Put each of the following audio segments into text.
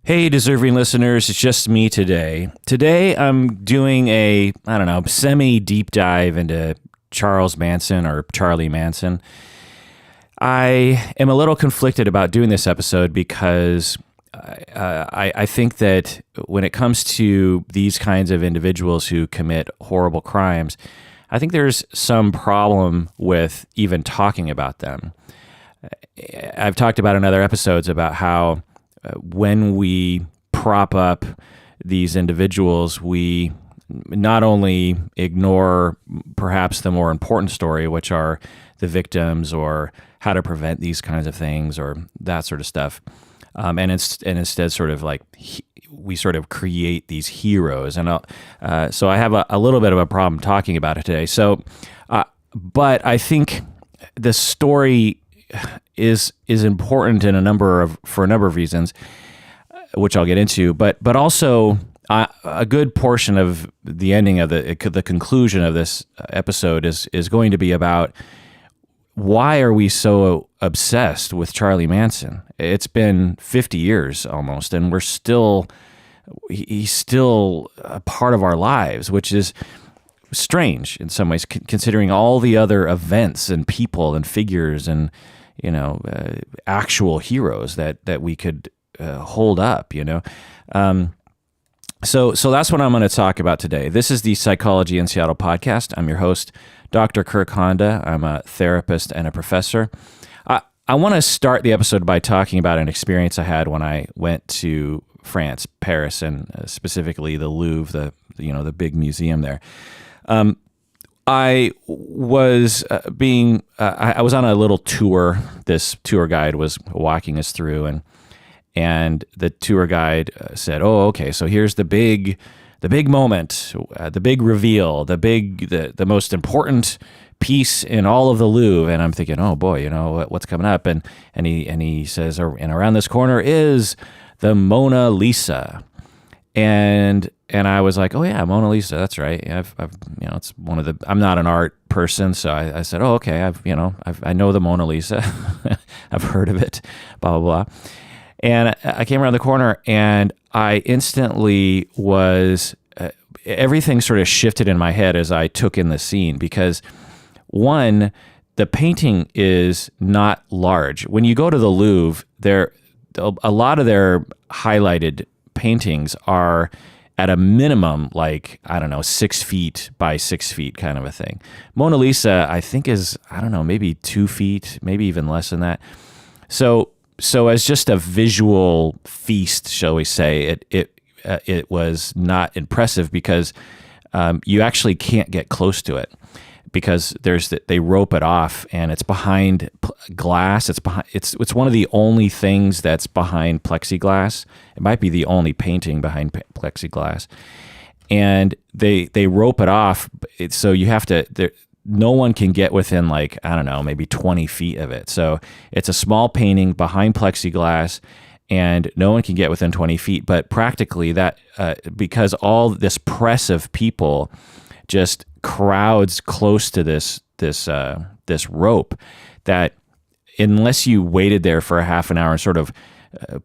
Hey, deserving listeners, it's just me today. Today, I'm doing a, semi-deep dive into Charles Manson or Charlie Manson. I am a little conflicted about doing this episode because I think that when it comes to these kinds of individuals who commit horrible crimes, I think there's some problem with even talking about them. I've talked about in other episodes about how when we prop up these individuals, we not only ignore perhaps the more important story, which are the victims or how to prevent these kinds of things or that sort of stuff, and instead sort of like we sort of create these heroes. And so I have a little bit of a problem talking about it today. So, but I think the story is important for a number of reasons, which I'll get into. But also a good portion of the ending of the conclusion of this episode is going to be about why are we so obsessed with Charlie Manson? It's been 50 years almost, and he's still a part of our lives, which is strange in some ways, considering all the other events and people and figures and actual heroes that we could hold up. So that's what I'm going to talk about today. This is the Psychology in Seattle podcast. I'm your host, Dr. Kirk Honda. I'm a therapist and a professor. I want to start the episode by talking about an experience I had when I went to France, Paris, and specifically the Louvre, the big museum there. I was I was on a little tour. This tour guide was walking us through, and the tour guide said, "Oh, okay, so here's the big moment, the big reveal, the most important piece in all of the Louvre." And I'm thinking, "Oh boy, what's coming up?" And he says, "And around this corner is the Mona Lisa." And I was like, "Oh yeah, Mona Lisa, that's right. I've it's one of the. I'm not an art person, so I said, "Oh okay, I know the Mona Lisa, I've heard of it, blah blah blah." And I came around the corner, and I instantly was everything sort of shifted in my head as I took in the scene because one, the painting is not large. When you go to the Louvre, a lot of their highlighted paintings are at a minimum, 6 feet by 6 feet kind of a thing. Mona Lisa, I think is, maybe 2 feet, maybe even less than that. So as just a visual feast, shall we say, it was not impressive because you actually can't get close to it because they rope it off and it's behind glass. It's one of the only things that's behind plexiglass. It might be the only painting behind plexiglass, and they rope it off. So you have to. No one can get within maybe 20 feet of it. So it's a small painting behind plexiglass, and no one can get within 20 feet. But practically that because all this press of people just crowds close to this rope, that unless you waited there for a half an hour and sort of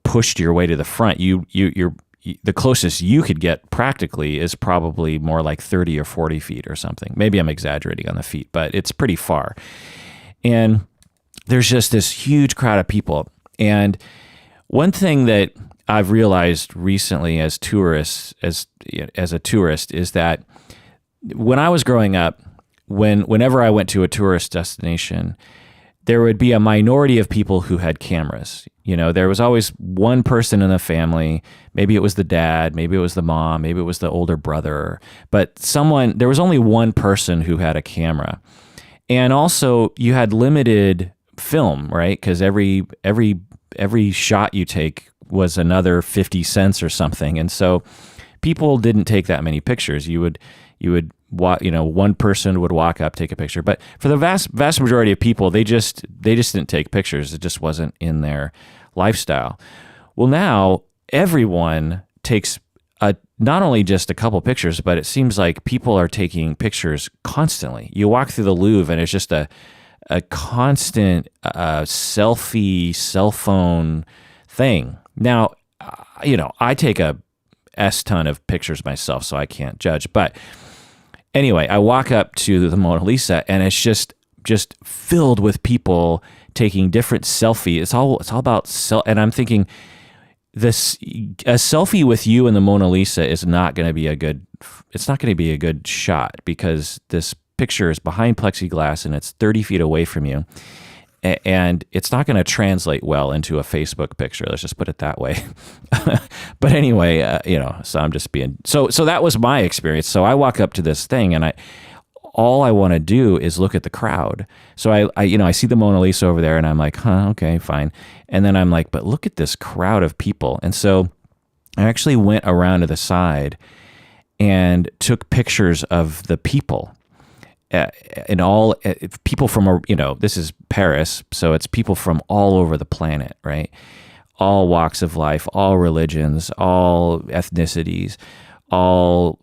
pushed your way to the front, you're the closest you could get practically is probably more like 30 or 40 feet or something. Maybe I'm exaggerating on the feet, but it's pretty far. And there's just this huge crowd of people. And one thing that I've realized recently as a tourist, is that when I was growing up, whenever I went to a tourist destination, there would be a minority of people who had cameras. There was always one person in the family. Maybe it was the dad, maybe it was the mom, maybe it was the older brother, but there was only one person who had a camera. And also you had limited film, right? Because every shot you take was another 50 cents or something. And so people didn't take that many pictures. You would one person would walk up, take a picture. But for the vast majority of people, they just didn't take pictures. It just wasn't in their lifestyle. Well, now everyone takes not only just a couple pictures, but it seems like people are taking pictures constantly. You walk through the Louvre and it's just a constant selfie, cell phone thing. Now, I take a S ton of pictures myself, so I can't judge. But anyway, I walk up to the Mona Lisa, and it's just filled with people taking different selfies. It's all about and I'm thinking a selfie with you and the Mona Lisa is not going to be a good. It's not going to be a good shot because this picture is behind plexiglass and it's 30 feet away from you. And it's not going to translate well into a Facebook picture. Let's just put it that way. But anyway, so I'm just being so that was my experience. So I walk up to this thing, and all I want to do is look at the crowd. So I see the Mona Lisa over there, and I'm like, okay, fine. And then I'm like, but look at this crowd of people. And so I actually went around to the side and took pictures of the people. And all people from, this is Paris, so it's people from all over the planet, right? All walks of life, all religions, all ethnicities, all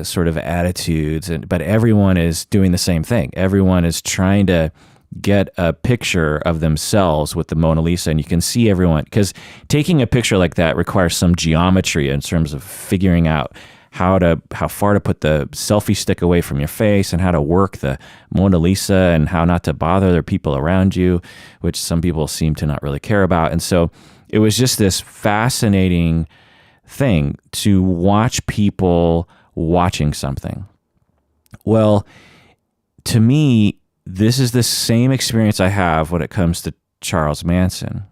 sort of attitudes, but everyone is doing the same thing. Everyone is trying to get a picture of themselves with the Mona Lisa, and you can see everyone, because taking a picture like that requires some geometry in terms of figuring out how far to put the selfie stick away from your face, and how to work the Mona Lisa, and how not to bother the people around you, which some people seem to not really care about. And so it was just this fascinating thing to watch people watching something. Well, to me, this is the same experience I have when it comes to Charles Manson.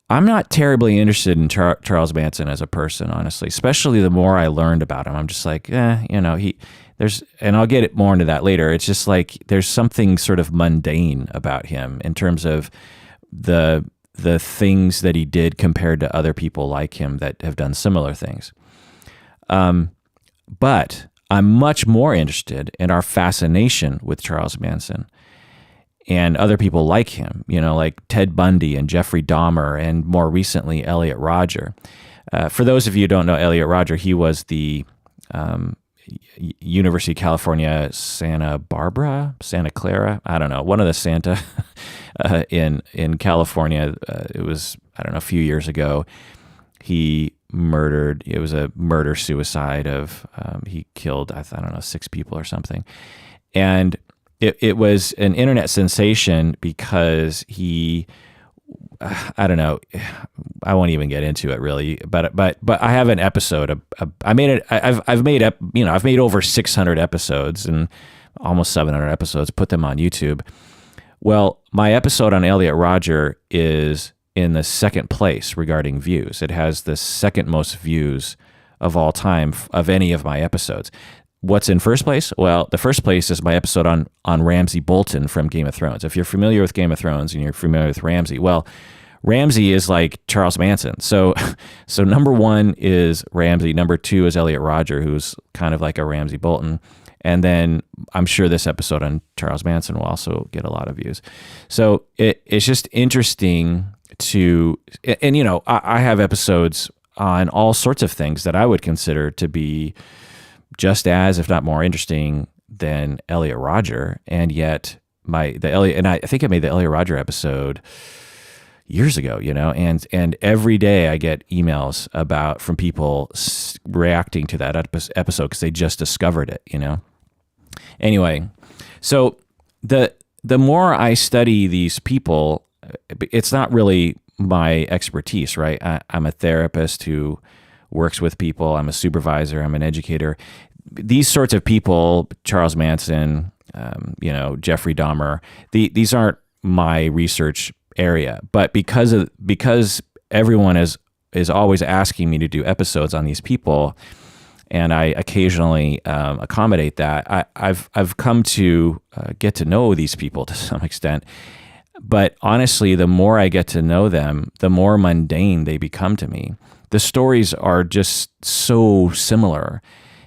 I'm not terribly interested in Charles Manson as a person, honestly, especially the more I learned about him. I'm just like, there's, and I'll get more into that later. It's just like, there's something sort of mundane about him in terms of the things that he did compared to other people like him that have done similar things. But I'm much more interested in our fascination with Charles Manson and other people like him, like Ted Bundy and Jeffrey Dahmer, and more recently, Elliot Rodger. For those of you who don't know Elliot Rodger, he was the University of California, Santa Clara, I don't know, one of the Santa in California. It was, I don't know, a few years ago. He murdered, it was a murder-suicide of, he killed, I don't know, 6 people or something. And it was an internet sensation because he, I don't know, I won't even get into it really, but I have an episode. I've made over 600 episodes and almost 700 episodes. Put them on YouTube. Well, my episode on Elliot Rodger is in the second place regarding views. It has the second most views of all time of any of my episodes. What's in first place? Well, the first place is my episode on Ramsay Bolton from Game of Thrones. If you're familiar with Game of Thrones and you're familiar with Ramsay, well, Ramsay is like Charles Manson. So number 1 is Ramsay. Number 2 is Elliot Rodger, who's kind of like a Ramsay Bolton. And then I'm sure this episode on Charles Manson will also get a lot of views. So it's just interesting to, and I have episodes on all sorts of things that I would consider to be just as, if not more interesting than Elliot Rodger. And yet I think I made the Elliot Rodger episode years ago, and every day I get emails from people reacting to that episode because they just discovered it, Anyway, so the more I study these people, it's not really my expertise, right? I'm a therapist who works with people. I'm a supervisor. I'm an educator. These sorts of people, Charles Manson, Jeffrey Dahmer, these aren't my research area. But because everyone is always asking me to do episodes on these people, and I occasionally accommodate that, I've come to get to know these people to some extent. But honestly, the more I get to know them, the more mundane they become to me. The stories are just so similar.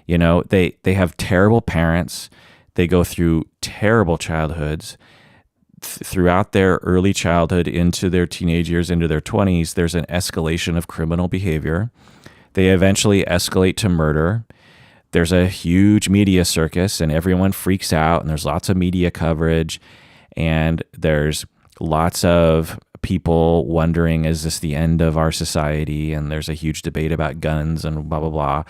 They have terrible parents. They go through terrible childhoods. Throughout their early childhood into their teenage years, into their 20s, there's an escalation of criminal behavior. They eventually escalate to murder. There's a huge media circus, and everyone freaks out, and there's lots of media coverage, and there's lots of people wondering, is this the end of our society? And there's a huge debate about guns and blah, blah, blah.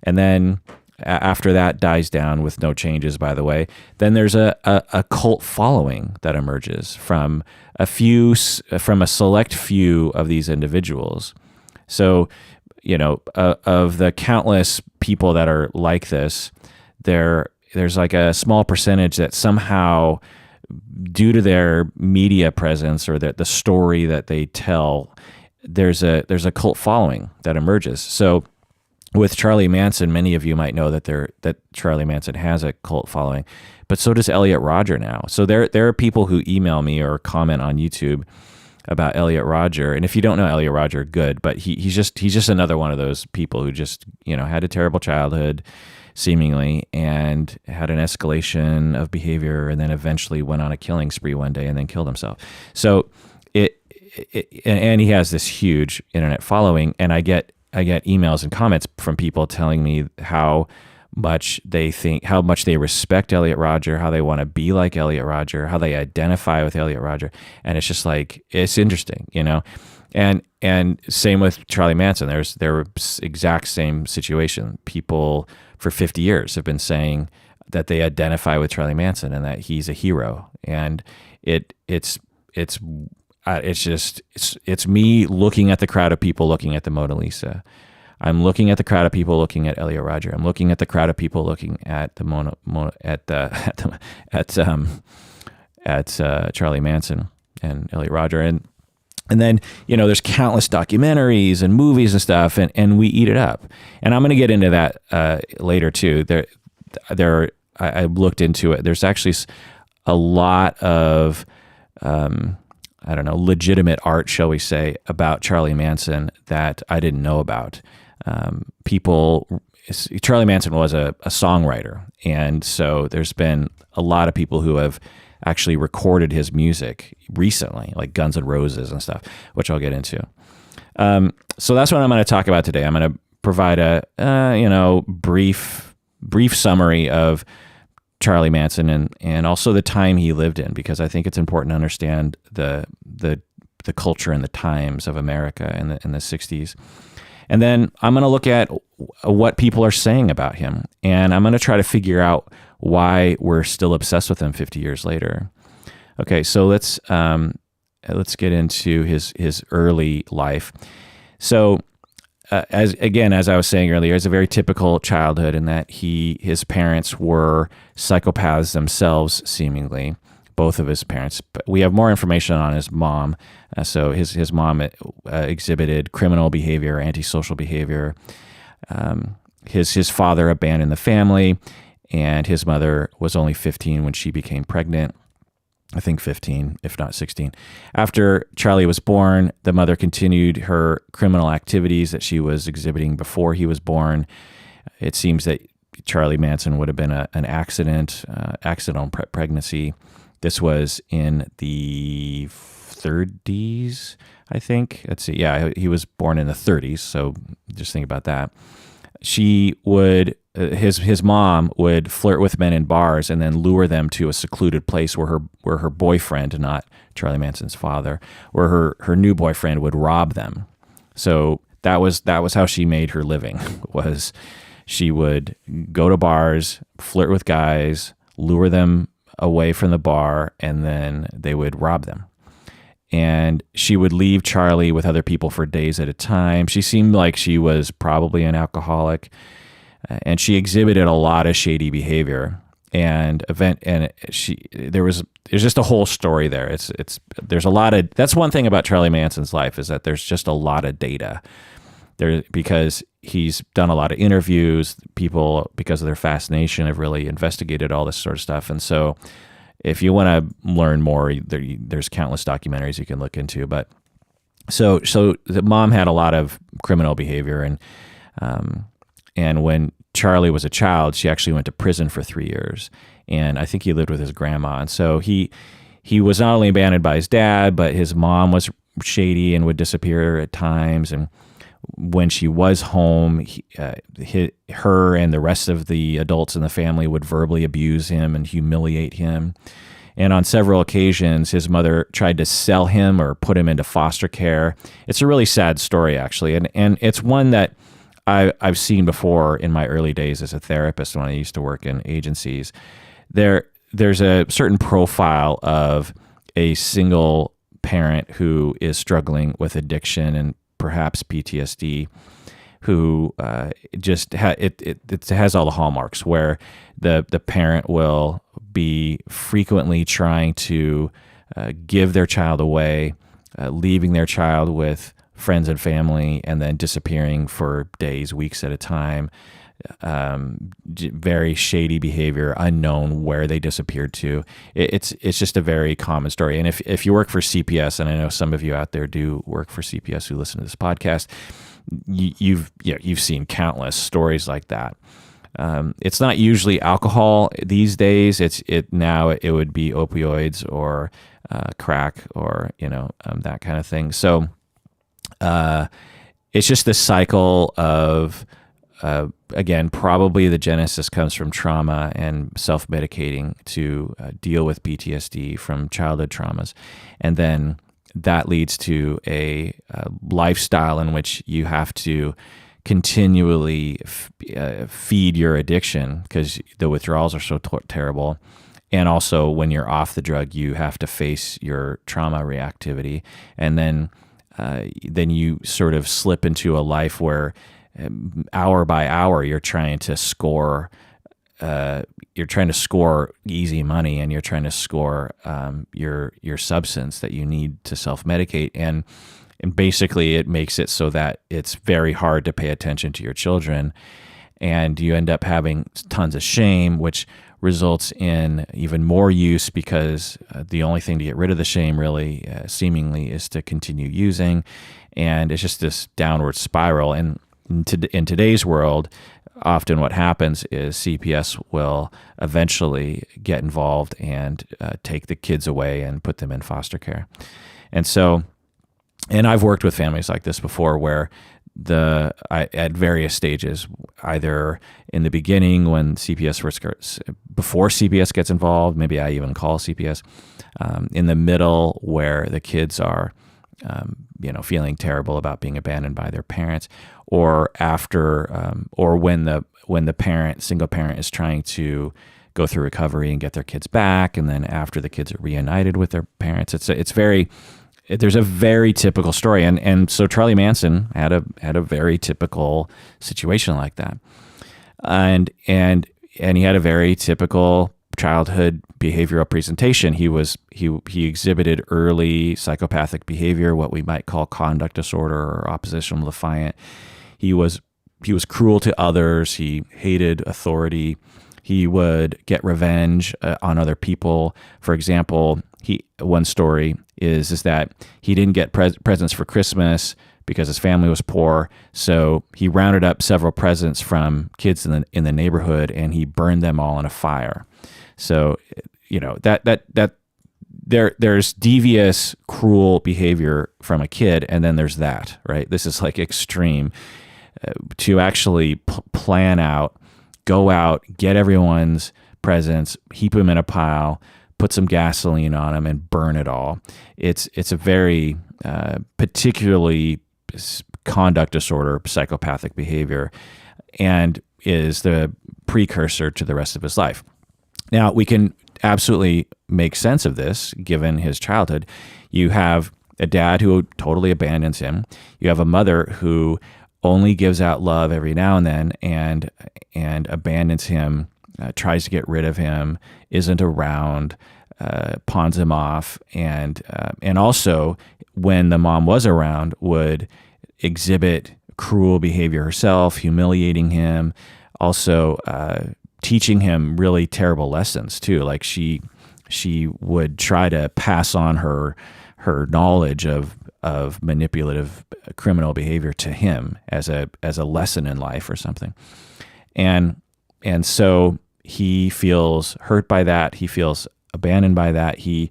And then after that dies down with no changes, by the way, then there's a cult following that emerges from a select few of these individuals. So, of the countless people that are like this, there's like a small percentage that somehow, due to their media presence or the story that they tell, there's a cult following that emerges. So with Charlie Manson, many of you might know that Charlie Manson has a cult following, but so does Elliot Rodger now. So there are people who email me or comment on YouTube about Elliot Rodger, and if you don't know Elliot Rodger, good, but he's just another one of those people who just had a terrible childhood, seemingly, and had an escalation of behavior, and then eventually went on a killing spree one day and then killed himself. So and he has this huge internet following, and I get emails and comments from people telling me how much they respect Elliot Rodger, how they want to be like Elliot Rodger, how they identify with Elliot Rodger. And it's just like, it's interesting, and same with Charlie Manson. There exact same situation. People for 50 years have been saying that they identify with Charlie Manson and that he's a hero. And it's me looking at the crowd of people looking at the Mona Lisa. I'm looking at the crowd of people looking at Elliot Rodger. I'm looking at the crowd of people looking at the Charlie Manson and Elliot Rodger. And then, there's countless documentaries and movies and stuff, and we eat it up. And I'm going to get into that later too. I looked into it. There's actually a lot of legitimate art, shall we say, about Charlie Manson that I didn't know about. Charlie Manson was a songwriter, and so there's been a lot of people who have actually recorded his music recently, like Guns N' Roses and stuff, which I'll get into. So that's what I'm going to talk about today. I'm going to provide a brief summary of Charlie Manson and also the time he lived in, because I think it's important to understand the culture and the times of America in the 60s. And then I'm going to look at what people are saying about him, and I'm going to try to figure out why we're still obsessed with him 50 years later. Okay, so let's get into his early life. So as I was saying earlier, it's a very typical childhood in that his parents were psychopaths themselves, seemingly, both of his parents. But we have more information on his mom. So his mom exhibited criminal behavior, antisocial behavior. His father abandoned the family, and his mother was only 15 when she became pregnant. I think 15, if not 16. After Charlie was born, the mother continued her criminal activities that she was exhibiting before he was born. It seems that Charlie Manson would have been an accidental pregnancy. This was in the 30s, I think. Let's see. Yeah, he was born in the 30s, so just think about that. His mom would flirt with men in bars and then lure them to a secluded place where her boyfriend, not Charlie Manson's father, where her new boyfriend would rob them. So that was how she made her living. Was she would go to bars, flirt with guys, lure them away from the bar, and then they would rob them. And she would leave Charlie with other people for days at a time. She seemed like she was probably an alcoholic, and she exhibited a lot of shady behavior. There's just a whole story there. There's a lot of, that's one thing about Charlie Manson's life, is that there's just a lot of data there, because he's done a lot of interviews. People, because of their fascination, have really investigated all this sort of stuff. And so if you want to learn more, there's countless documentaries you can look into. But so the mom had a lot of criminal behavior, and when Charlie was a child, she actually went to prison for 3 years, and I think he lived with his grandma. And so he was not only abandoned by his dad, but his mom was shady and would disappear at times. And when she was home, her and the rest of the adults in the family would verbally abuse him and humiliate him. And on several occasions, his mother tried to sell him or put him into foster care. It's a really sad story, actually. And it's one that I've seen before in my early days as a therapist when I used to work in agencies. There's a certain profile of a single parent who is struggling with addiction and perhaps PTSD, who it has all the hallmarks, where the parent will be frequently trying to give their child away, leaving their child with friends and family, and then disappearing for days, weeks at a time. Very shady behavior, unknown where they disappeared to. It's just a very common story. And if you work for CPS, and I know some of you out there do work for CPS who listen to this podcast, you've seen countless stories like that. It's not usually alcohol these days. Now it would be opioids or crack or that kind of thing. So it's just this cycle of again, probably the genesis comes from trauma and self-medicating to deal with PTSD from childhood traumas. And then that leads to a lifestyle in which you have to continually feed your addiction because the withdrawals are so terrible. And also when you're off the drug, you have to face your trauma reactivity. And then you sort of slip into a life where hour by hour, you're trying to score easy money, and you're trying to score your substance that you need to self-medicate, and basically it makes it so that it's very hard to pay attention to your children, and you end up having tons of shame, which results in even more use because the only thing to get rid of the shame really seemingly is to continue using, and it's just this downward spiral. And in today's world, often what happens is CPS will eventually get involved and take the kids away and put them in foster care. And I've worked with families like this before where at various stages, either in the beginning when before CPS gets involved, maybe I even call CPS, in the middle where the kids are feeling terrible about being abandoned by their parents, or after, or when the single parent is trying to go through recovery and get their kids back, and then after the kids are reunited with their parents. There's a very typical story, and so Charlie Manson had a very typical situation like that, and he had a very typical childhood behavioral presentation. He exhibited early psychopathic behavior, what we might call conduct disorder or oppositional defiant. He was cruel to others. He hated authority. He would get revenge on other people. For example, one story is that he didn't get presents for Christmas because his family was poor. So he rounded up several presents from kids in the neighborhood, and he burned them all in a fire. So, there's devious, cruel behavior from a kid, and then there's that, right? This is like extreme. To actually plan out, go out, get everyone's presents, heap them in a pile, put some gasoline on them, and burn it all. It's a very particularly conduct disorder, psychopathic behavior, and is the precursor to the rest of his life. Now, we can absolutely make sense of this given his childhood. You have a dad who totally abandons him. You have a mother who only gives out love every now and then and abandons him, tries to get rid of him, isn't around, pawns him off, and also when the mom was around would exhibit cruel behavior herself, humiliating him, also teaching him really terrible lessons too. Like she would try to pass on her knowledge of manipulative criminal behavior to him as a lesson in life or something. And so he feels hurt by that. He feels abandoned by that. He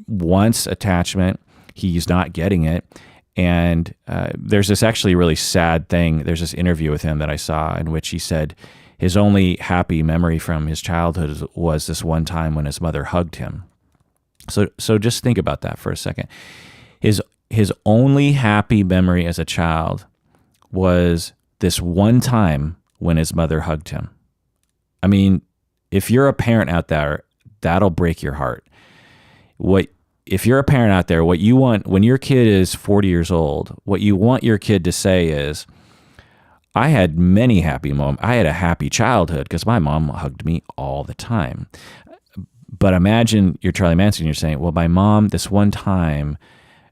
wants attachment. He's not getting it. And there's this actually really sad thing. There's this interview with him that I saw in which he said his only happy memory from his childhood was this one time when his mother hugged him. So just think about that for a second. His only happy memory as a child was this one time when his mother hugged him. I mean, if you're a parent out there, that'll break your heart. If you're a parent out there, what you want when your kid is 40 years old, what you want your kid to say is, I had many happy moments. I had a happy childhood because my mom hugged me all the time. But imagine you're Charlie Manson, you're saying, well, my mom, this one time,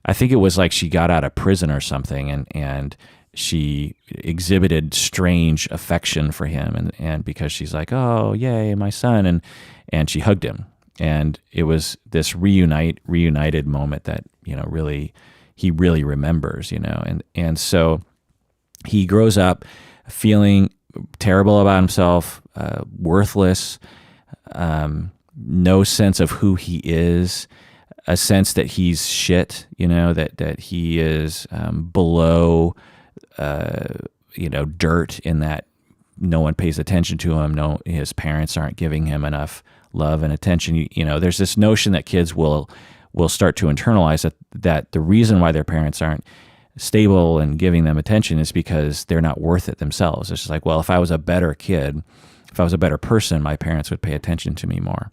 I think it was like she got out of prison or something, and she exhibited strange affection for him, and because she's like, oh, yay, my son, and she hugged him. And it was this reunited moment that, really, he really remembers, and so he grows up feeling terrible about himself, worthless, no sense of who he is, a sense that he's shit, that he is below, dirt, in that no one pays attention to him. No, his parents aren't giving him enough love and attention. There's this notion that kids will start to internalize that the reason why their parents aren't stable and giving them attention is because they're not worth it themselves. It's just like, well, if I was a better kid, if I was a better person, my parents would pay attention to me more.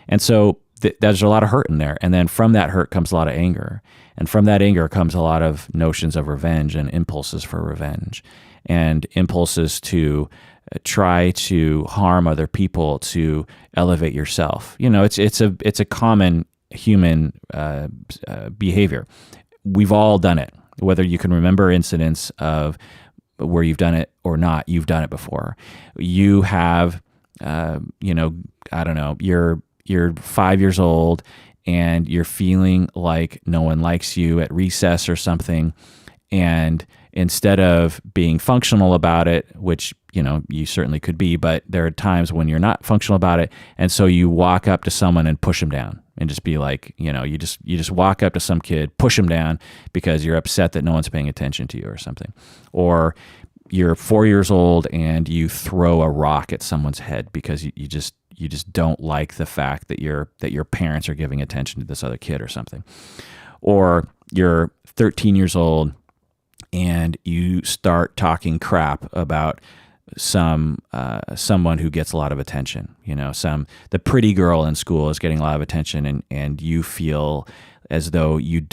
And so there's a lot of hurt in there. And then from that hurt comes a lot of anger. And from that anger comes a lot of notions of revenge and impulses for revenge, and impulses to try to harm other people to elevate yourself. It's a common human behavior. We've all done it. Whether you can remember incidents of where you've done it or not, you've done it before. You have, I don't know, you're 5 years old and you're feeling like no one likes you at recess or something. And instead of being functional about it, which, you certainly could be, but there are times when you're not functional about it. And so you walk up to someone and push them down and just be like, you just walk up to some kid, push them down because you're upset that no one's paying attention to you or something. Or you're 4 years old and you throw a rock at someone's head because you just don't like the fact that your parents are giving attention to this other kid or something. Or you're 13 years old and you start talking crap about someone who gets a lot of attention. The pretty girl in school is getting a lot of attention, and you feel as though you're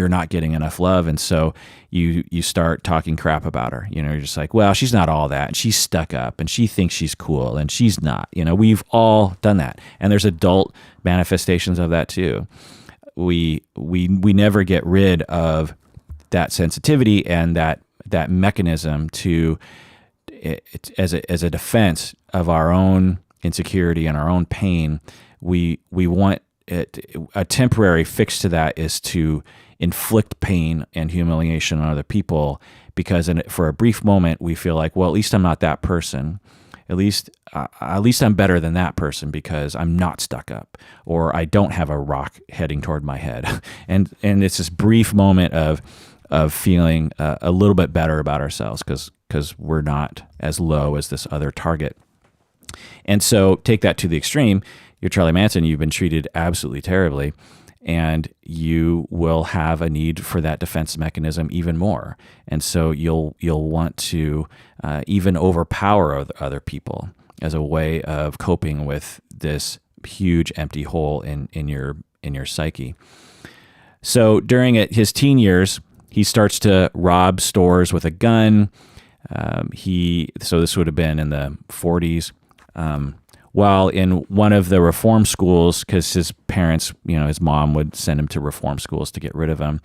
not getting enough love, and so you start talking crap about her. You're just like, well, she's not all that, and she's stuck up, and she thinks she's cool, and she's not. We've all done that, and there's adult manifestations of that too. We never get rid of that sensitivity and that mechanism to, as a defense of our own insecurity and our own pain. We want a temporary fix to that is to inflict pain and humiliation on other people, because for a brief moment we feel like, well, at least I'm not that person. At least I'm better than that person because I'm not stuck up, or I don't have a rock heading toward my head. and it's this brief moment of feeling a little bit better about ourselves because we're not as low as this other target. And so take that to the extreme. You're Charlie Manson, you've been treated absolutely terribly, and you will have a need for that defense mechanism even more. And so you'll want to even overpower other people as a way of coping with this huge empty hole in your psyche. So during his teen years, he starts to rob stores with a gun. So this would have been in the 40s. While in one of the reform schools, because his parents, his mom would send him to reform schools to get rid of him,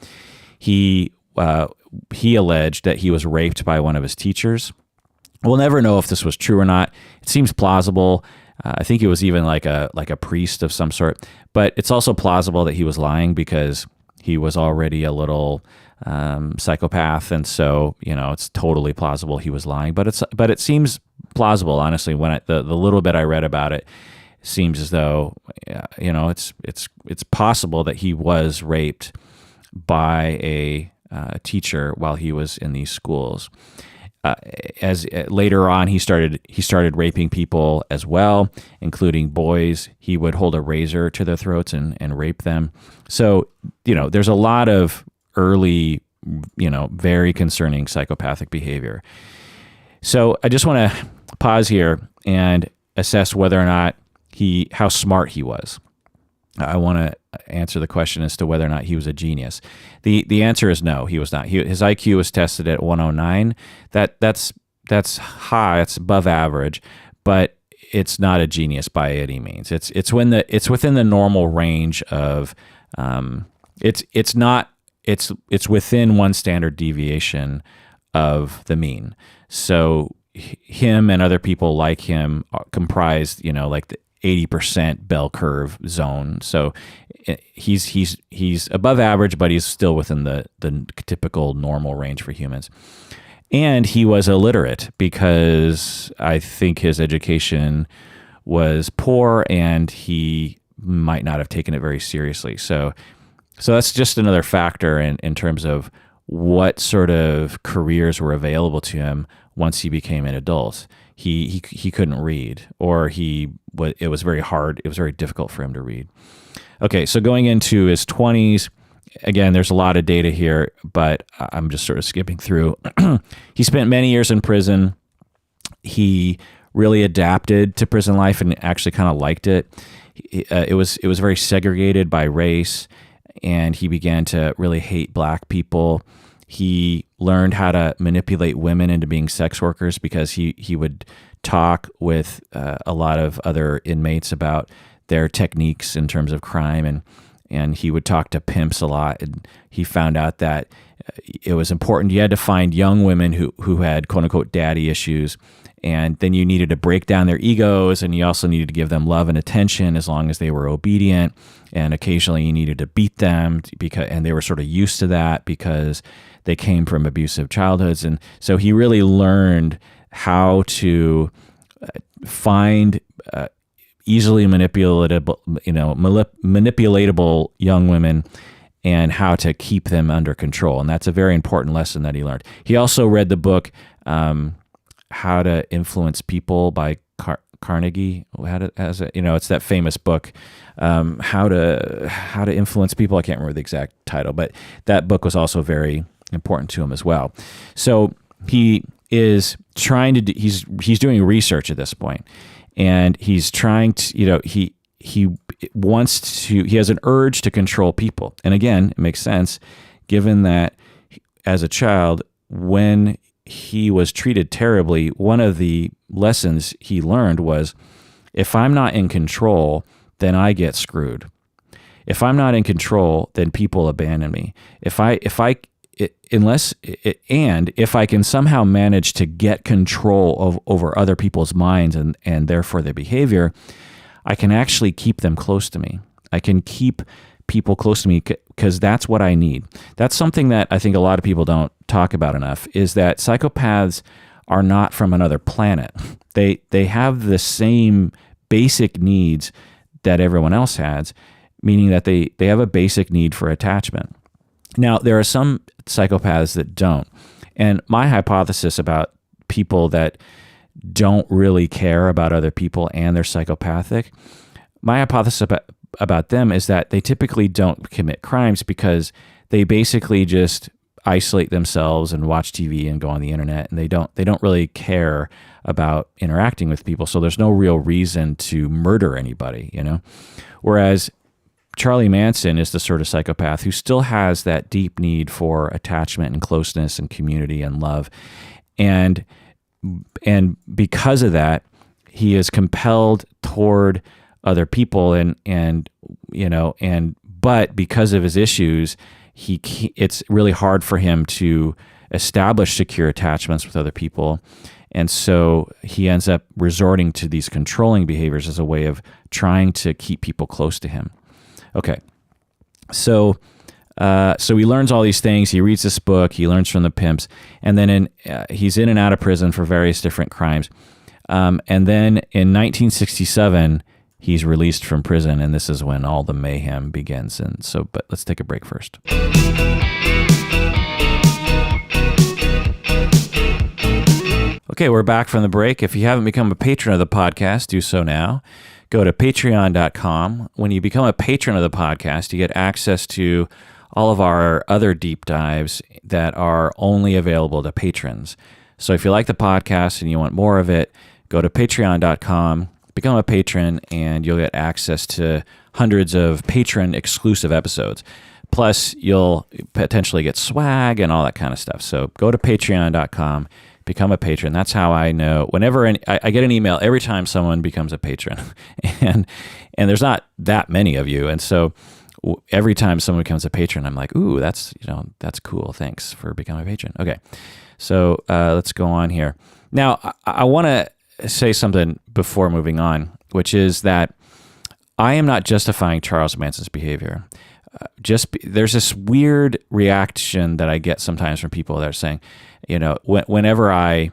he alleged that he was raped by one of his teachers. We'll never know if this was true or not. It seems plausible. I think it was even like a priest of some sort. But it's also plausible that he was lying because he was already a little psychopath, and so it's totally plausible he was lying. But it seems plausible, honestly. When the little bit I read about it, seems as though it's possible that he was raped by a teacher while he was in these schools. as later on, he started raping people as well, including boys. He would hold a razor to their throats and rape them. So, there's a lot of early, very concerning psychopathic behavior. So I just want to pause here and assess whether or not how smart he was. I want to answer the question as to whether or not he was a genius. The answer is no, he was not. His IQ was tested at 109. That's high. It's above average, but it's not a genius by any means. It's within the normal range of it's within one standard deviation of the mean. So him and other people like him comprised, like the 80% bell curve zone. So he's above average, but he's still within the typical normal range for humans. And he was illiterate because I think his education was poor and he might not have taken it very seriously. So that's just another factor in terms of what sort of careers were available to him once he became an adult. He couldn't read, or it was very hard. It was very difficult for him to read. Okay, so going into his 20s, again, there's a lot of data here, but I'm just sort of skipping through. He spent many years in prison. He really adapted to prison life and actually kind of liked it. It was very segregated by race, and he began to really hate black people. He learned how to manipulate women into being sex workers because he would talk with a lot of other inmates about their techniques in terms of crime, and he would talk to pimps a lot. And he found out that it was important. You had to find young women who had quote unquote daddy issues, and then you needed to break down their egos, and you also needed to give them love and attention as long as they were obedient. And occasionally you needed to beat them and they were sort of used to that because they came from abusive childhoods. And so he really learned how to find easily manipulatable young women and how to keep them under control. And that's a very important lesson that he learned. He also read the book How to Influence People by Carnegie. It's that famous book, How to Influence People. I can't remember the exact title, but that book was also very important to him as well. So he is trying to he's doing research at this point, and he's trying to he has an urge to control people. And again, it makes sense given that as a child, when he was treated terribly, one of the lessons he learned was, if I'm not in control, then I get screwed. If I'm not in control, then people abandon me. If I can somehow manage to get control over other people's minds and therefore their behavior, I can actually keep them close to me. I can keep people close to me because that's what I need. That's something that I think a lot of people don't talk about enough, is that psychopaths are not from another planet. They have the same basic needs that everyone else has, meaning that they have a basic need for attachment. Now, there are some psychopaths that don't. And my hypothesis about people that don't really care about other people and they're psychopathic, my hypothesis about them is that they typically don't commit crimes because they basically just isolate themselves and watch TV and go on the internet, and they don't really care about interacting with people. So there's no real reason to murder anybody, Whereas Charlie Manson is the sort of psychopath who still has that deep need for attachment and closeness and community and love. And because of that, he is compelled toward other people but because of his issues, it's really hard for him to establish secure attachments with other people. And so he ends up resorting to these controlling behaviors as a way of trying to keep people close to him. Okay. So he learns all these things. He reads this book. He learns from the pimps, and then he's in and out of prison for various different crimes. And then in 1967, he's released from prison, and this is when all the mayhem begins. But let's take a break first. Okay, we're back from the break. If you haven't become a patron of the podcast, do so now. Go to patreon.com. When you become a patron of the podcast, you get access to all of our other deep dives that are only available to patrons. So if you like the podcast and you want more of it, go to patreon.com, become a patron, and you'll get access to hundreds of patron exclusive episodes. Plus, you'll potentially get swag and all that kind of stuff. So go to patreon.com, become a patron. That's how I know. Whenever I get an email every time someone becomes a patron, and there's not that many of you, and so every time someone becomes a patron, I'm like, ooh, that's cool. Thanks for becoming a patron. Okay, so let's go on here. Now, I want to say something before moving on, which is that I am not justifying Charles Manson's behavior. There's this weird reaction that I get sometimes from people that are saying, whenever I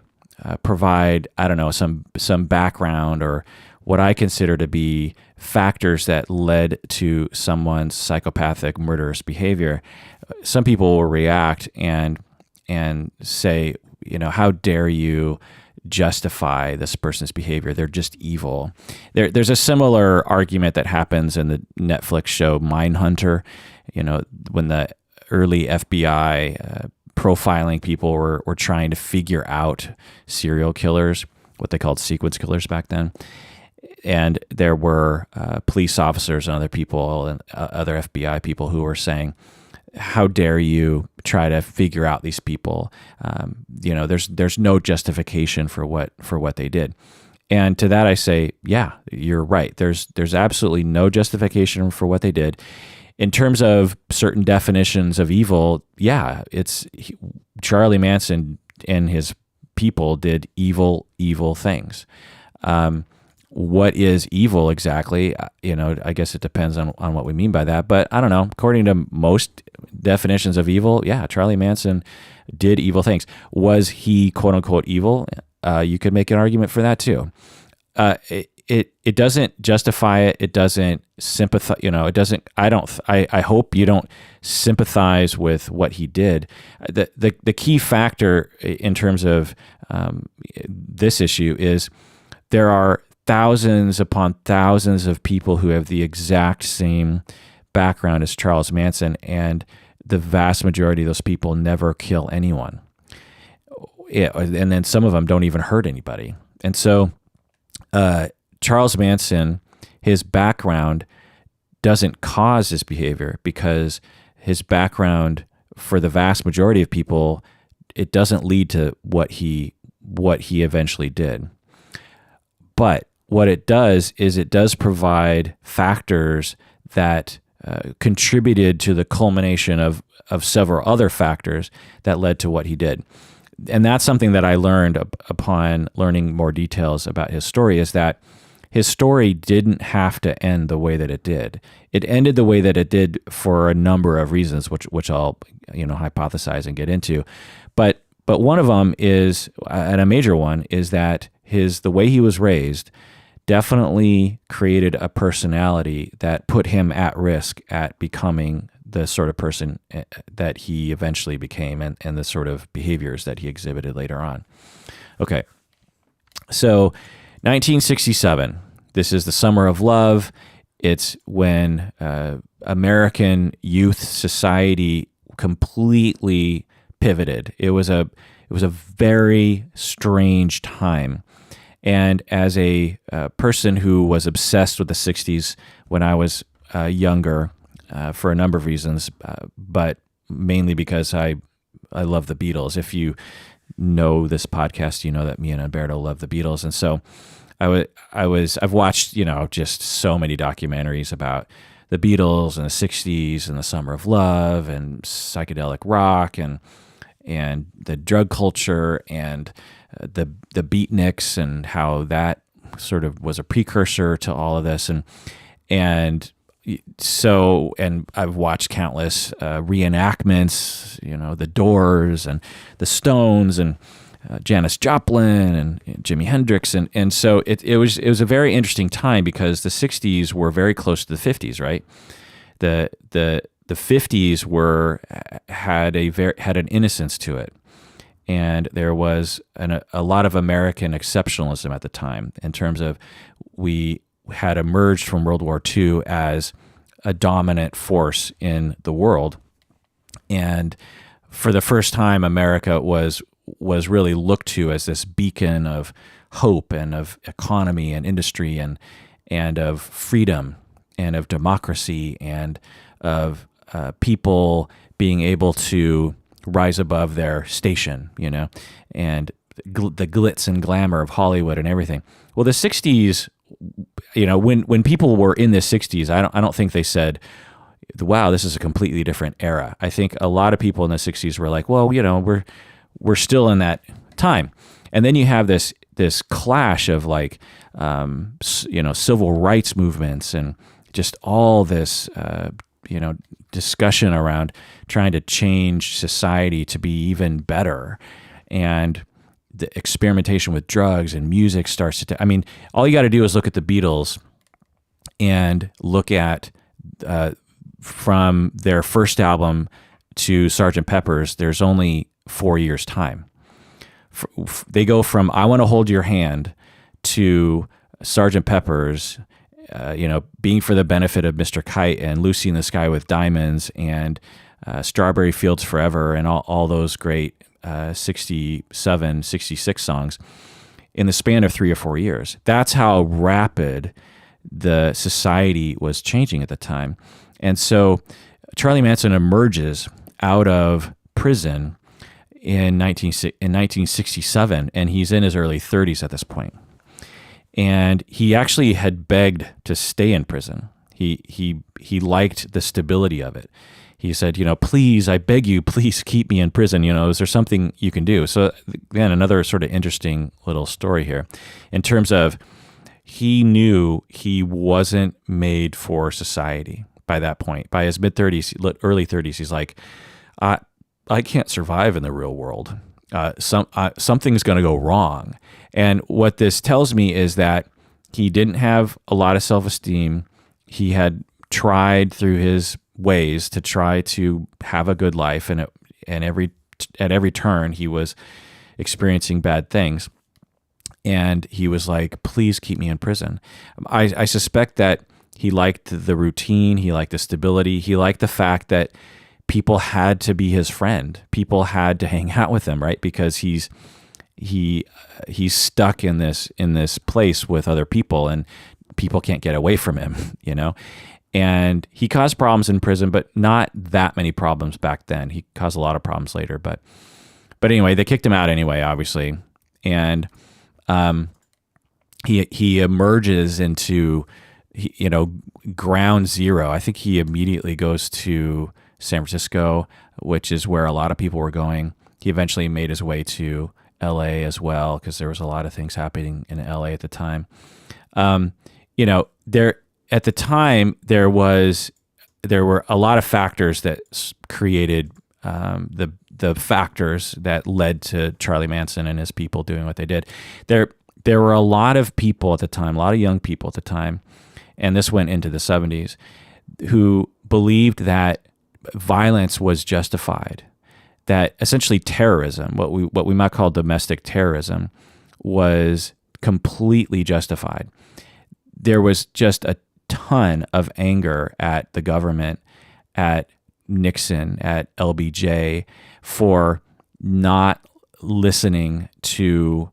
provide, I don't know, some background or what I consider to be factors that led to someone's psychopathic, murderous behavior, some people will react and say, how dare you justify this person's behavior? They're just evil. There's a similar argument that happens in the Netflix show Mindhunter. When the early FBI profiling people were trying to figure out serial killers, what they called sequence killers back then. And there were police officers and other people and other FBI people who were saying, how dare you try to figure out these people? There's no justification for what they did. And to that I say, yeah, you're right. There's absolutely no justification for what they did. In terms of certain definitions of evil, yeah, Charlie Manson and his people did evil things. What is evil exactly? I guess it depends on what we mean by that. But I don't know. According to most definitions of evil, yeah, Charlie Manson did evil things. Was he quote unquote evil? You could make an argument for that too. It doesn't justify it. It doesn't sympathize. It doesn't. I hope you don't sympathize with what he did. The key factor in terms of this issue is there are thousands upon thousands of people who have the exact same background as Charles Manson, and the vast majority of those people never kill anyone. And then some of them don't even hurt anybody. And so Charles Manson, his background doesn't cause this behavior because his background, for the vast majority of people, it doesn't lead to what he eventually did. But what it does is it does provide factors that contributed to the culmination of several other factors that led to what he did. And that's something that I learned upon learning more details about his story, is that his story didn't have to end the way that it did. It ended the way that it did for a number of reasons, which I'll hypothesize and get into. But one of them is, and a major one, is that the way he was raised definitely created a personality that put him at risk at becoming the sort of person that he eventually became, and the sort of behaviors that he exhibited later on. Okay, so 1967, this is the summer of love. It's when American youth society completely pivoted. It was a very strange time. And as a person who was obsessed with the 60s when I was younger, for a number of reasons, but mainly because I love the Beatles. If you know this podcast, you know that me and Alberto love the Beatles. And so I've watched, just so many documentaries about the Beatles and the 60s and the summer of love and psychedelic rock and the drug culture and the beatniks and how that sort of was a precursor to all of this. And I've watched countless reenactments, the Doors and the Stones and Janis Joplin and Jimi Hendrix. And so it was a very interesting time because the 60s were very close to the 50s, right? The 50s had an innocence to it. and there was a lot of American exceptionalism at the time in terms of we had emerged from World War II as a dominant force in the world. And for the first time, America was really looked to as this beacon of hope and of economy and industry and of freedom and of democracy and of people being able to rise above their station, and the glitz and glamour of Hollywood and everything. Well, the 60s, when people were in the 60s, I don't think they said, wow, this is a completely different era. I think a lot of people in the 60s were like, well, we're still in that time. And then you have this clash of like, civil rights movements and just all this, discussion around trying to change society to be even better. And the experimentation with drugs and music starts to, all you got to do is look at the Beatles and look at, from their first album to Sgt. Pepper's, there's only 4 years time. They go from I Want to Hold Your Hand to Sgt. Pepper's, being for the benefit of Mr. Kite and Lucy in the Sky with Diamonds and Strawberry Fields Forever and all those great 67, 66 songs in the span of 3 or 4 years. That's how rapid the society was changing at the time. And so Charlie Manson emerges out of prison in 1967, and he's in his early 30s at this point. And he actually had begged to stay in prison. He liked the stability of it. He said, please, I beg you, please keep me in prison. Is there something you can do? So again, another sort of interesting little story here in terms of he knew he wasn't made for society by that point. By his mid-30s, early 30s, he's like, I can't survive in the real world. Something's going to go wrong. And what this tells me is that he didn't have a lot of self-esteem. He had tried through his ways to try to have a good life, and at every turn he was experiencing bad things. And he was like, please keep me in prison. I suspect that he liked the routine. He liked the stability. He liked the fact that people had to be his friend. People had to hang out with him, right? Because he's stuck in this place with other people, and people can't get away from him, And he caused problems in prison, but not that many problems back then. He caused a lot of problems later, but anyway, they kicked him out anyway, obviously, and he emerges into ground zero. I think he immediately goes to San Francisco, which is where a lot of people were going. He eventually made his way to LA as well, because there was a lot of things happening in LA at the time. At the time there were a lot of factors that created the factors that led to Charlie Manson and his people doing what they did. There were a lot of people at the time, a lot of young people at the time, and this went into the 70s, who believed that violence was justified, that essentially terrorism, what we might call domestic terrorism, was completely justified. There was just a ton of anger at the government, at Nixon, at LBJ, for not listening to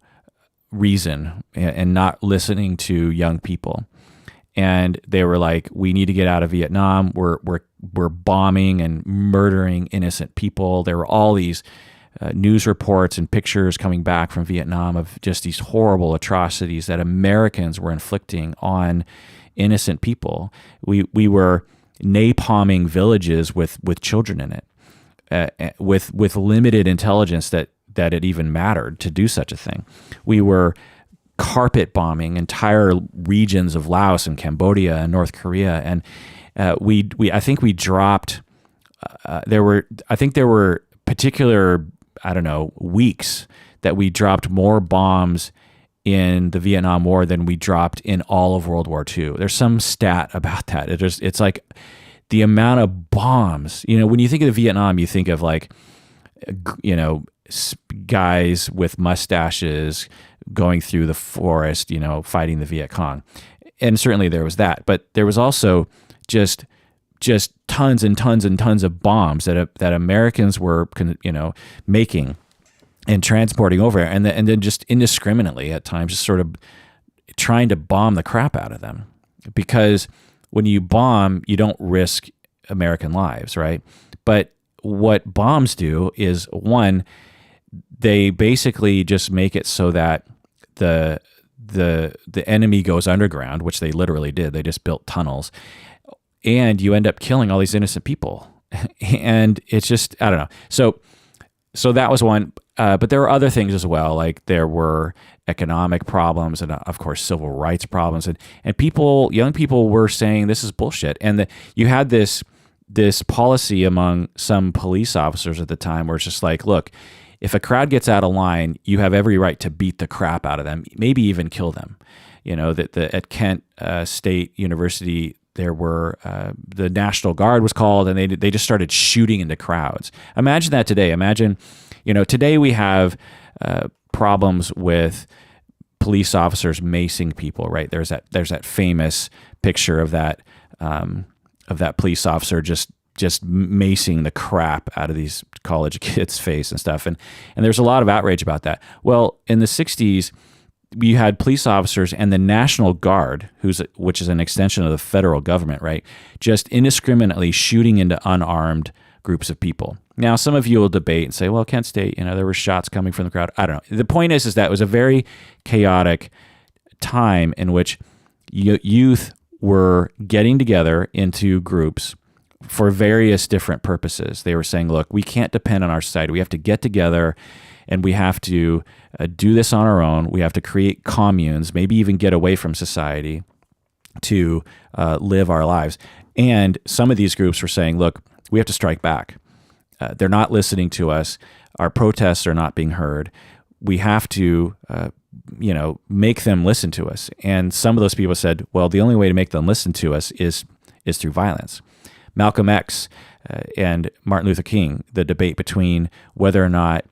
reason and not listening to young people. And they were like, we need to get out of Vietnam. We're bombing and murdering innocent people. There were all these news reports and pictures coming back from Vietnam of just these horrible atrocities that Americans were inflicting on innocent people. We were napalming villages with children in it, with limited intelligence that it even mattered to do such a thing. We were carpet bombing entire regions of Laos and Cambodia and North Korea, and I think we dropped. There were particular, weeks that we dropped more bombs in the Vietnam War than we dropped in all of World War II. There's some stat about that. It's like the amount of bombs. When you think of Vietnam, you think of guys with mustaches going through the forest, fighting the Viet Cong. And certainly there was that, but there was also just tons and tons and tons of bombs that Americans were, making and transporting over, and then just indiscriminately at times, just sort of trying to bomb the crap out of them. Because when you bomb, you don't risk American lives, right? But what bombs do is, one, they basically just make it so that the enemy goes underground, which they literally did. They just built tunnels, and you end up killing all these innocent people. And it's just, I don't know. So that was one. But there were other things as well. Like there were economic problems and of course civil rights problems. And young people were saying this is bullshit. And you had this policy among some police officers at the time where it's just like, look, if a crowd gets out of line, you have every right to beat the crap out of them, maybe even kill them. At Kent State University, there were the National Guard was called, and they just started shooting into crowds. Imagine that today. Imagine, today we have problems with police officers macing people, right? There's that famous picture of that police officer just macing the crap out of these college kids' face and stuff. And there's a lot of outrage about that. Well, in the 60s, you had police officers and the National Guard, which is an extension of the federal government, right? Just indiscriminately shooting into unarmed groups of people. Now, some of you will debate and say, well, Kent State, there were shots coming from the crowd. I don't know. The point is that it was a very chaotic time in which youth were getting together into groups for various different purposes. They were saying, look, we can't depend on our society. We have to get together and we have to do this on our own. We have to create communes, maybe even get away from society to live our lives. And some of these groups were saying, look, we have to strike back. They're not listening to us. Our protests are not being heard. We have to, make them listen to us. And some of those people said, well, the only way to make them listen to us is through violence. Malcolm X and Martin Luther King, the debate between whether or not,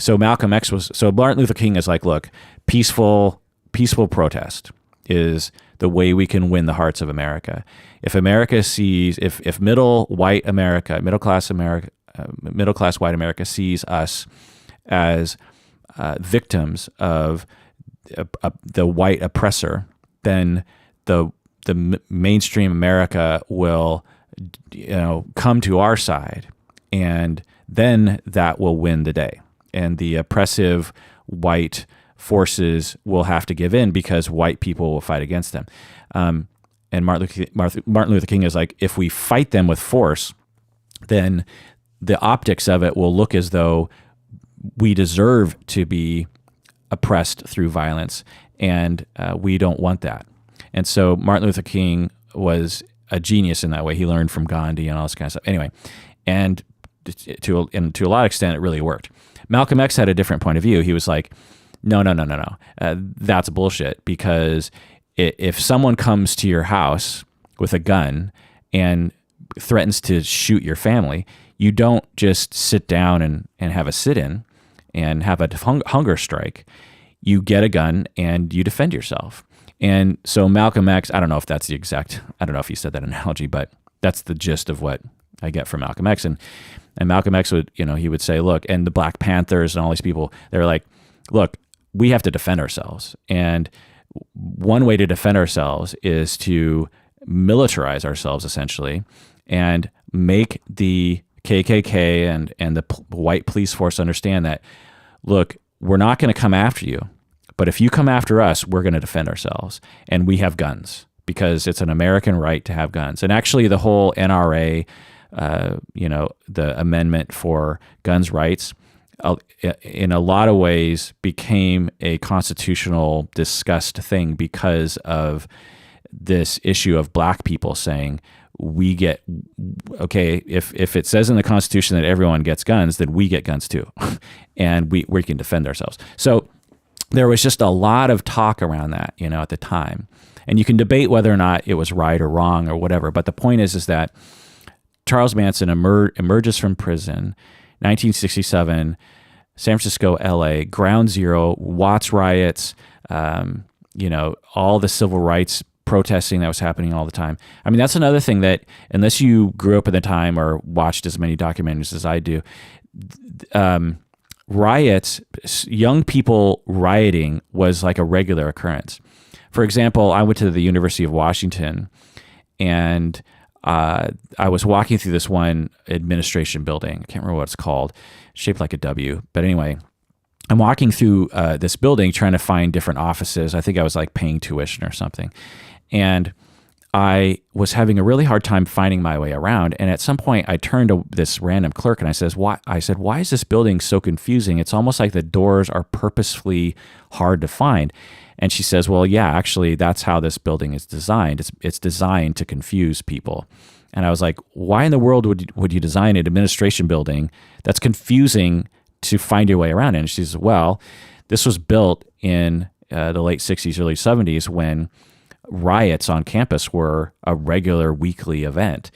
Martin Luther King is like, look, peaceful protest is the way we can win the hearts of America. If America sees, if middle class white America sees us as victims of the white oppressor, then the mainstream America will, come to our side, and then that will win the day. And the oppressive white forces will have to give in because white people will fight against them. And Martin Luther King is like, if we fight them with force, then the optics of it will look as though we deserve to be oppressed through violence, and we don't want that. And so Martin Luther King was a genius in that way. He learned from Gandhi and all this kind of stuff. Anyway, and to a lot of extent, it really worked. Malcolm X had a different point of view. He was like, no. That's bullshit, because if someone comes to your house with a gun and threatens to shoot your family, you don't just sit down and have a sit-in and have a hunger strike. You get a gun and you defend yourself. And so Malcolm X, I don't know if he said that analogy, but that's the gist of what I get from Malcolm X. And Malcolm X would, he would say, look, and the Black Panthers and all these people, they're like, look, we have to defend ourselves. And one way to defend ourselves is to militarize ourselves, essentially, and make the KKK and the white police force understand that, look, we're not going to come after you, but if you come after us, we're going to defend ourselves. And we have guns because it's an American right to have guns. And actually the whole NRA, the amendment for guns rights, in a lot of ways became a constitutional discussed thing because of this issue of black people saying, if it says in the Constitution that everyone gets guns, then we get guns too. And we can defend ourselves. So there was just a lot of talk around that, at the time. And you can debate whether or not it was right or wrong or whatever. But the point is that Charles Manson emerges from prison, 1967, San Francisco, LA, ground zero, Watts riots, all the civil rights protesting that was happening all the time. I mean, that's another thing that, unless you grew up at the time or watched as many documentaries as I do, riots, young people rioting was like a regular occurrence. For example, I went to the University of Washington, and I was walking through this one administration building. I can't remember what it's called, shaped like a W. But anyway, I'm walking through this building trying to find different offices. I think I was like paying tuition or something. And I was having a really hard time finding my way around. And at some point I turned to this random clerk and I said, why is this building so confusing? It's almost like the doors are purposefully hard to find. And she says, well, yeah, actually that's how this building is designed. It's designed to confuse people. And I was like, why in the world would you design an administration building that's confusing to find your way around in? And she says, well, this was built in the late 60s, early 70s when riots on campus were a regular weekly event.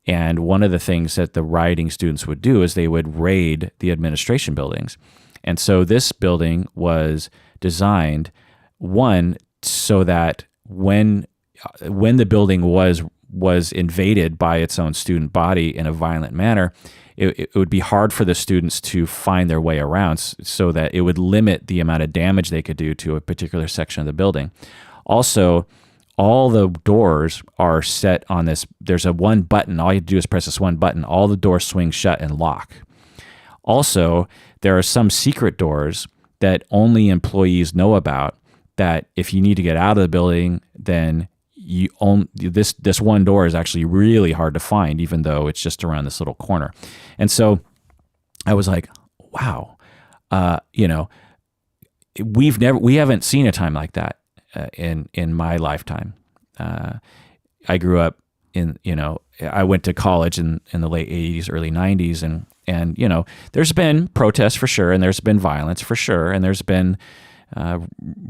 And one of the things that the rioting students would do is they would raid the administration buildings. And so this building was designed, one, so that when the building was invaded by its own student body in a violent manner, it would be hard for the students to find their way around, so that it would limit the amount of damage they could do to a particular section of the building. Also, all the doors are set on this. There's a one button. All you have to do is press this one button. All the doors swing shut and lock. Also, there are some secret doors that only employees know about, that if you need to get out of the building, then you own this one door is actually really hard to find, even though it's just around this little corner. And so I was like, wow, we haven't seen a time like that in my lifetime. I grew up I went to college in the late 80s, early 90s, and there's been protests for sure, and there's been violence for sure, and there's been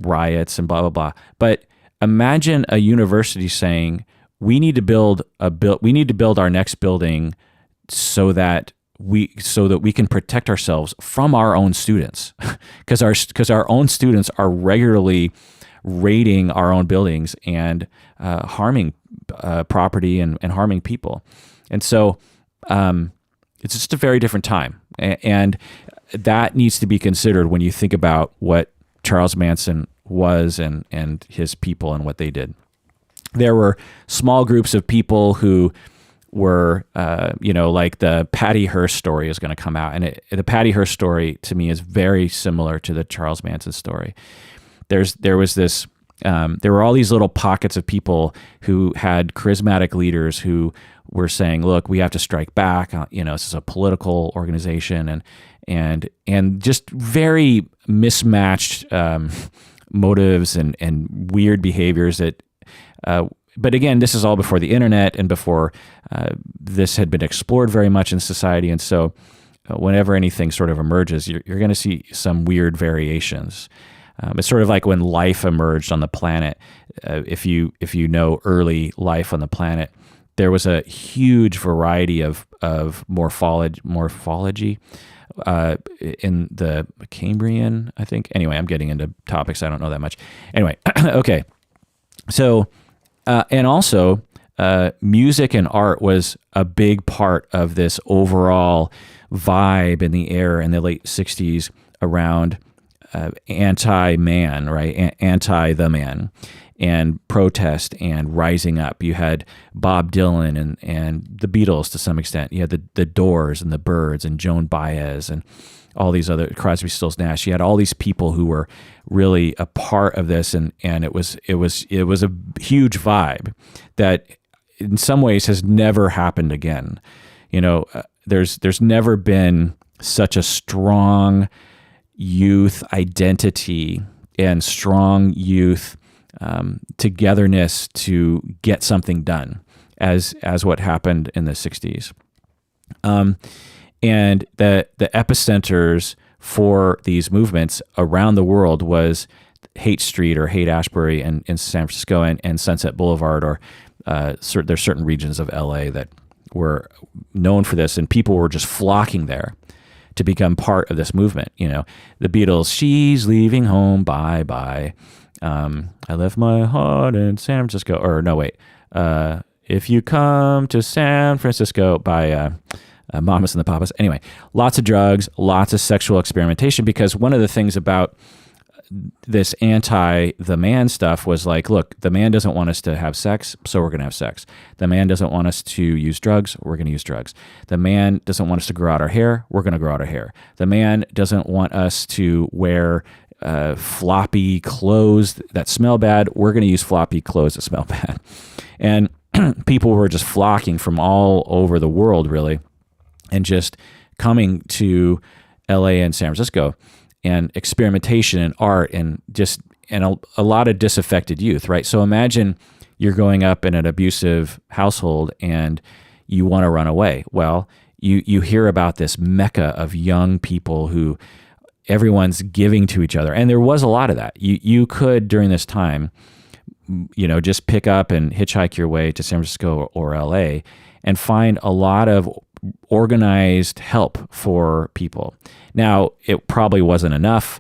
riots and blah blah blah. But imagine a university saying, we need to build our next building so that we can protect ourselves from our own students, because our own students are regularly raiding our own buildings and harming property and harming people. And so it's just a very different time, and that needs to be considered when you think about what Charles Manson was and his people and what they did. There were small groups of people who were, like the Patty Hearst story is going to come out. And the Patty Hearst story to me is very similar to the Charles Manson story. There were all these little pockets of people who had charismatic leaders who were saying, look, we have to strike back. This is a political organization, and just very mismatched motives and weird behaviors that, but again, this is all before the internet and before this had been explored very much in society. And so whenever anything sort of emerges, you're going to see some weird variations. It's sort of like when life emerged on the planet. If you know early life on the planet, there was a huge variety of morphology in the Cambrian, I think. Anyway, I'm getting into topics I don't know that much. Anyway, okay. So, and also, music and art was a big part of this overall vibe in the air in the late 60s around anti-man, right? Anti-the man, and protest and rising up. You had Bob Dylan and the Beatles to some extent. You had the Doors and the Byrds and Joan Baez and all these other, Crosby, Stills, Nash. You had all these people who were really a part of this, and it was a huge vibe that in some ways has never happened again. There's never been such a strong youth identity and strong youth togetherness to get something done as what happened in the 60s. And the epicenters for these movements around the world was Haight Street or Haight-Ashbury in San Francisco and Sunset Boulevard, or there's certain regions of LA that were known for this, and people were just flocking there to become part of this movement. The Beatles, she's leaving home, bye bye. I left my heart in San Francisco, or no, wait. If you come to San Francisco by Mamas and the Papas. Anyway, lots of drugs, lots of sexual experimentation, because one of the things about this the man stuff was like, look, the man doesn't want us to have sex, so we're going to have sex. The man doesn't want us to use drugs, we're going to use drugs. The man doesn't want us to grow out our hair, we're going to grow out our hair. The man doesn't want us to wear floppy clothes that smell bad, we're going to use floppy clothes that smell bad. And people were just flocking from all over the world, really, and just coming to LA and San Francisco, and experimentation and art and a lot of disaffected youth, right? So imagine you're growing up in an abusive household and you want to run away. Well, you hear about this mecca of young people who everyone's giving to each other. And there was a lot of that. You could, during this time, just pick up and hitchhike your way to San Francisco or LA and find a lot of organized help for people. Now, it probably wasn't enough,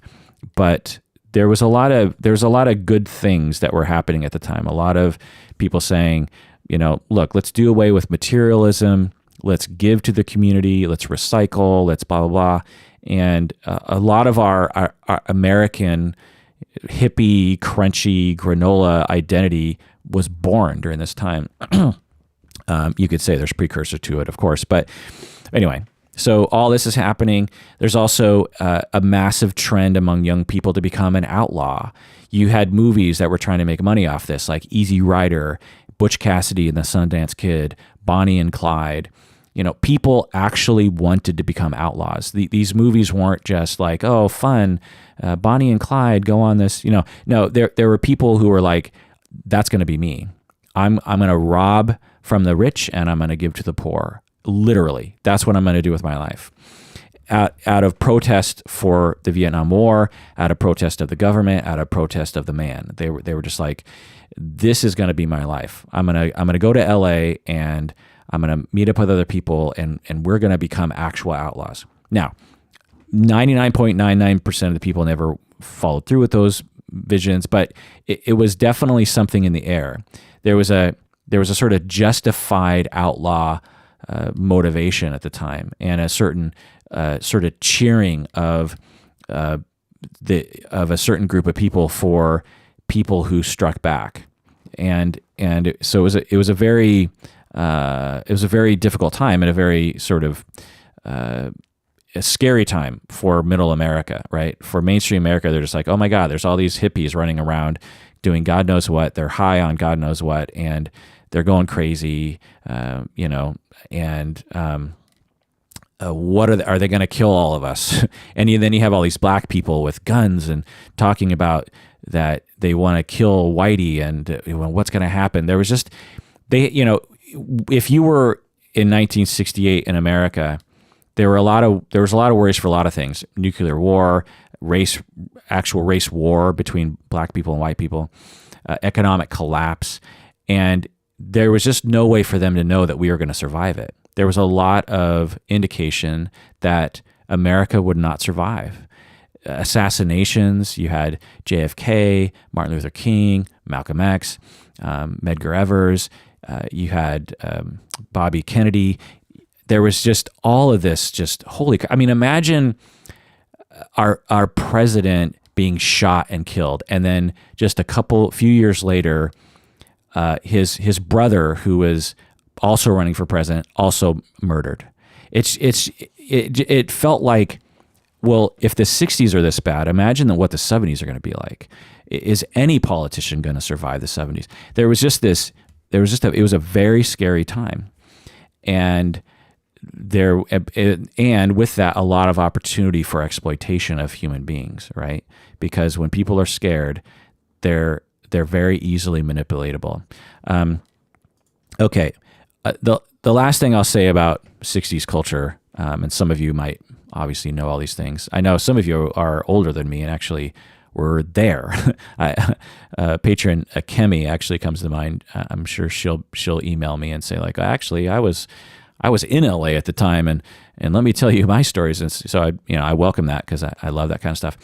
but there was a lot of good things that were happening at the time. A lot of people saying, look, let's do away with materialism, let's give to the community, let's recycle, let's blah, blah, blah. And a lot of our American hippie, crunchy granola identity was born during this time. You could say there's precursor to it, of course. But anyway, so all this is happening. There's also a massive trend among young people to become an outlaw. You had movies that were trying to make money off this, like Easy Rider, Butch Cassidy and the Sundance Kid, Bonnie and Clyde. People actually wanted to become outlaws. These movies weren't just like, oh, fun, Bonnie and Clyde go on this. No, there were people who were like, that's going to be me. I'm going to rob from the rich and I'm going to give to the poor. Literally, that's what I'm going to do with my life. Out of protest for the Vietnam War, out of protest of the government, out of protest of the man. They were just like, this is going to be my life. I'm going to go to LA and I'm going to meet up with other people and we're going to become actual outlaws. Now, 99.99% of the people never followed through with those visions, but it was definitely something in the air. There was a sort of justified outlaw motivation at the time, and a certain sort of cheering of a certain group of people for people who struck back, and so it was a very difficult time and a very sort of a scary time for middle America, right? For mainstream America, they're just like, oh my God, there's all these hippies running around doing God knows what. They're high on God knows what, and they're going crazy, what are they going to kill all of us? And then you have all these black people with guns and talking about that they want to kill Whitey and what's going to happen. There was just, if you were in 1968 in America, there was a lot of worries for a lot of things: nuclear war, actual race war between black people and white people, economic collapse, and there was just no way for them to know that we were going to survive it. There was a lot of indication that America would not survive. Assassinations, you had JFK, Martin Luther King, Malcolm X, Medgar Evers, you had Bobby Kennedy. There was just all of this, just imagine our president being shot and killed, and then just few years later, his brother, who was also running for president, also murdered. It felt like, well, if the 60s are this bad, imagine what the 70s are going to be like. Is any politician going to survive the 70s? It was a very scary time, and with that, a lot of opportunity for exploitation of human beings, right? Because when people are scared, they're very easily manipulatable. Okay. The last thing I'll say about 60s culture, and some of you might obviously know all these things. I know some of you are older than me and actually were there. Patron Kemi actually comes to mind. I'm sure she'll email me and say like, actually, I was I was in LA at the time, and let me tell you my stories. And so I welcome that because I love that kind of stuff.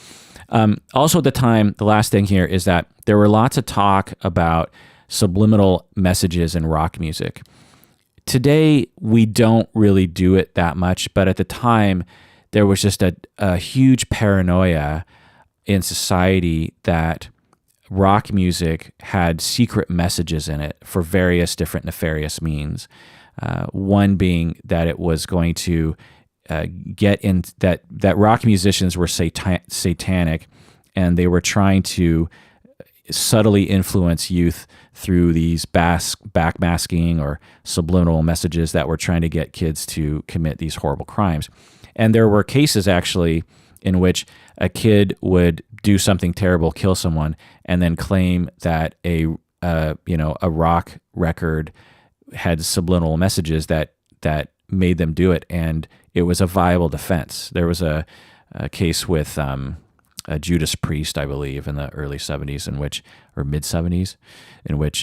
Also at the time, the last thing here is that there were lots of talk about subliminal messages in rock music. Today, we don't really do it that much, but at the time, there was just a huge paranoia in society that rock music had secret messages in it for various different nefarious means. One being that it was going to get in that rock musicians were satanic, and they were trying to subtly influence youth through these backmasking or subliminal messages that were trying to get kids to commit these horrible crimes. And there were cases actually in which a kid would do something terrible, kill someone, and then claim that a rock record had subliminal messages that made them do it, and it was a viable defense. There was a case with a Judas Priest, I believe, in the early 70s, or mid 70s, in which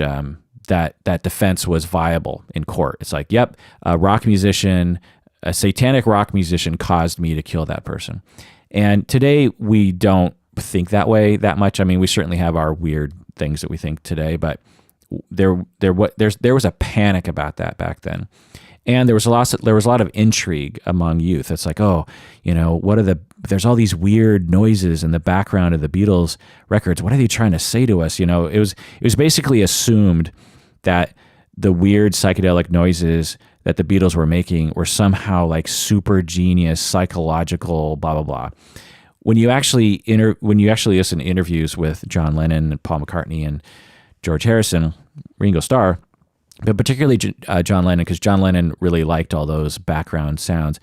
that defense was viable in court. It's like, yep, a satanic rock musician caused me to kill that person. And today we don't think that way that much. I mean, we certainly have our weird things that we think today, but there was a panic about that back then. And there was a lot of intrigue among youth. It's like, there's all these weird noises in the background of the Beatles records. What are they trying to say to us? It was basically assumed that the weird psychedelic noises that the Beatles were making were somehow like super genius, psychological, blah, blah, blah. When you actually listen to interviews with John Lennon and Paul McCartney and George Harrison, Ringo Starr, but particularly John Lennon, because John Lennon really liked all those background sounds,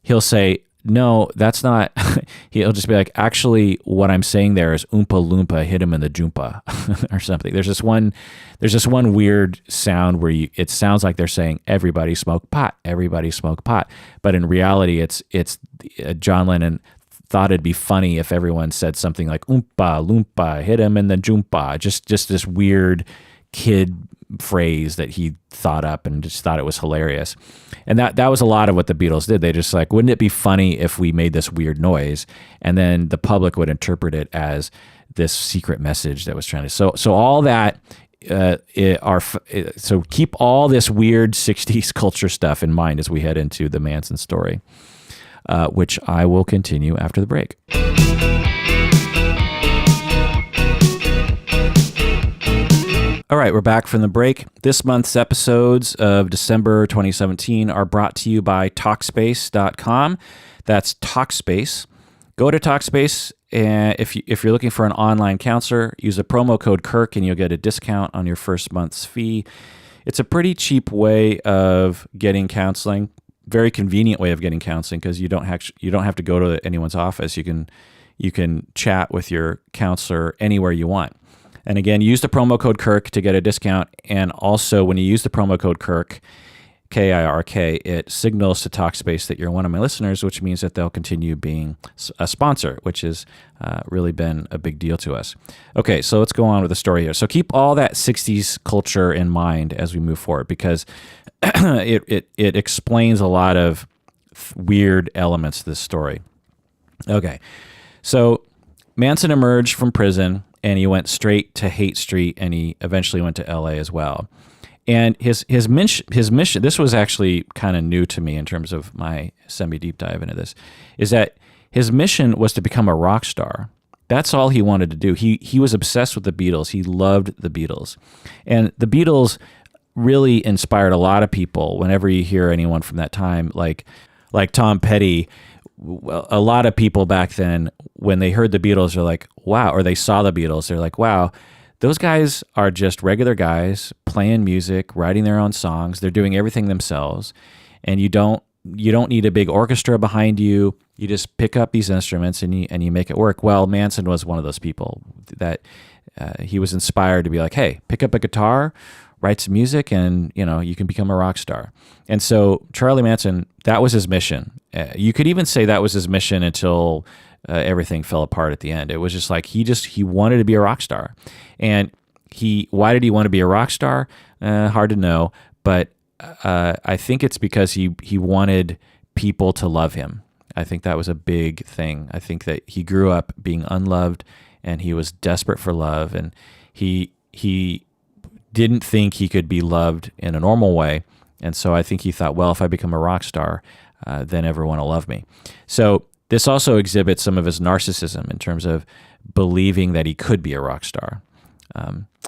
he'll say, no, that's not, he'll just be like, actually, what I'm saying there is Oompa Loompa hit him in the Joompa or something. There's this one weird sound where it sounds like they're saying, everybody smoke pot, everybody smoke pot. But in reality, it's John Lennon thought it'd be funny if everyone said something like Oompa Loompa hit him in the Joompa. Just this weird kid phrase that he thought up and just thought it was hilarious. And that was a lot of what the Beatles did. They just like, wouldn't it be funny if we made this weird noise? And then the public would interpret it as this secret message that was trying to. So all that so keep all this weird 60s culture stuff in mind as we head into the Manson story, which I will continue after the break. All right, we're back from the break. This month's episodes of December 2017 are brought to you by Talkspace.com. That's Talkspace. Go to Talkspace, and if you're looking for an online counselor, use the promo code Kirk, and you'll get a discount on your first month's fee. It's a pretty cheap way of getting counseling, very convenient way of getting counseling, because you don't have to go to anyone's office. You can chat with your counselor anywhere you want. And again, use the promo code Kirk to get a discount. And also, when you use the promo code Kirk, K-I-R-K, it signals to Talkspace that you're one of my listeners, which means that they'll continue being a sponsor, which has really been a big deal to us. Okay, so let's go on with the story here. So keep all that 60s culture in mind as we move forward, because it explains a lot of weird elements to this story. Okay, so Manson emerged from prison, and he went straight to Haight Street, and he eventually went to LA as well. And his mission, this was actually kind of new to me in terms of my semi-deep dive into this, is that his mission was to become a rock star. That's all he wanted to do. He was obsessed with the Beatles. He loved the Beatles. And the Beatles really inspired a lot of people. Whenever you hear anyone from that time, like Tom Petty, a lot of people back then, when they heard the Beatles, are like, wow, or they saw the Beatles, they're like, wow, those guys are just regular guys playing music, writing their own songs. They're doing everything themselves, and you don't need a big orchestra behind you. You just pick up these instruments and you make it work. Well, Manson was one of those people that he was inspired to be like, hey, pick up a guitar, write some music, and you can become a rock star. And so Charlie Manson, that was his mission. You could even say that was his mission until everything fell apart at the end. It was just like he wanted to be a rock star. And why did he want to be a rock star? Hard to know, but I think it's because he wanted people to love him. I think that was a big thing. I think that he grew up being unloved, and he was desperate for love, and he didn't think he could be loved in a normal way. And so I think he thought, well, if I become a rock star, then everyone will love me. So this also exhibits some of his narcissism in terms of believing that he could be a rock star.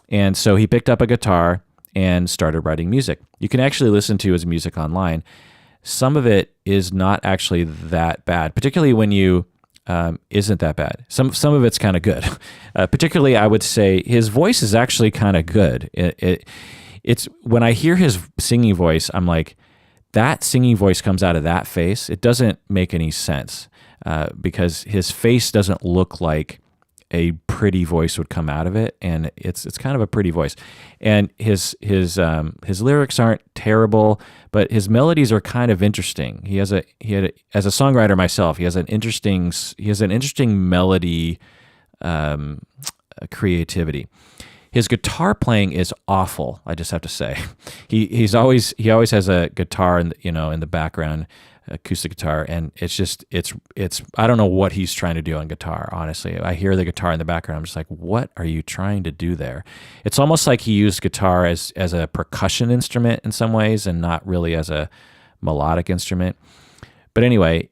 And so he picked up a guitar and started writing music. You can actually listen to his music online. Some of it is not actually that bad, particularly when you isn't that bad. Some of it's kind of good. Particularly, I would say his voice is actually kind of good. It's when I hear his singing voice, I'm like, that singing voice comes out of that face. It doesn't make any sense because his face doesn't look like a pretty voice would come out of it, and it's kind of a pretty voice. And his lyrics aren't terrible, but his melodies are kind of interesting. As a songwriter myself, he has an interesting melody creativity. His guitar playing is awful. I just have to say, he always has a guitar in the background, acoustic guitar, and it's I don't know what he's trying to do on guitar. Honestly, I hear the guitar in the background. I'm just like, what are you trying to do there? It's almost like he used guitar as a percussion instrument in some ways, and not really as a melodic instrument. But anyway,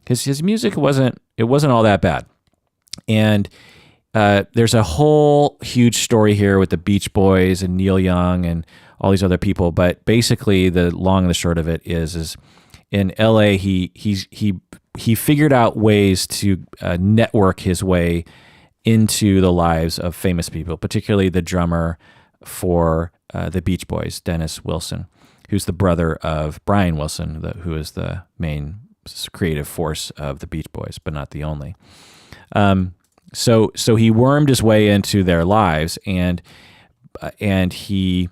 his music wasn't all that bad, and there's a whole huge story here with the Beach Boys and Neil Young and all these other people. But basically, the long and the short of it is in LA, he figured out ways to network his way into the lives of famous people, particularly the drummer for the Beach Boys, Dennis Wilson, who's the brother of Brian Wilson, who is the main creative force of the Beach Boys, but not the only. So he wormed his way into their lives, and he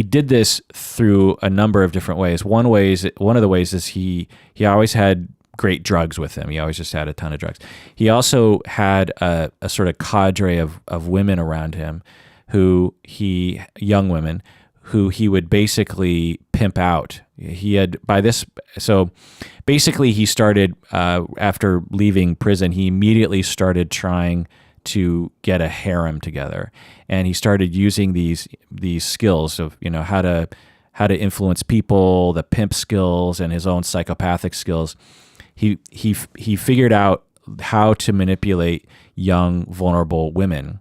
did this through a number of different ways. One of the ways is he always had great drugs with him. He always just had a ton of drugs. He also had a sort of cadre of women around him, young women, who he would basically pimp out. So basically he started, after leaving prison, he immediately started trying to get a harem together. And he started using these skills of, how to influence people, the pimp skills, and his own psychopathic skills. He figured out how to manipulate young, vulnerable women.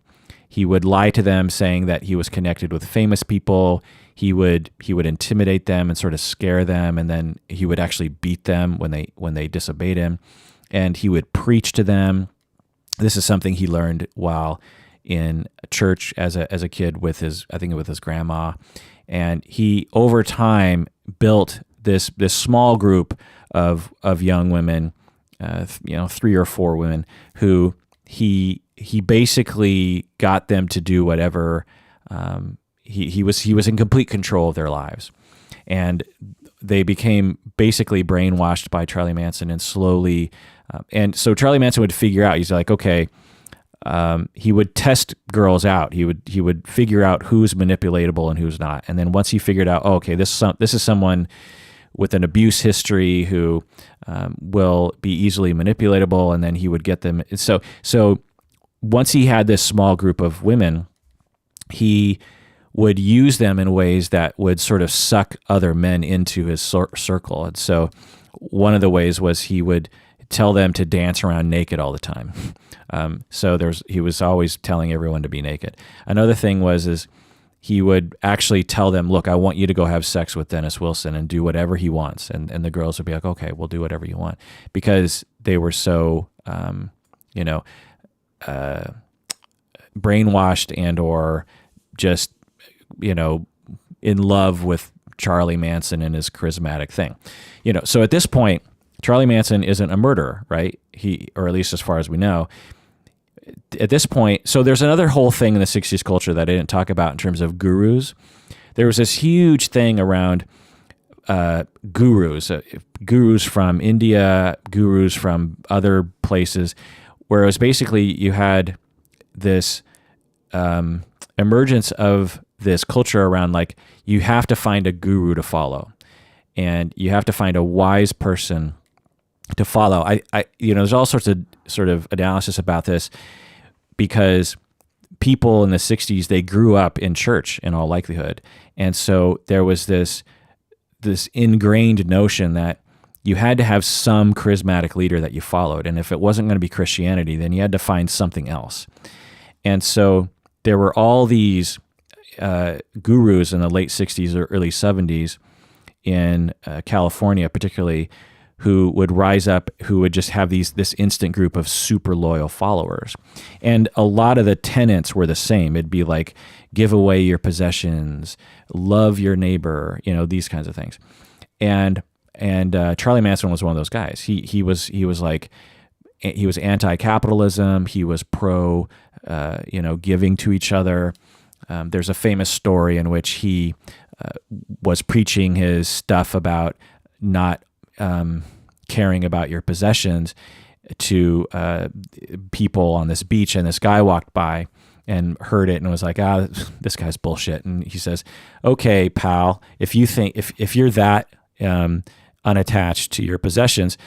He would lie to them, saying that he was connected with famous people. He would intimidate them and sort of scare them, and then he would actually beat them when they disobeyed him. And he would preach to them. This is something he learned while in church as a kid with his grandma. And he over time built this small group of young women, 3 or 4 women who he basically got them to do whatever. He was in complete control of their lives, and they became basically brainwashed by Charlie Manson, and slowly. And so Charlie Manson would figure out. He's like, okay. He would test girls out. He would figure out who's manipulatable and who's not. And then once he figured out, this is someone with an abuse history who will be easily manipulatable, and then he would get them. So once he had this small group of women, he would use them in ways that would sort of suck other men into his circle. And so one of the ways was he would tell them to dance around naked all the time. He was always telling everyone to be naked. Another thing is he would actually tell them, look, I want you to go have sex with Dennis Wilson and do whatever he wants. And the girls would be like, okay, we'll do whatever you want, because they were so, brainwashed and or just, in love with Charlie Manson and his charismatic thing. So at this point, Charlie Manson isn't a murderer, right? Or at least as far as we know. At this point, so there's another whole thing in the 60s culture that I didn't talk about in terms of gurus. There was this huge thing around gurus from India, gurus from other places, where it was basically you had this emergence of this culture around like you have to find a guru to follow, and you have to find a wise person to follow. There's all sorts of sort of analysis about this, because people in the 60s, they grew up in church in all likelihood. And so there was this ingrained notion that you had to have some charismatic leader that you followed. And if it wasn't going to be Christianity, then you had to find something else. And so there were all these gurus in the late 60s or early 70s in California particularly, who would rise up, who would just have this instant group of super loyal followers. And a lot of the tenets were the same. It'd be like, give away your possessions, love your neighbor, these kinds of things. And Charlie Manson was one of those guys. He was anti-capitalism. He was pro, giving to each other. There's a famous story in which he was preaching his stuff about not caring about your possessions to people on this beach, and this guy walked by and heard it and was like, this guy's bullshit. And he says, okay, pal, if you're that unattached to your possessions,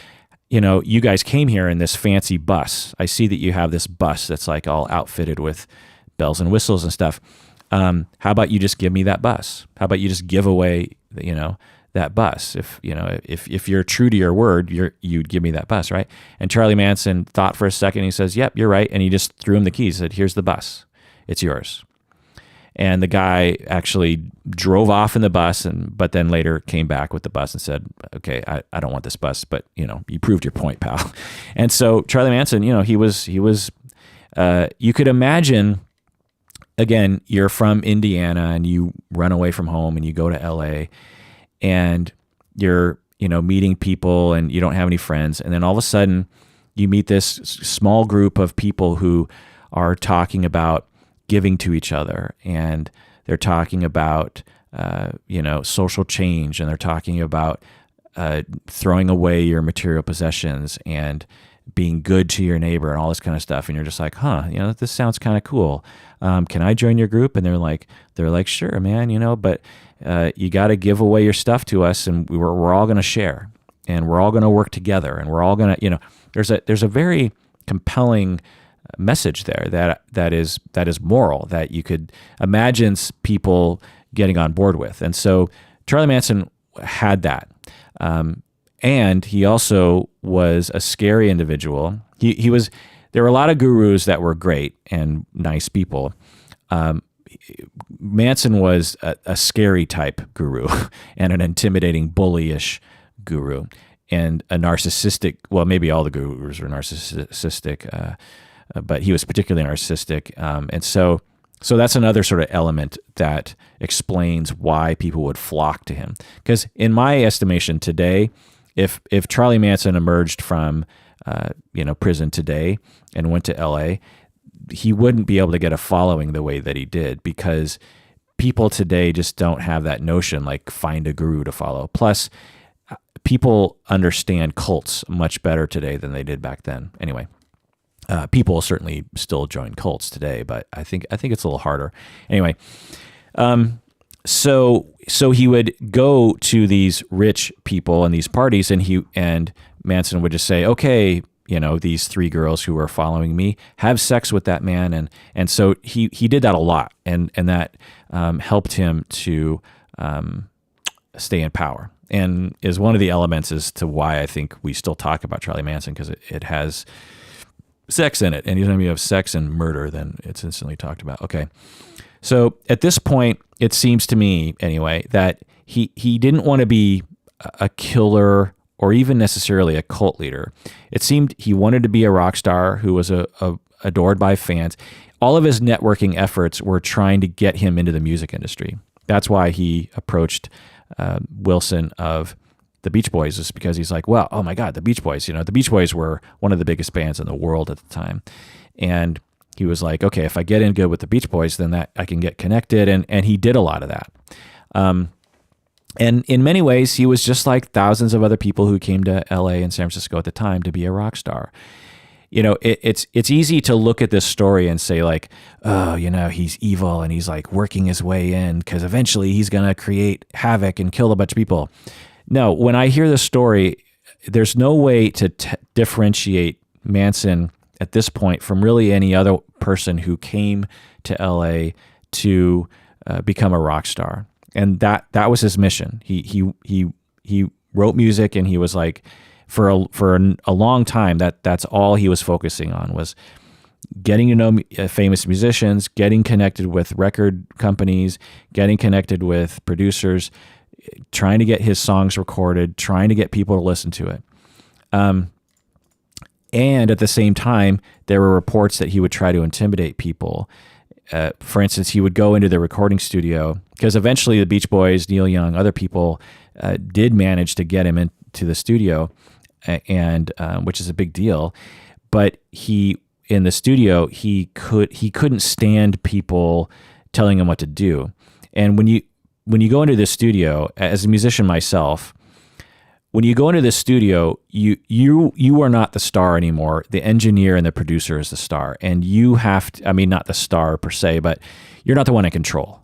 you guys came here in this fancy bus. I see that you have this bus that's like all outfitted with bells and whistles and stuff. How about you just give me that bus? How about you just give away, that bus? If you're true to your word, you'd give me that bus, right? And Charlie Manson thought for a second. He says, "Yep, you're right." And he just threw him the keys. He said, "Here's the bus. It's yours." And the guy actually drove off in the bus, but then later came back with the bus and said, "Okay, I don't want this bus, but you proved your point, pal." And so Charlie Manson, he was. You could imagine. Again, you're from Indiana and you run away from home and you go to LA, and you're, meeting people and you don't have any friends. And then all of a sudden you meet this small group of people who are talking about giving to each other, and they're talking about, social change, and they're talking about throwing away your material possessions and being good to your neighbor and all this kind of stuff. And you're just like, this sounds kind of cool. Can I join your group? And they're like, sure, man, but you got to give away your stuff to us, and we're all going to share, and we're all going to work together, and we're all going to, there's a very compelling message there that is moral, that you could imagine people getting on board with. And so Charlie Manson had that. And he also was a scary individual. There were a lot of gurus that were great and nice people. Manson was a scary type guru and an intimidating, bullyish guru, and a narcissistic. Well, maybe all the gurus were narcissistic, but he was particularly narcissistic. And so that's another sort of element that explains why people would flock to him. Because in my estimation today, if Charlie Manson emerged from prison today and went to LA, he wouldn't be able to get a following the way that he did, because people today just don't have that notion, like find a guru to follow. Plus, people understand cults much better today than they did back then. Anyway, people certainly still join cults today, but I think it's a little harder. Anyway, so he would go to these rich people and these parties, and Manson would just say, okay, these three girls who are following me, have sex with that man. And so he did that a lot, and that helped him to stay in power, and is one of the elements as to why I think we still talk about Charlie Manson, because it has sex in it. And anytime you have sex and murder, then it's instantly talked about. Okay. So at this point, it seems to me anyway, that he didn't want to be a killer or even necessarily a cult leader. It seemed he wanted to be a rock star who was adored by fans. All of his networking efforts were trying to get him into the music industry. That's why he approached Wilson of the Beach Boys, is because he's like, well, oh my God, the Beach Boys. The Beach Boys were one of the biggest bands in the world at the time. And he was like, okay, if I get in good with the Beach Boys, then that I can get connected. And he did a lot of that. And in many ways, he was just like thousands of other people who came to LA and San Francisco at the time to be a rock star. it's easy to look at this story and say like, oh, he's evil and he's like working his way in because eventually he's going to create havoc and kill a bunch of people. No, when I hear this story, there's no way to differentiate Manson at this point from really any other person who came to LA to become a rock star. And that was his mission. He wrote music, and he was like, for a long time, that's all he was focusing on, was getting to know famous musicians, getting connected with record companies, getting connected with producers, trying to get his songs recorded, trying to get people to listen to it. And at the same time, there were reports that he would try to intimidate people. For instance, he would go into the recording studio, because eventually the Beach Boys, Neil Young, other people did manage to get him into the studio, and which is a big deal. But in the studio, he couldn't stand people telling him what to do. And when you go into the studio, as a musician myself, when you go into the studio, you are not the star anymore. The engineer and the producer is the star, and you have to, I mean, not the star per se, but you're not the one in control.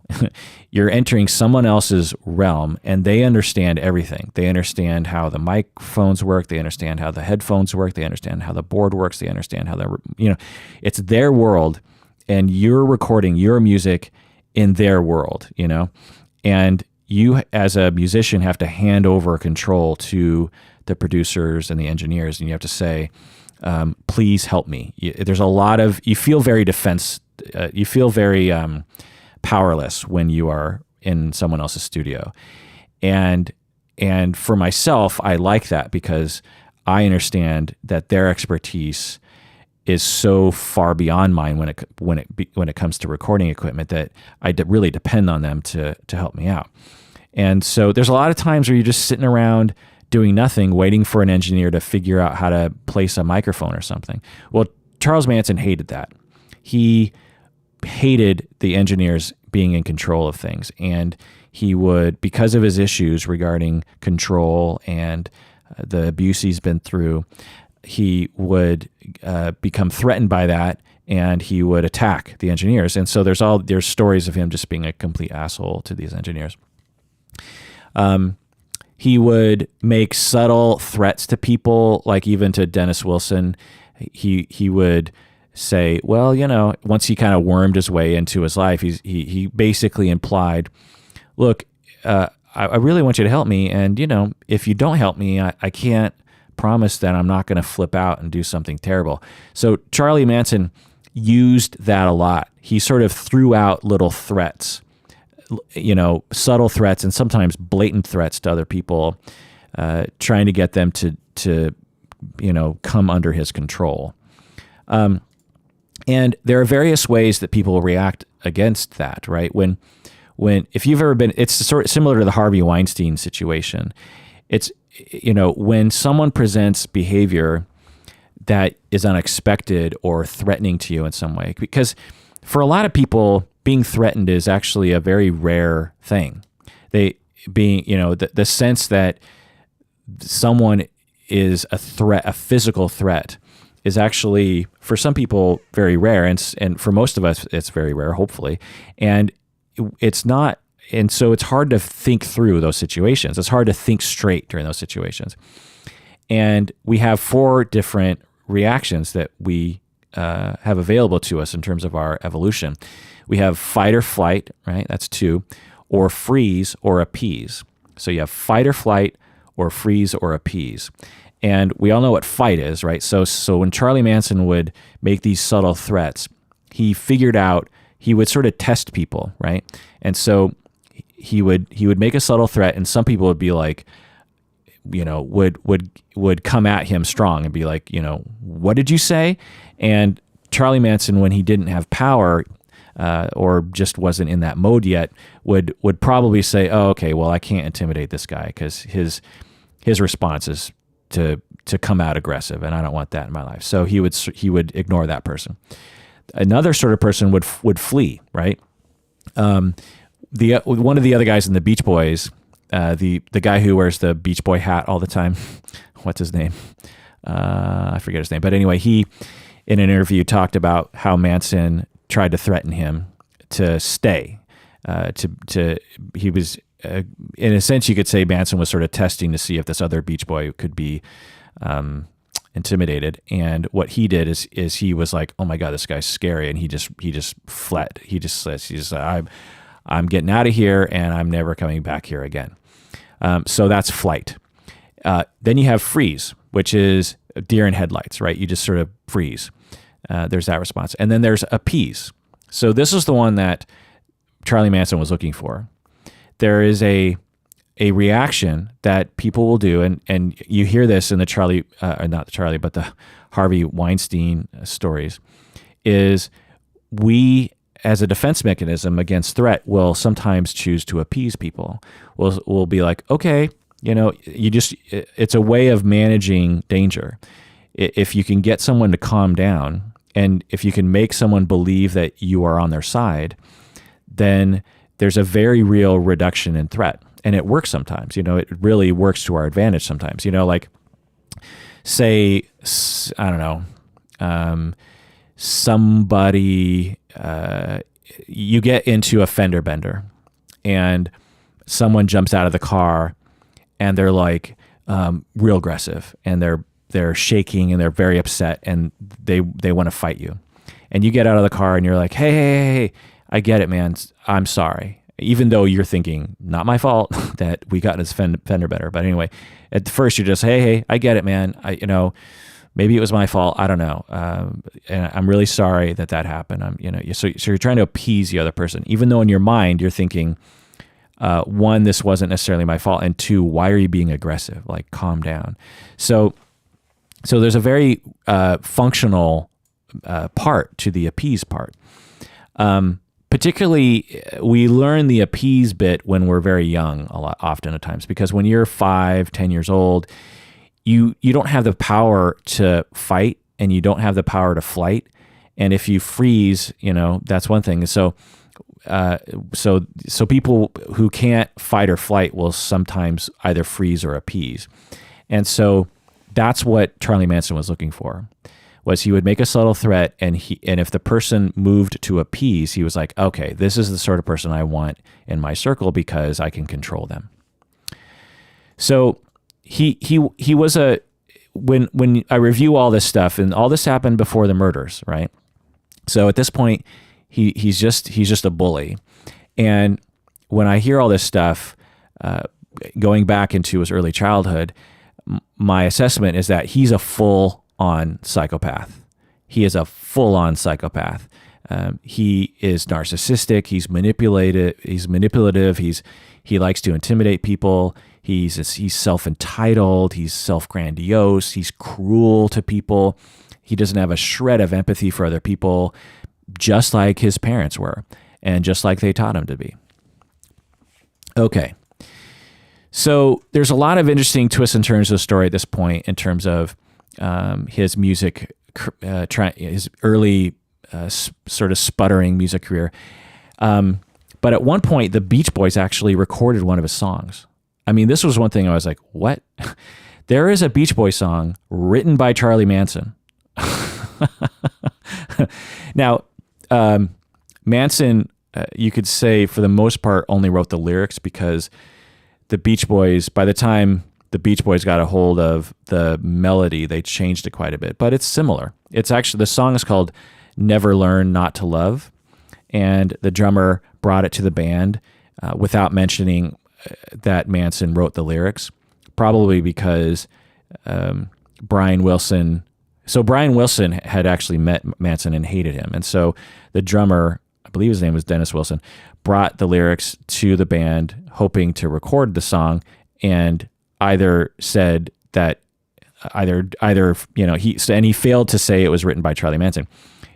You're entering someone else's realm, and they understand everything. They understand how the microphones work. They understand how the headphones work. They understand how the board works. They understand how it's their world, and you're recording your music in their world, and you as a musician have to hand over control to the producers and the engineers, and you have to say, please help me. There's a lot of, you feel very powerless when you are in someone else's studio. And for myself, I like that, because I understand that their expertise is so far beyond mine when it comes to recording equipment, that I really depend on them to help me out. And so there's a lot of times where you're just sitting around doing nothing, waiting for an engineer to figure out how to place a microphone or something. Well, Charles Manson hated that. He hated the engineers being in control of things. And he would, because of his issues regarding control and the abuse he's been through, he would become threatened by that, and he would attack the engineers. And so there's stories of him just being a complete asshole to these engineers. He would make subtle threats to people, like even to Dennis Wilson. He would say, well, once he kind of wormed his way into his life, he basically implied, look, I really want you to help me, and if you don't help me, I can't promise that I'm not going to flip out and do something terrible. So Charlie Manson used that a lot. He sort of threw out little threats, subtle threats, and sometimes blatant threats to other people, trying to get them to come under his control. And there are various ways that people react against that, right? If you've ever been, it's sort of similar to the Harvey Weinstein situation. It's, when someone presents behavior that is unexpected or threatening to you in some way, because for a lot of people, being threatened is actually a very rare thing. The sense that someone is a threat, a physical threat, is actually, for some people, very rare. And for most of us, it's very rare, hopefully. And it's not, and so it's hard to think through those situations. It's hard to think straight during those situations. And we have 4 different reactions that we have available to us in terms of our evolution. We have fight or flight, right? That's 2, or freeze or appease. So you have fight or flight, or freeze or appease. And we all know what fight is, right? So when Charlie Manson would make these subtle threats, he figured out, he would sort of test people, right? And so he would make a subtle threat, and some people would be like, would come at him strong and be like, what did you say? And Charlie Manson, when he didn't have power, or just wasn't in that mode yet, would probably say, oh, okay, well, I can't intimidate this guy, because his response is to come out aggressive, and I don't want that in my life. So he would ignore that person. Another sort of person would flee, right? One of the other guys in the Beach Boys, the guy who wears the Beach Boy hat all the time, what's his name? I forget his name, but anyway, he in an interview talked about how Manson tried to threaten him to stay. He was in a sense, you could say Manson was sort of testing to see if this other Beach Boy could be intimidated. And what he did is he was like, "Oh my God, this guy's scary," and he just fled. I'm getting out of here, and I'm never coming back here again. So that's flight. Then you have freeze, which is deer in headlights, right? You just sort of freeze. There's that response, and then there's appease. So this is the one that Charlie Manson was looking for. There is a reaction that people will do, and you hear this in the but the Harvey Weinstein stories, is we, as a defense mechanism against threat, will sometimes choose to appease people. We'll be like, okay, it's a way of managing danger. If you can get someone to calm down, and if you can make someone believe that you are on their side, then there's a very real reduction in threat. And it works sometimes, it really works to our advantage sometimes, like say, I don't know, somebody, you get into a fender bender and someone jumps out of the car and they're like, real aggressive, and they're shaking and they're very upset and they want to fight you. And you get out of the car and you're like, hey, I get it, man. I'm sorry. Even though you're thinking, not my fault that we got in this fender bender. But anyway, at first you're just, hey, I get it, man. Maybe it was my fault. I don't know. And I'm really sorry that happened. So you're trying to appease the other person, even though in your mind you're thinking, one, this wasn't necessarily my fault. And two, why are you being aggressive? Like, calm down. So there's a very functional part to the appease part. Particularly, we learn the appease bit when we're very young, often at times, because when you're 5, 10 years old, you don't have the power to fight and you don't have the power to flight. And if you freeze, that's one thing. So people who can't fight or flight will sometimes either freeze or appease. And so that's what Charlie Manson was looking for. Was he would make a subtle threat, and if the person moved to appease, he was like, okay, this is the sort of person I want in my circle because I can control them. So he was when I review all this stuff, and all this happened before the murders, right? So at this point, he's just a bully, and when I hear all this stuff, going back into his early childhood, my assessment is that he's a full-on psychopath. He is a full-on psychopath. He is narcissistic. He's manipulative. He likes to intimidate people. He's self-entitled. He's self-grandiose. He's cruel to people. He doesn't have a shred of empathy for other people, just like his parents were, and just like they taught him to be. Okay. So there's a lot of interesting twists and turns of the story at this point in terms of his music, his early sort of sputtering music career. But at one point, the Beach Boys actually recorded one of his songs. I mean, this was one thing I was like, what? There is a Beach Boy song written by Charlie Manson. Now, Manson, you could say for the most part, only wrote the lyrics because the Beach Boys, by the time the Beach Boys got a hold of the melody, they changed it quite a bit, but it's similar. It's actually, the song is called Never Learn Not to Love, and the drummer brought it to the band without mentioning that Manson wrote the lyrics, probably because Brian Wilson had actually met Manson and hated him, and so the drummer, I believe his name was Dennis Wilson, brought the lyrics to the band hoping to record the song, and either said that he failed to say it was written by Charlie Manson.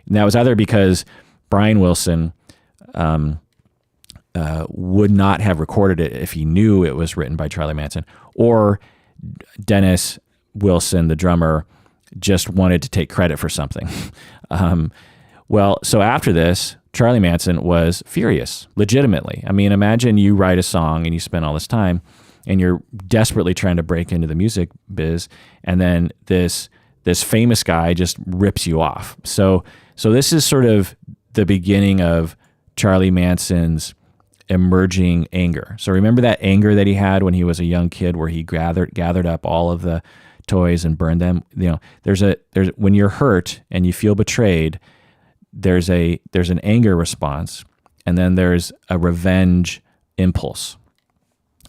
And that was either because Brian Wilson would not have recorded it if he knew it was written by Charlie Manson, or Dennis Wilson, the drummer, just wanted to take credit for something. So after this, Charlie Manson was furious, legitimately. I mean, imagine you write a song and you spend all this time and you're desperately trying to break into the music biz, and then this this famous guy just rips you off. So this is sort of the beginning of Charlie Manson's emerging anger. So remember that anger that he had when he was a young kid, where he gathered up all of the toys and burned them. There's when you're hurt and you feel betrayed, there's an anger response, and then there's a revenge impulse.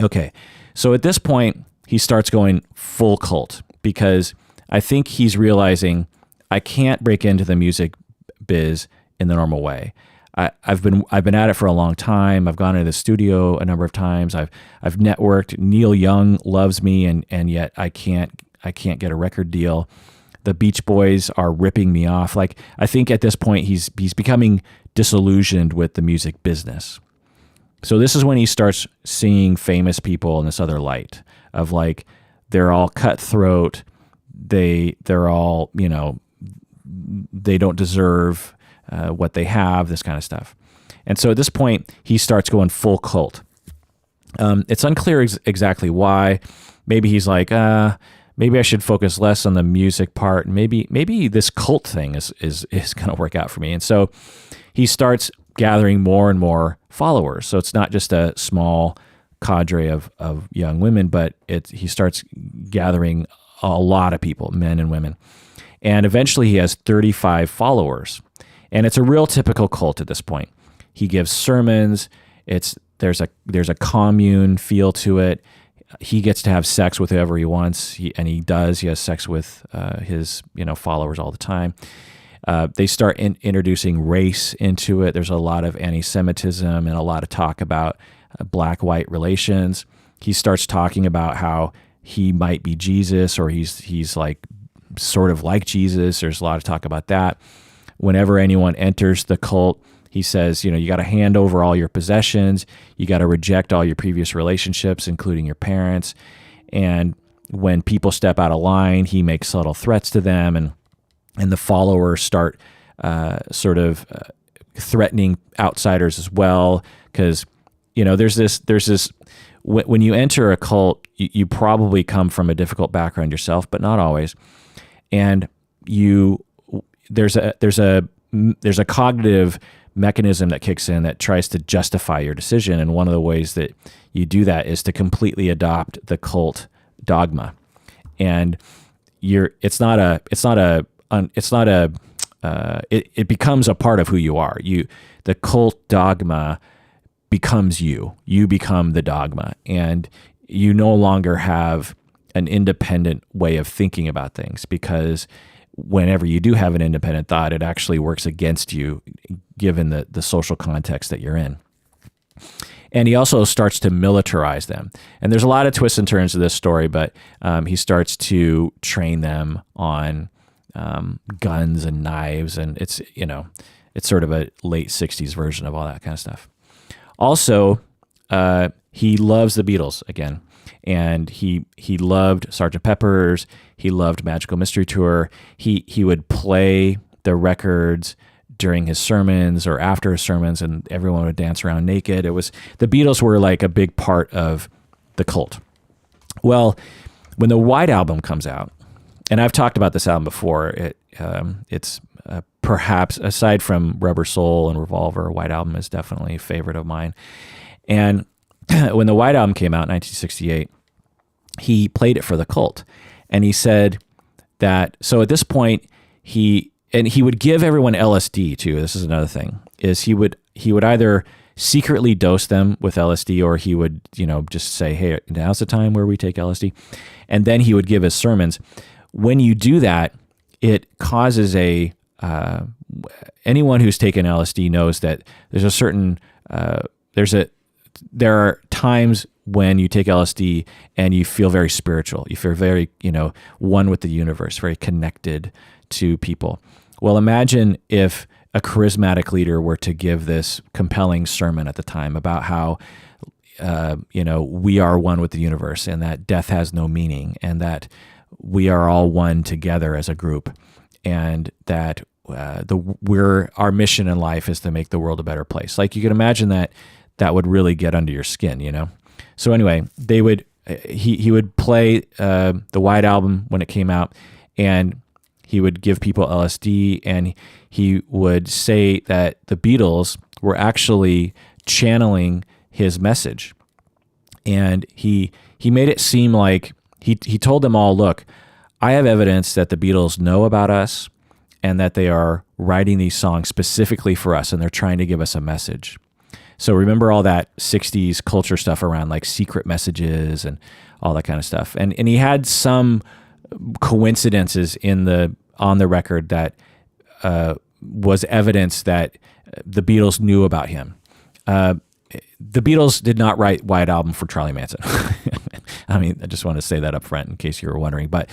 Okay, so at this point, he starts going full cult, because I think he's realizing, I can't break into the music biz in the normal way. I've been at it for a long time. I've gone into the studio a number of times. I've networked. Neil Young loves me, and yet I can't get a record deal. The Beach Boys are ripping me off. Like, I think at this point he's becoming disillusioned with the music business. So this is when he starts seeing famous people in this other light of, like, they're all cutthroat. They're all, they don't deserve what they have, this kind of stuff. And so at this point, he starts going full cult. It's unclear exactly why. Maybe he's like, maybe I should focus less on the music part. Maybe this cult thing is going to work out for me. And so he starts gathering more and more followers. So it's not just a small cadre of young women, but he starts gathering a lot of people, men and women. And eventually he has 35 followers. And it's a real typical cult at this point. He gives sermons. There's a commune feel to it. He gets to have sex with whoever he wants, and he does. He has sex with his followers all the time. They start introducing race into it. There's a lot of anti-Semitism and a lot of talk about black-white relations. He starts talking about how he might be Jesus, or he's like sort of like Jesus. There's a lot of talk about that. Whenever anyone enters the cult, he says, you got to hand over all your possessions. You got to reject all your previous relationships, including your parents. And when people step out of line, he makes subtle threats to them, and the followers start sort of threatening outsiders as well. Because there's this when you enter a cult, you probably come from a difficult background yourself, but not always. And there's a cognitive mechanism that kicks in that tries to justify your decision, and one of the ways that you do that is to completely adopt the cult dogma. And it becomes a part of who you are. The cult dogma becomes you. You become the dogma, and you no longer have an independent way of thinking about things, because whenever you do have an independent thought, it actually works against you, given the social context that you're in. And he also starts to militarize them. And there's a lot of twists and turns to this story, but he starts to train them on guns and knives, and it's sort of a late 60s version of all that kind of stuff. Also, he loves the Beatles again. And he loved Sgt. Pepper's. He loved Magical Mystery Tour. He would play the records during his sermons or after his sermons, and everyone would dance around naked. The Beatles were like a big part of the cult. Well, when the White Album comes out, and I've talked about this album before, it's perhaps, aside from Rubber Soul and Revolver, White Album is definitely a favorite of mine. And when the White Album came out in 1968, he played it for the cult. And he said that, so at this point, he would give everyone LSD too. This is another thing, is he would either secretly dose them with LSD, or he would, just say, hey, now's the time where we take LSD. And then he would give his sermons. When you do that, it causes anyone who's taken LSD knows that there's a certain, there are times when you take LSD and you feel very spiritual. You feel very, one with the universe, very connected to people. Well, imagine if a charismatic leader were to give this compelling sermon at the time about how, we are one with the universe, and that death has no meaning, and that we are all one together as a group, and that our mission in life is to make the world a better place. Like, you can imagine that would really get under your skin, So anyway, he would play the White Album when it came out, and he would give people LSD, and he would say that the Beatles were actually channeling his message. And he made it seem like he told them all, look, I have evidence that the Beatles know about us and that they are writing these songs specifically for us, and they're trying to give us a message. So remember all that 60s culture stuff around like secret messages and all that kind of stuff. And he had some coincidences on the record that was evidence that the Beatles knew about him. The Beatles did not write White Album for Charlie Manson. I mean, I just want to say that up front in case you were wondering, but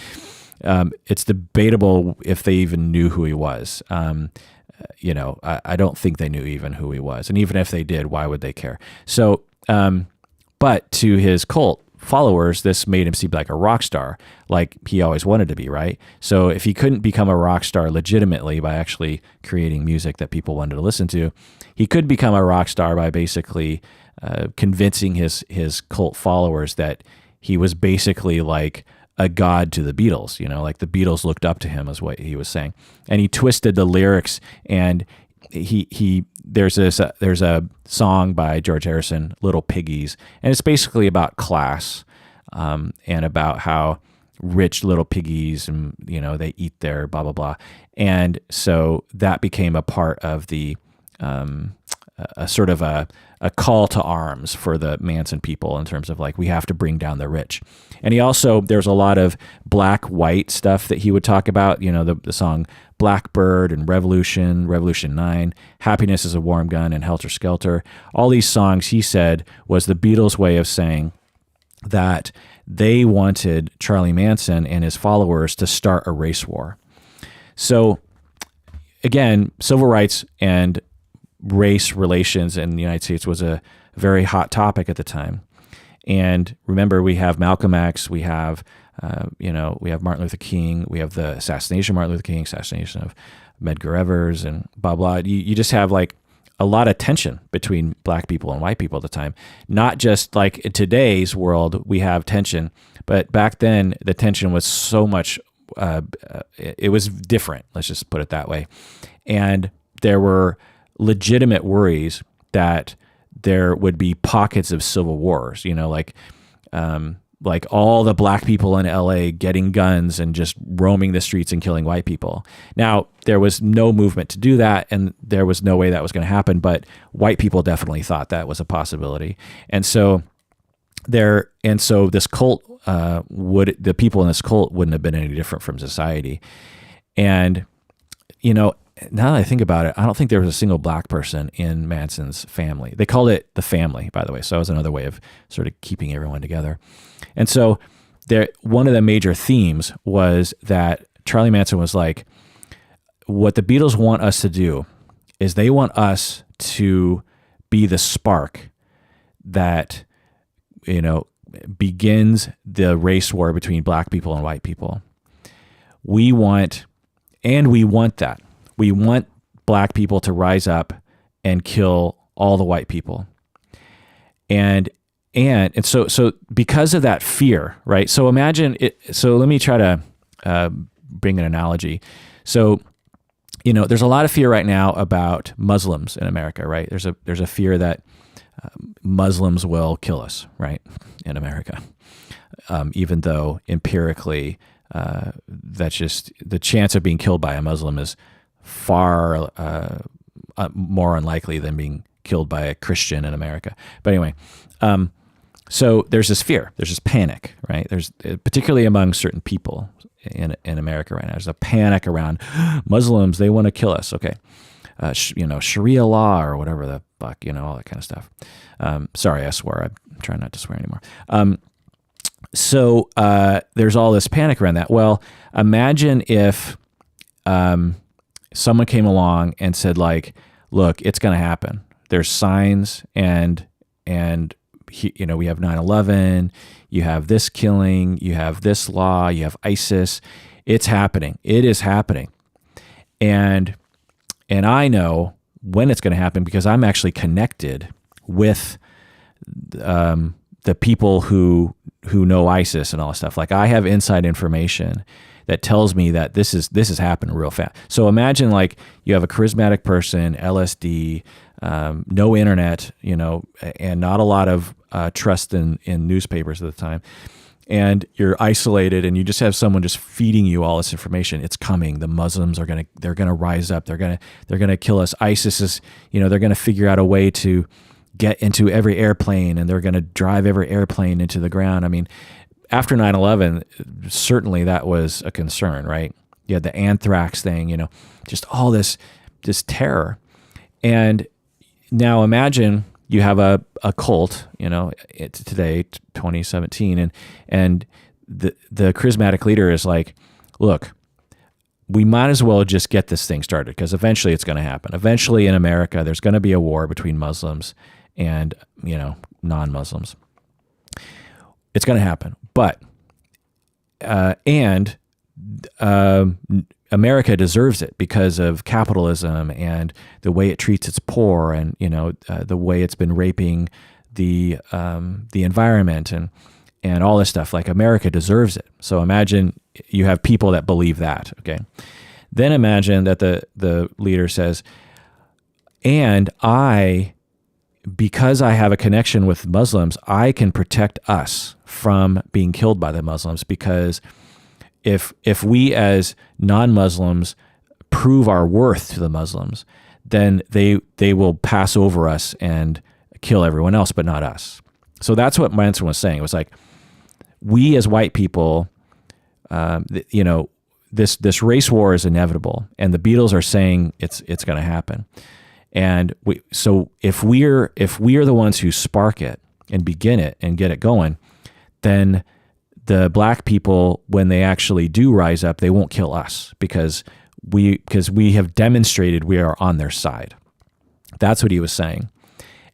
it's debatable if they even knew who he was. I don't think they knew even who he was. And even if they did, why would they care? So, but to his cult followers, this made him seem like a rock star, like he always wanted to be, right? So if he couldn't become a rock star legitimately by actually creating music that people wanted to listen to, he could become a rock star by basically convincing his cult followers that he was basically like a god to the Beatles, like the Beatles looked up to him, is what he was saying. And he twisted the lyrics, and there's a song by George Harrison, Little Piggies, and it's basically about class, and about how rich little piggies, and they eat their blah blah blah. And so that became a part of the a sort of a call to arms for the Manson people in terms of like, we have to bring down the rich. And there's a lot of black-white stuff that he would talk about, the song Blackbird and Revolution 9, Happiness is a Warm Gun, and Helter Skelter. All these songs, he said, was the Beatles' way of saying that they wanted Charlie Manson and his followers to start a race war. So again, civil rights and race relations in the United States was a very hot topic at the time. And remember, we have Malcolm X, we have Martin Luther King, we have the assassination of Martin Luther King, assassination of Medgar Evers, and blah, blah. You just have like a lot of tension between black people and white people at the time. Not just like in today's world, we have tension, but back then the tension was so much, it was different, let's just put it that way. And there were legitimate worries that there would be pockets of civil wars, like all the black people in LA getting guns and just roaming the streets and killing white people. Now, there was no movement to do that, and there was no way that was going to happen, but white people definitely thought that was a possibility. And so this cult the people in this cult wouldn't have been any different from society. And now that I think about it, I don't think there was a single black person in Manson's family. They called it the family, by the way. So that was another way of sort of keeping everyone together. And so one of the major themes was that Charlie Manson was like, what the Beatles want us to do is they want us to be the spark that, begins the race war between black people and white people. We want that. We want black people to rise up and kill all the white people. And so because of that fear, right? So imagine it. So let me try to bring an analogy. So, there's a lot of fear right now about Muslims in America, right? There's a fear that Muslims will kill us, right, in America. Even though empirically, that's just the chance of being killed by a Muslim is far more unlikely than being killed by a Christian in America. But anyway, so there's this fear, there's this panic, right? There's particularly among certain people in America right now. There's a panic around Muslims. They want to kill us. Okay, Sharia law or whatever the fuck, all that kind of stuff. Sorry, I swear. I'm trying not to swear anymore. So there's all this panic around that. Well, imagine if someone came along and said, like, look, it's going to happen. There's signs, and we have 9/11, you have this killing, you have this law, you have ISIS. It's happening. It is happening. And I know when it's going to happen because I'm actually connected with the people who know ISIS and all that stuff. Like, I have inside information that tells me that this is happening real fast. So imagine like you have a charismatic person, LSD, no internet, and not a lot of trust in newspapers at the time. And you're isolated, and you just have someone just feeding you all this information. It's coming. The Muslims they're gonna rise up. They're gonna kill us. ISIS is, they're gonna figure out a way to get into every airplane, and they're gonna drive every airplane into the ground. I mean, after 9/11, certainly that was a concern, right? You had the anthrax thing, just all this terror. And now imagine you have a cult, it's today, 2017, and the charismatic leader is like, look, we might as well just get this thing started, because eventually it's going to happen. Eventually in America, there's going to be a war between Muslims and, non-Muslims. It's going to happen. But, America deserves it because of capitalism and the way it treats its poor, and the way it's been raping the environment and all this stuff. Like, America deserves it. So imagine you have people that believe that. Okay, then imagine that the leader says, and because I have a connection with Muslims, I can protect us from being killed by the Muslims, because if we as non-Muslims prove our worth to the Muslims, then they will pass over us and kill everyone else, but not us. So that's what Manson was saying. It was like, we as white people, this race war is inevitable, and the Beatles are saying it's going to happen. And so if we're the ones who spark it and begin it and get it going, then the black people, when they actually do rise up, they won't kill us, because we have demonstrated we are on their side. That's what he was saying.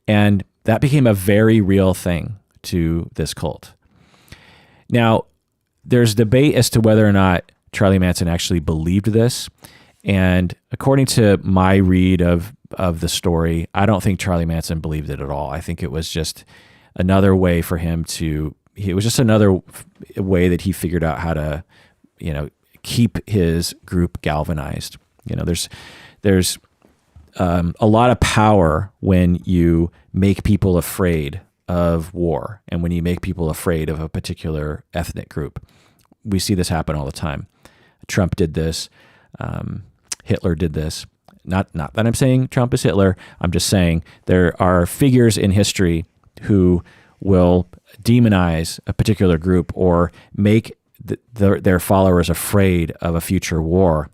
And that became a very real thing to this cult. Now, there's debate as to whether or not Charlie Manson actually believed this. And according to my read of the story, I don't think Charlie Manson believed it at all. I think it was just another way for him it was just another way that he figured out how to, keep his group galvanized. There's a lot of power when you make people afraid of war, and when you make people afraid of a particular ethnic group. We see this happen all the time. Trump did this. Hitler did this. Not that I'm saying Trump is Hitler. I'm just saying there are figures in history who will demonize a particular group or make their followers afraid of a future war.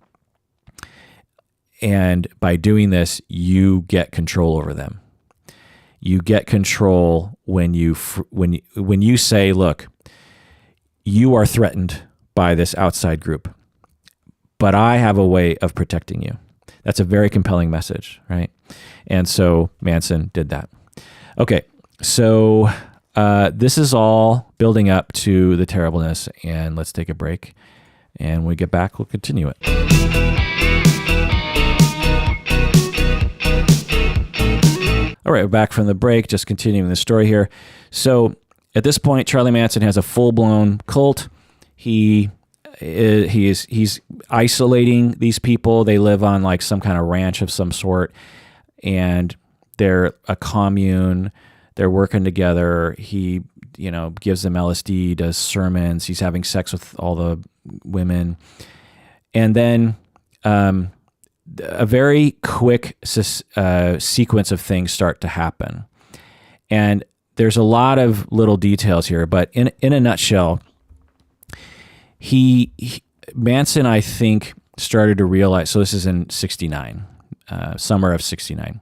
And by doing this, you get control over them. You get control when you say, look, you are threatened by this outside group, but I have a way of protecting you. That's a very compelling message, right? And so Manson did that. Okay, so this is all building up to the terribleness, and let's take a break. And when we get back, we'll continue it. All right, we're back from the break, just continuing the story here. So at this point, Charlie Manson has a full-blown cult. He's isolating these people. They live on like some kind of ranch of some sort, and they're a commune. They're working together. He, gives them LSD, does sermons. He's having sex with all the women. And then a very quick sequence of things start to happen. And there's a lot of little details here, but in a nutshell, Manson, I think, started to realize, so this is in 69, summer of 69.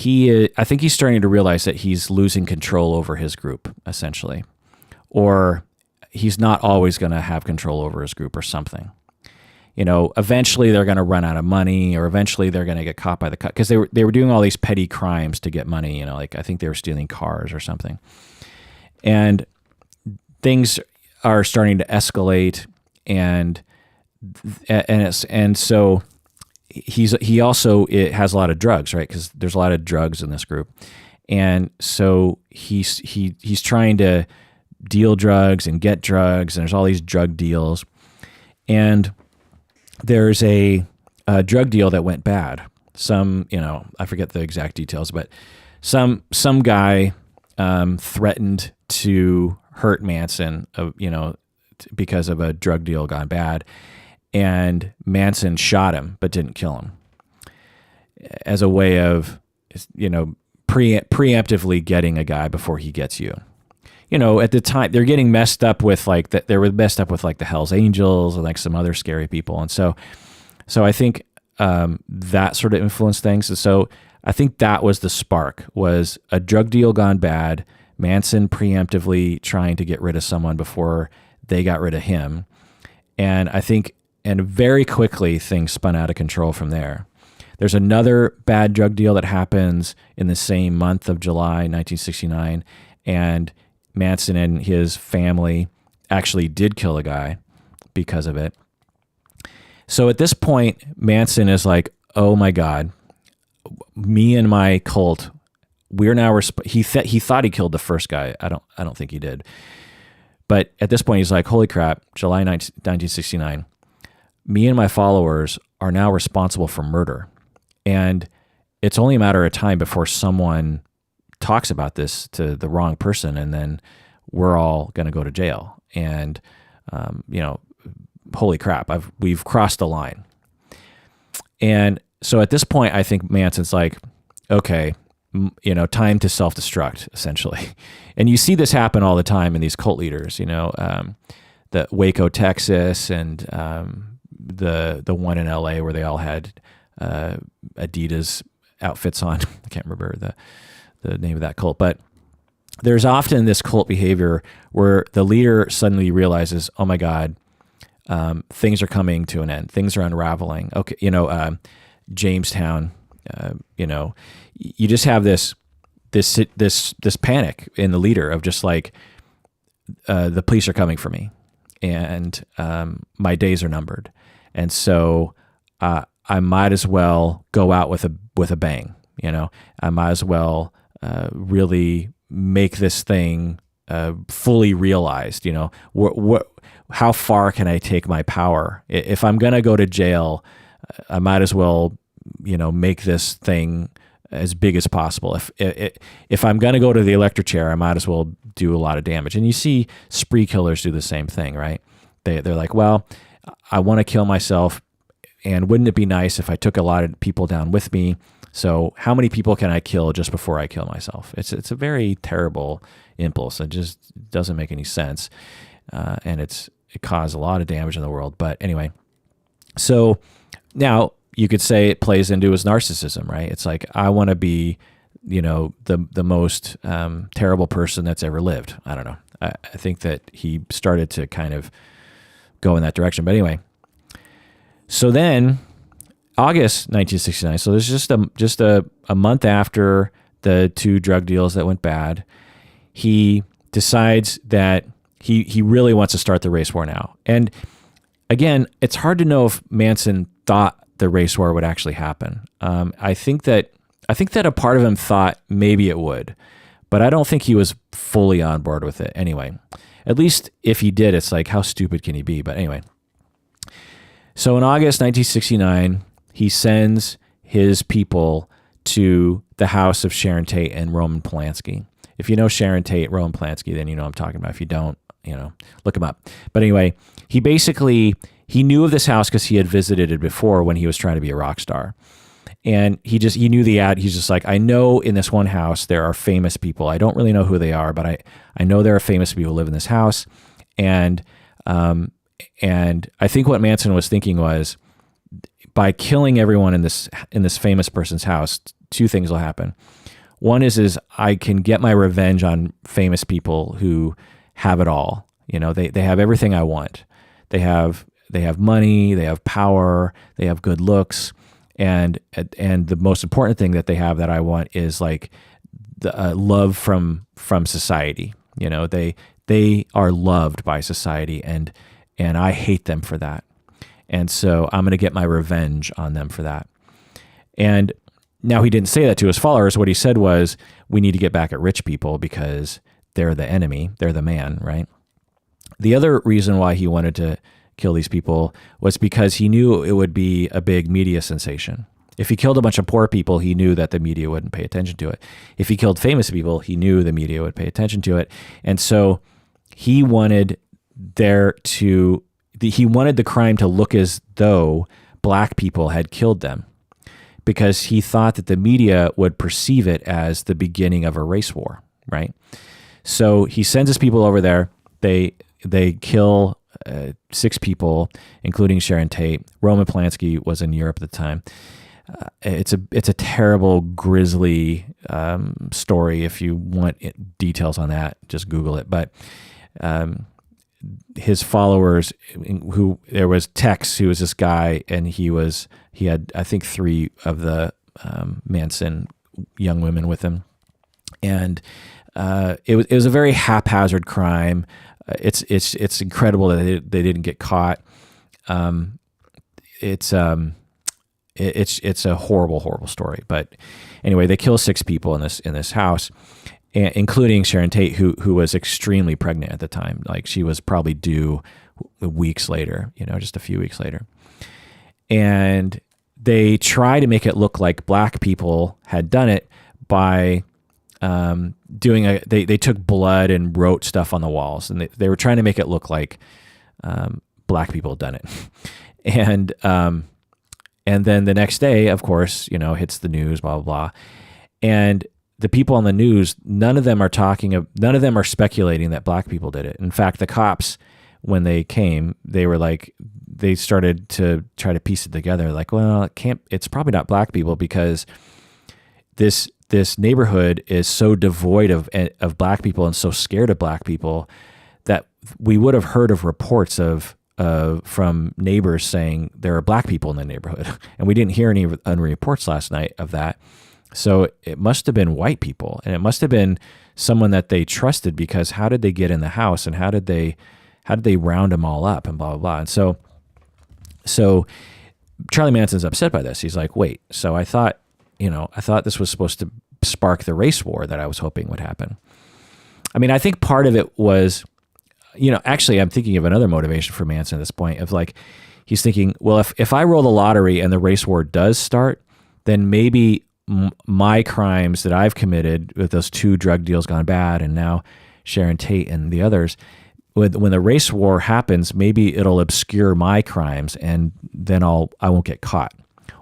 I think he's starting to realize that he's losing control over his group, essentially, or he's not always going to have control over his group or something. Eventually they're going to run out of money, or eventually they're going to get caught by the cut, because they were doing all these petty crimes to get money. Like I think they were stealing cars or something, and things are starting to escalate, and so he also has a lot of drugs, right? Because there's a lot of drugs in this group, and so he's trying to deal drugs and get drugs, and there's all these drug deals, And there's a drug deal that went bad. I forget the exact details, but some guy threatened to hurt Manson, because of a drug deal gone bad, and Manson shot him but didn't kill him, as a way of, preemptively getting a guy before he gets you. At the time they're getting messed up with they were messed up with the Hells Angels and some other scary people, and so I think that sort of influenced things. And so I think that was the spark, was a drug deal gone bad, Manson preemptively trying to get rid of someone before they got rid of him. And I think, and very quickly things spun out of control from there. There's another bad drug deal that happens in the same month of July, 1969. And Manson and his family actually did kill a guy because of it. So at this point, Manson is like, oh my God, me and my cult, we're now, he thought he killed the first guy. I don't think he did. But at this point, he's like, holy crap, July 1969, me and my followers are now responsible for murder. And it's only a matter of time before someone talks about this to the wrong person, and then we're all going to go to jail. And, holy crap, we've crossed the line. And so at this point, I think Manson's like, okay, time to self-destruct, essentially. And you see this happen all the time in these cult leaders, the Waco, Texas, and the one in LA where they all had Adidas outfits on. I can't remember the name of that cult, but there's often this cult behavior where the leader suddenly realizes, oh my God, things are coming to an end. Things are unraveling. Okay, Jamestown. You just have this panic in the leader of just like, the police are coming for me, and my days are numbered, and so I might as well go out with a bang. I might as well really make this thing fully realized. How far can I take my power? If I'm gonna go to jail, I might as well, make this thing as big as possible. If I'm gonna go to the electric chair, I might as well do a lot of damage. And you see spree killers do the same thing, right? They're like, well, I want to kill myself, and wouldn't it be nice if I took a lot of people down with me? So how many people can I kill just before I kill myself? It's a very terrible impulse. It just doesn't make any sense, and it caused a lot of damage in the world. But anyway, so now you could say it plays into his narcissism, right? It's like, I want to be, the most terrible person that's ever lived. I don't know. I think that he started to kind of go in that direction. But anyway, so then August 1969. So there's just a month after the two drug deals that went bad, he decides that he really wants to start the race war now. And again, it's hard to know if Manson thought the race war would actually happen. I think that a part of him thought maybe it would, but I don't think he was fully on board with it anyway. At least if he did, it's like, how stupid can he be? But anyway, so in August 1969, he sends his people to the house of Sharon Tate and Roman Polanski. If you know Sharon Tate, Roman Polanski, then you know what I'm talking about. If you don't, look him up. But anyway, he knew of this house because he had visited it before when he was trying to be a rock star. And he knew the ad. He's just like, I know in this one house there are famous people. I don't really know who they are, but I know there are famous people who live in this house. And I think what Manson was thinking was, by killing everyone in this famous person's house, two things will happen. One is I can get my revenge on famous people who have it all. They have everything I want. They have money, they have power, they have good looks, and the most important thing that they have that I want is like the love from society. They are loved by society, and I hate them for that. And so I'm going to get my revenge on them for that. And now he didn't say that to his followers. What he said was, we need to get back at rich people because they're the enemy. They're the man, right? The other reason why he wanted to kill these people was because he knew it would be a big media sensation. If he killed a bunch of poor people, he knew that the media wouldn't pay attention to it. If he killed famous people, he knew the media would pay attention to it. And so he wanted he wanted the crime to look as though black people had killed them, because he thought that the media would perceive it as the beginning of a race war, right? So he sends his people over there. They kill 6 people, including Sharon Tate. Roman Polanski was in Europe at the time. It's a terrible, grisly story. If you want details on that, just Google it. But his followers, there was Tex, who was this guy, and he had I think 3 of the Manson young women with him, and it was a very haphazard crime. It's incredible that they didn't get caught. It's a horrible story. But anyway, they kill 6 people in this house, including Sharon Tate, who was extremely pregnant at the time. Like, she was probably due weeks later, just a few weeks later. And they try to make it look like black people had done it by they took blood and wrote stuff on the walls, and they were trying to make it look like black people had done it. And then the next day, of course, hits the news, blah, blah, blah. And the people on the news, none of them are speculating that black people did it. In fact, the cops, when they came, they started to try to piece it together. Like, well, it's probably not black people, because this neighborhood is so devoid of black people and so scared of black people that we would have heard of reports from neighbors saying there are black people in the neighborhood. And we didn't hear any reports last night of that. So it must have been white people, and it must have been someone that they trusted, because how did they get in the house, and how did they round them all up, and blah, blah, blah. And so Charlie Manson's upset by this. He's like, wait, so I thought this was supposed to spark the race war that I was hoping would happen. I mean, I think part of it was, actually, I'm thinking of another motivation for Manson at this point, of like, he's thinking, well, if I roll the lottery and the race war does start, then maybe my crimes that I've committed with those 2 drug deals gone bad, and now Sharon Tate and the others, when the race war happens, maybe it'll obscure my crimes, and then I won't get caught.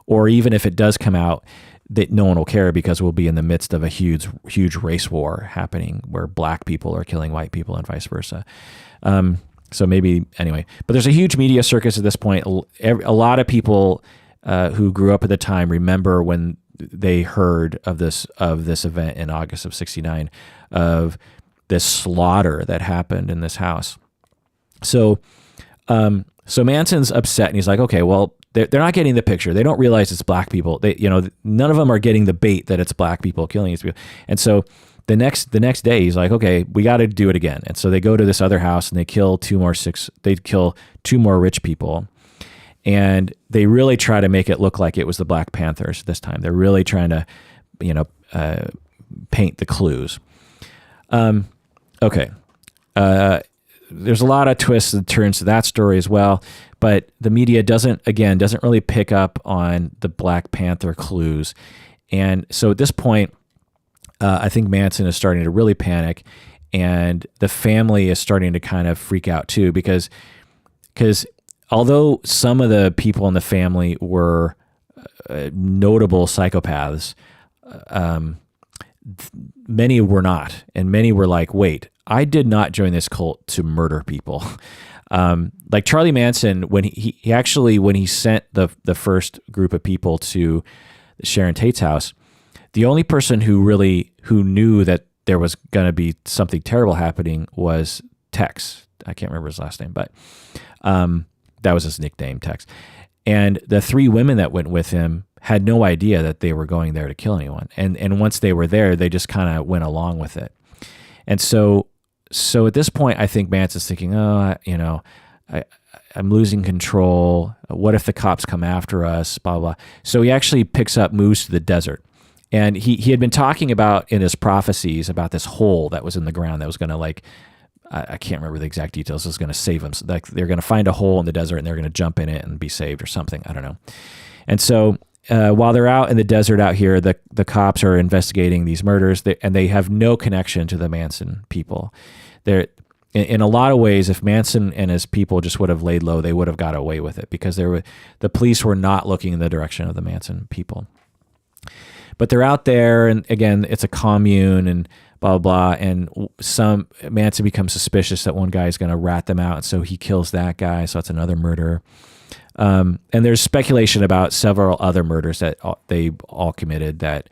Or even if it does come out, that no one will care, because we'll be in the midst of a huge race war happening where black people are killing white people and vice versa. So maybe, anyway, but there's a huge media circus at this point. A lot of people who grew up at the time remember when they heard of this event in August of '69, of this slaughter that happened in this house. So Manson's upset, and he's like, okay, well, they're not getting the picture. They don't realize it's black people. None of them are getting the bait that it's black people killing these people. And so the next day, he's like, okay, we got to do it again. And so they go to this other house, and they kill 2 more rich people. And they really try to make it look like it was the Black Panthers this time. They're really trying to, paint the clues. Okay. There's a lot of twists and turns to that story as well, but the media doesn't really pick up on the Black Panther clues. And so at this point, I think Manson is starting to really panic, and the family is starting to kind of freak out too, because although some of the people in the family were notable psychopaths, many were not, and many were like, wait, I did not join this cult to murder people. Like Charlie Manson, when he sent the first group of people to Sharon Tate's house, the only person who knew that there was going to be something terrible happening was Tex. I can't remember his last name, but that was his nickname, Tex. And the 3 women that went with him had no idea that they were going there to kill anyone. And once they were there, they just kind of went along with it. And so at this point, I think Manson's thinking, I'm losing control. What if the cops come after us? Blah, blah. So he actually moves to the desert. And he had been talking about in his prophecies about this hole that was in the ground that was going to I can't remember the exact details, is going to save them. So like they're going to find a hole in the desert and they're going to jump in it and be saved or something. I don't know. And so while they're out in the desert out here, the cops are investigating these murders, and they have no connection to the Manson people. They're in a lot of ways, if Manson and his people just would have laid low, they would have got away with it, because the police were not looking in the direction of the Manson people. But they're out there, and again, it's a commune and blah, blah, blah. And Manson becomes suspicious that one guy is going to rat them out, and so he kills that guy. So that's another murder. And there's speculation about several other murders that they all committed that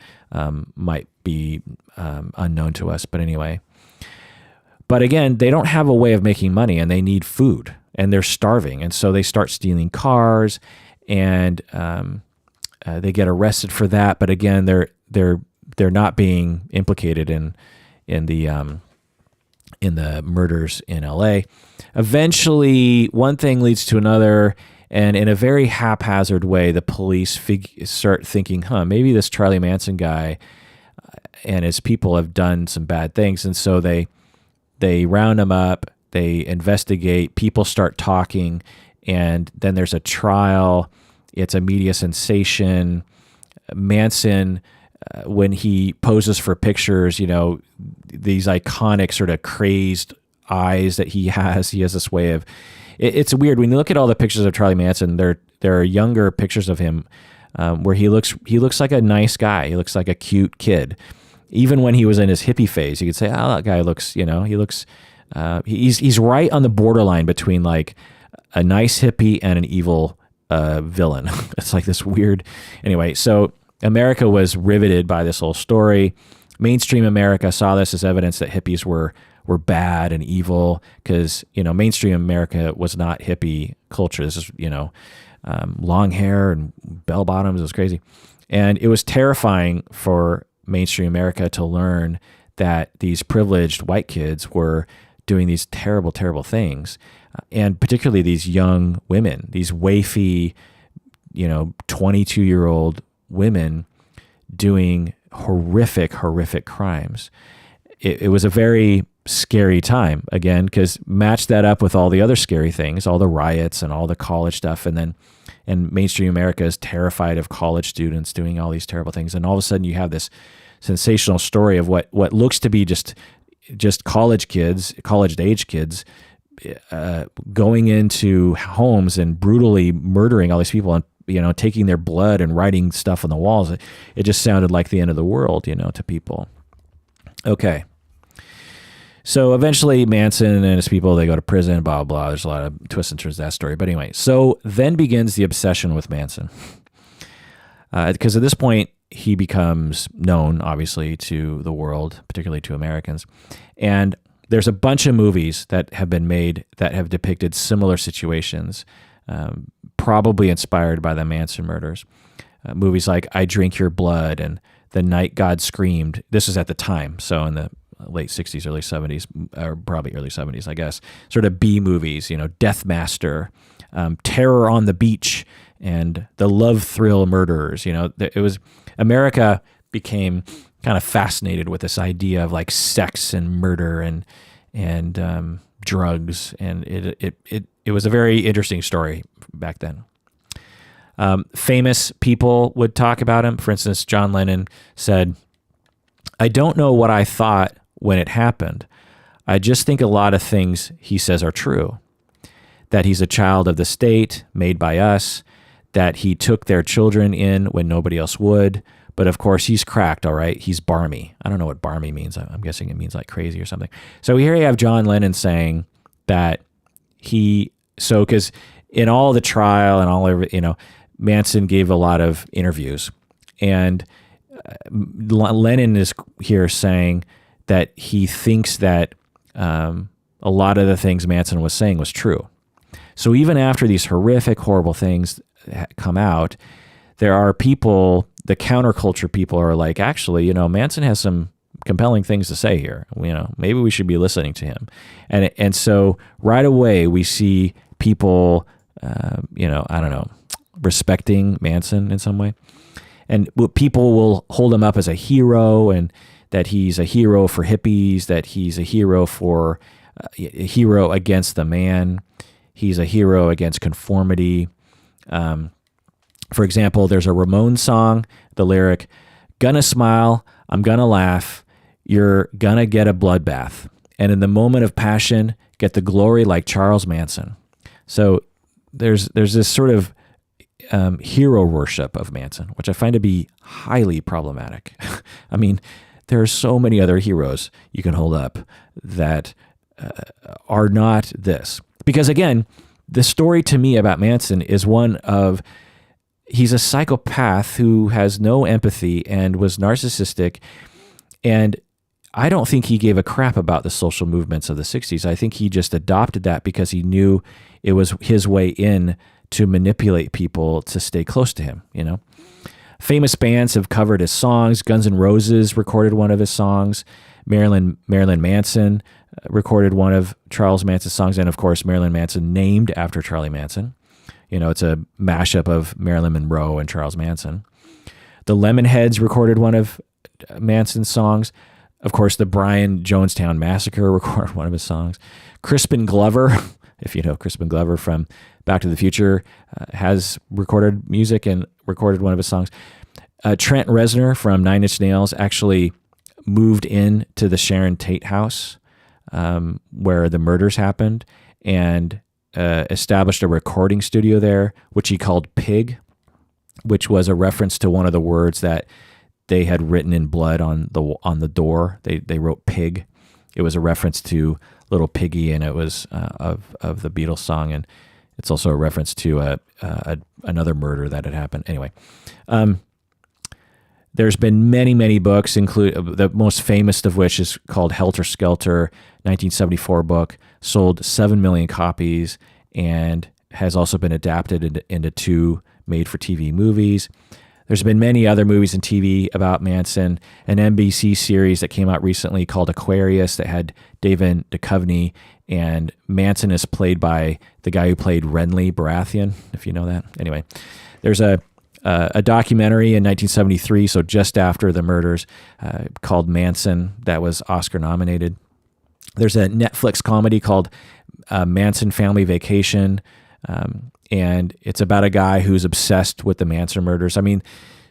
might be unknown to us. But anyway. But again, they don't have a way of making money, and they need food, and they're starving. And so they start stealing cars, and they get arrested for that. But again, they're not being implicated in the murders in LA. Eventually, one thing leads to another, and in a very haphazard way, the police start thinking, maybe this Charlie Manson guy and his people have done some bad things. And so they round him up, they investigate, people start talking, and then there's a trial. It's a media sensation. Manson, when he poses for pictures, these iconic sort of crazed eyes that he has this way of, it's weird. When you look at all the pictures of Charlie Manson, there are younger pictures of him where he looks like a nice guy. He looks like a cute kid. Even when he was in his hippie phase, you could say, that guy looks, he's right on the borderline between like a nice hippie and an evil villain. It's like this weird, anyway. So America was riveted by this whole story. Mainstream America saw this as evidence that hippies were bad and evil, because, mainstream America was not hippie culture. This is, long hair and bell bottoms. It was crazy. And it was terrifying for mainstream America to learn that these privileged white kids were doing these terrible, terrible things. And particularly these young women, these wafy, 22-year-old women doing horrific, horrific crimes. It was a very scary time, again, because match that up with all the other scary things, all the riots and all the college stuff. And mainstream America is terrified of college students doing all these terrible things. And all of a sudden you have this sensational story of what looks to be just college-age kids going into homes and brutally murdering all these people and, taking their blood and writing stuff on the walls. It just sounded like the end of the world, to people. Okay. So eventually Manson and his people, they go to prison, blah, blah, blah. There's a lot of twists and turns to that story. But anyway, so then begins the obsession with Manson. Because at this point, he becomes known, obviously, to the world, particularly to Americans. And there's a bunch of movies that have been made that have depicted similar situations, probably inspired by the Manson murders. Movies like I Drink Your Blood and The Night God Screamed. This is at the time, so in the late 60s, early 70s, or probably early 70s, I guess. Sort of B movies, Death Master, Terror on the Beach, and The Love Thrill Murderers. It was, America became kind of fascinated with this idea of like sex and murder and drugs, and it was a very interesting story back then. Famous people would talk about him. For instance, John Lennon said, "I don't know what I thought when it happened. I just think a lot of things he says are true. That he's a child of the state, made by us, that he took their children in when nobody else would. But of course, he's cracked, all right? He's barmy." I don't know what barmy means. I'm guessing it means like crazy or something. So here you have John Lennon saying that because in all the trial and all over, Manson gave a lot of interviews. And Lennon is here saying that he thinks that a lot of the things Manson was saying was true. So even after these horrific, horrible things come out, there are people, the counterculture people are like, actually, Manson has some compelling things to say here. Maybe we should be listening to him. And so right away we see people, I don't know, respecting Manson in some way. And people will hold him up as a hero, and that he's a hero for hippies, that he's a hero for a hero against the man. He's a hero against conformity. For example, there's a Ramones song, the lyric, "Gonna smile, I'm gonna laugh, you're gonna get a bloodbath. And in the moment of passion, get the glory like Charles Manson." So there's this sort of hero worship of Manson, which I find to be highly problematic. I mean, there are so many other heroes you can hold up that are not this. Because again, the story to me about Manson is one of, he's a psychopath who has no empathy and was narcissistic. And I don't think he gave a crap about the social movements of the 60s. I think he just adopted that because he knew it was his way in to manipulate people to stay close to him, you know? Famous bands have covered his songs. Guns N' Roses recorded one of his songs. Marilyn Manson recorded one of Charles Manson's songs. And of course, Marilyn Manson named after Charlie Manson. You know, it's a mashup of Marilyn Monroe and Charles Manson. The Lemonheads recorded one of Manson's songs. Of course, the Brian Jonestown Massacre recorded one of his songs. Crispin Glover, if you know Crispin Glover from Back to the Future, has recorded music and recorded one of his songs. Trent Reznor from Nine Inch Nails actually moved in to the Sharon Tate house where the murders happened and established a recording studio there, which he called Pig, which was a reference to one of the words that they had written in blood on the door. They wrote Pig. It was a reference to Little Piggy, and it was of the Beatles song, and it's also a reference to another murder that had happened. Anyway, there's been many books, include the most famous of which is called Helter Skelter, 1974 book, sold 7 million copies, and has also been adapted into 2 made-for-TV movies. There's been many other movies and TV about Manson. An NBC series that came out recently called Aquarius that had David Duchovny, and Manson is played by the guy who played Renly Baratheon, if you know that. Anyway, there's a documentary in 1973, so just after the murders, called Manson that was Oscar nominated. There's a Netflix comedy called Manson Family Vacation, and it's about a guy who's obsessed with the Manson murders. I mean,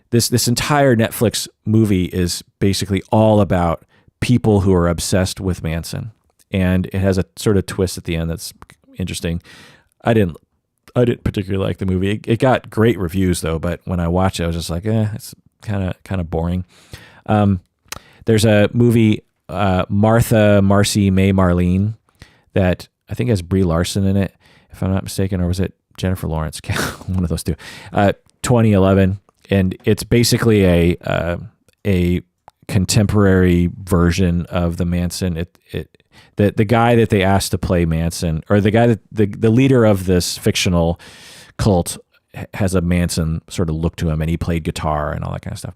this entire Netflix movie is basically all about people who are obsessed with Manson, and it has a sort of twist at the end that's interesting. I didn't particularly like the movie. It got great reviews though, but when I watched it, I was just like, it's kind of boring. There's a movie, Martha, Marcy, May, Marlene, that I think has Brie Larson in it, if I'm not mistaken, or was it Jennifer Lawrence? One of those two. 2011, and it's basically a contemporary version of the Manson. The guy that they asked to play Manson, or the guy that the leader of this fictional cult, has a Manson sort of look to him, and he played guitar and all that kind of stuff.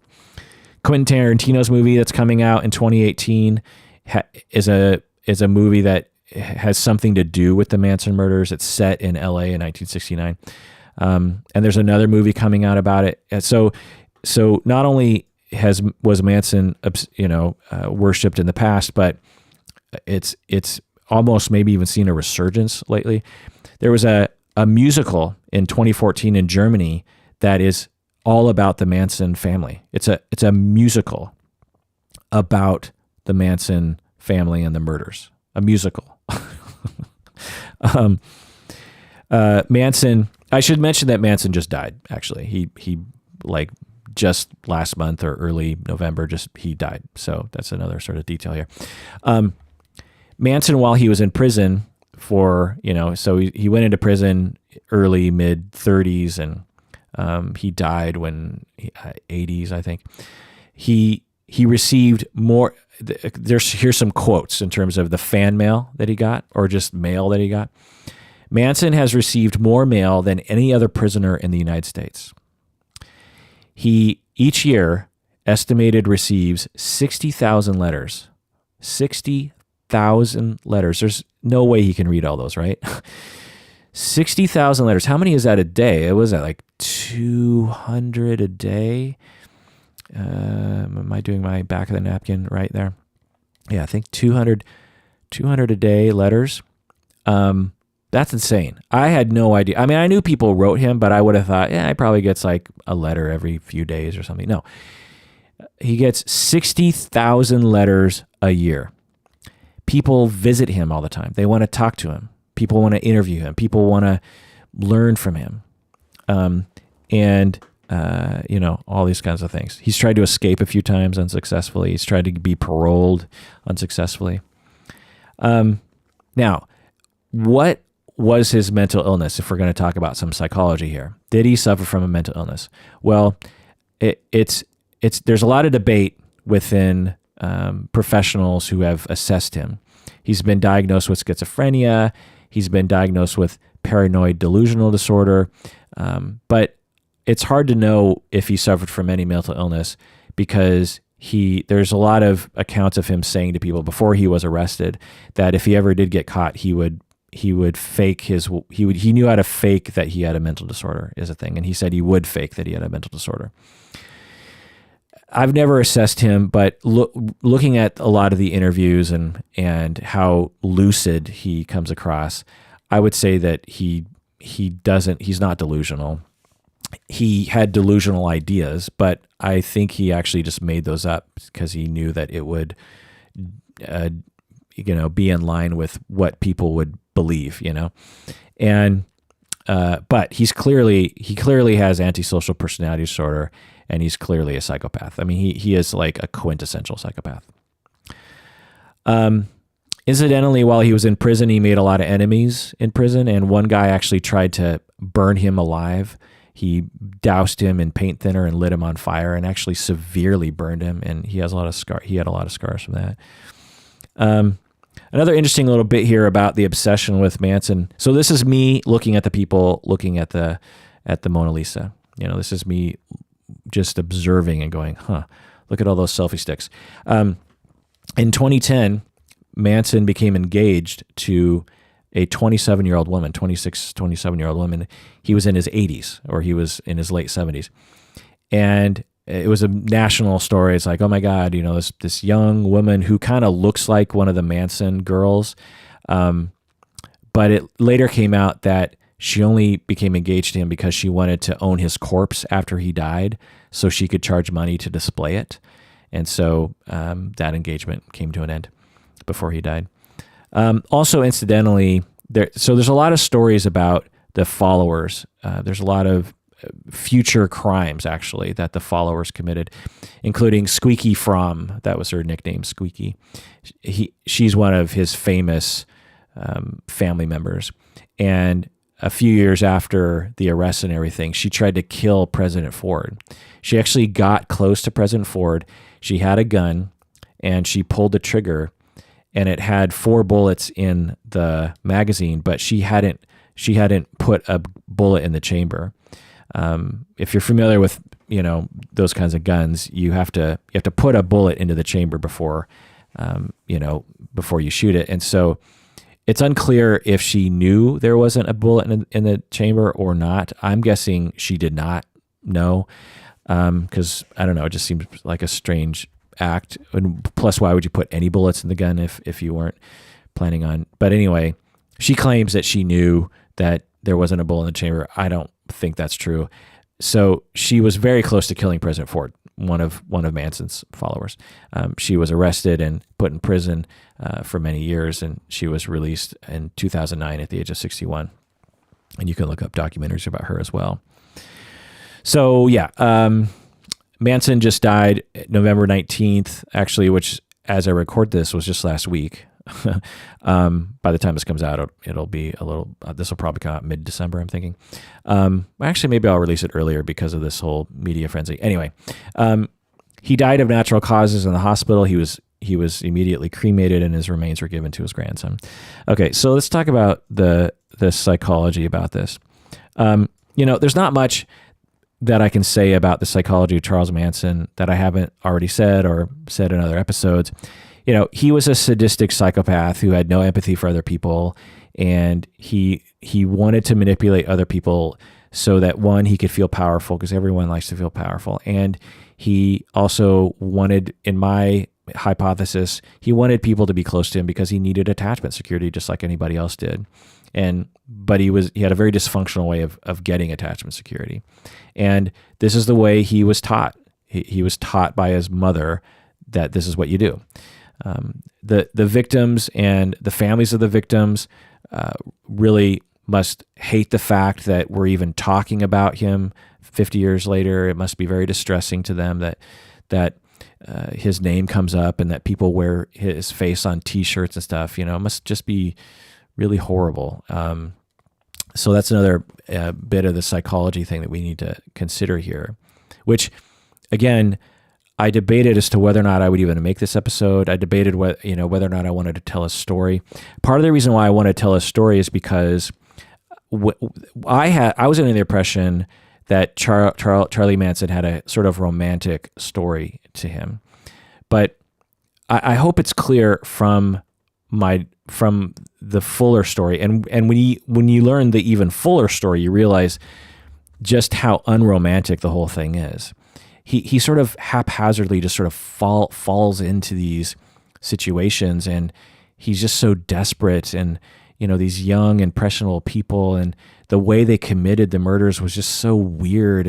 Quentin Tarantino's movie that's coming out in 2018 is a movie that has something to do with the Manson murders. It's set in LA in 1969. And there's another movie coming out about it. And so not only was Manson, worshipped in the past, but it's almost maybe even seen a resurgence lately. There was a musical in 2014 in Germany that is all about the Manson family. It's a musical about the Manson family and the murders. A musical. Manson, I should mention that Manson just died, actually. He like just last month or early November, he died. So that's another sort of detail here. Manson, while he was in prison for, so he went into prison early, mid 30s, and he died when 80s, I think. He received more. Here's some quotes in terms of the fan mail that he got, or just mail that he got. Manson has received more mail than any other prisoner in the United States. He each year estimated receives 60,000 letters. 60,000 letters. There's no way he can read all those, right? 60,000 letters. How many is that a day? It was at like 200 a day. Am I doing my back of the napkin right there? Yeah, I think 200 200 a day letters. That's insane. I had no idea. I mean, I knew people wrote him, but I would have thought, he probably gets like a letter every few days or something. No, he gets 60,000 letters a year. People visit him all the time. They want to talk to him. People want to interview him. People want to learn from him. All these kinds of things. He's tried to escape a few times unsuccessfully. He's tried to be paroled unsuccessfully. Now, what was his mental illness, if we're going to talk about some psychology here? Did he suffer from a mental illness? Well, there's a lot of debate within professionals who have assessed him. He's been diagnosed with schizophrenia. He's been diagnosed with paranoid delusional disorder. But it's hard to know if he suffered from any mental illness because there's a lot of accounts of him saying to people before he was arrested that if he ever did get caught, he would fake he knew how to fake that he had a mental disorder is a thing. And he said he would fake that he had a mental disorder. I've never assessed him, but looking at a lot of the interviews and how lucid he comes across, I would say that he's not delusional. He had delusional ideas, but I think he actually just made those up because he knew that it would, be in line with what people would believe, and, but he clearly has antisocial personality disorder, and he's clearly a psychopath. I mean, he is like a quintessential psychopath. Incidentally, while he was in prison, he made a lot of enemies in prison, and one guy actually tried to burn him alive. He doused him in paint thinner and lit him on fire and actually severely burned him, and he had a lot of scars from that. Another interesting little bit here about the obsession with Manson. So this is me looking at the people, looking at the Mona Lisa. This is me just observing and going, look at all those selfie sticks. In 2010, Manson became engaged to a 27-year-old woman, 27-year-old woman. He was in his 80s, or he was in his late 70s. And it was a national story. It's like, oh my God, this young woman who kind of looks like one of the Manson girls. But it later came out that she only became engaged to him because she wanted to own his corpse after he died so she could charge money to display it. And so that engagement came to an end before he died. Also, incidentally, there's a lot of stories about the followers. There's a lot of future crimes, actually, that the followers committed, including Squeaky Fromm. That was her nickname, Squeaky. She's one of his famous family members. And a few years after the arrest and everything, she tried to kill President Ford. She actually got close to President Ford. She had a gun, and she pulled the trigger, and it had 4 bullets in the magazine, but she hadn't put a bullet in the chamber. If you're familiar with those kinds of guns, you have to put a bullet into the chamber before you shoot it. And so it's unclear if she knew there wasn't a bullet in the chamber or not. I'm guessing she did not know, because I don't know, it just seems like a strange act. And plus, why would you put any bullets in the gun if you weren't planning on? But anyway, she claims that she knew that there wasn't a bullet in the chamber. I don't think that's true. So she was very close to killing President Ford, one of Manson's followers. She was arrested and put in prison for many years, and she was released in 2009 at the age of 61. And you can look up documentaries about her as well. So yeah, Manson just died November 19th, actually, which, as I record this, was just last week. By the time this comes out, it'll be a little, this will probably come out mid-December, I'm thinking. Actually, maybe I'll release it earlier because of this whole media frenzy. Anyway, he died of natural causes in the hospital. He was immediately cremated, and his remains were given to his grandson. Okay, so let's talk about the psychology about this. There's not much that I can say about the psychology of Charles Manson that I haven't already said or said in other episodes. He was a sadistic psychopath who had no empathy for other people, and he wanted to manipulate other people so that, one, he could feel powerful, because everyone likes to feel powerful, and he also wanted, in my hypothesis, he wanted people to be close to him because he needed attachment security just like anybody else did. But he had a very dysfunctional way of getting attachment security. And this is the way he was taught. He was taught by his mother that this is what you do. The victims and the families of the victims really must hate the fact that we're even talking about him 50 years later. It must be very distressing to them that his name comes up and that people wear his face on T-shirts and stuff. It must just be really horrible. So that's another bit of the psychology thing that we need to consider here, which, again, I debated as to whether or not I would even make this episode. I debated whether or not I wanted to tell a story. Part of the reason why I want to tell a story is because I was under the impression that Charlie Manson had a sort of romantic story to him, but I hope it's clear from the fuller story, and when you learn the even fuller story, you realize just how unromantic the whole thing is. He sort of haphazardly just sort of falls into these situations, and he's just so desperate, and these young impressionable people, and the way they committed the murders was just so weird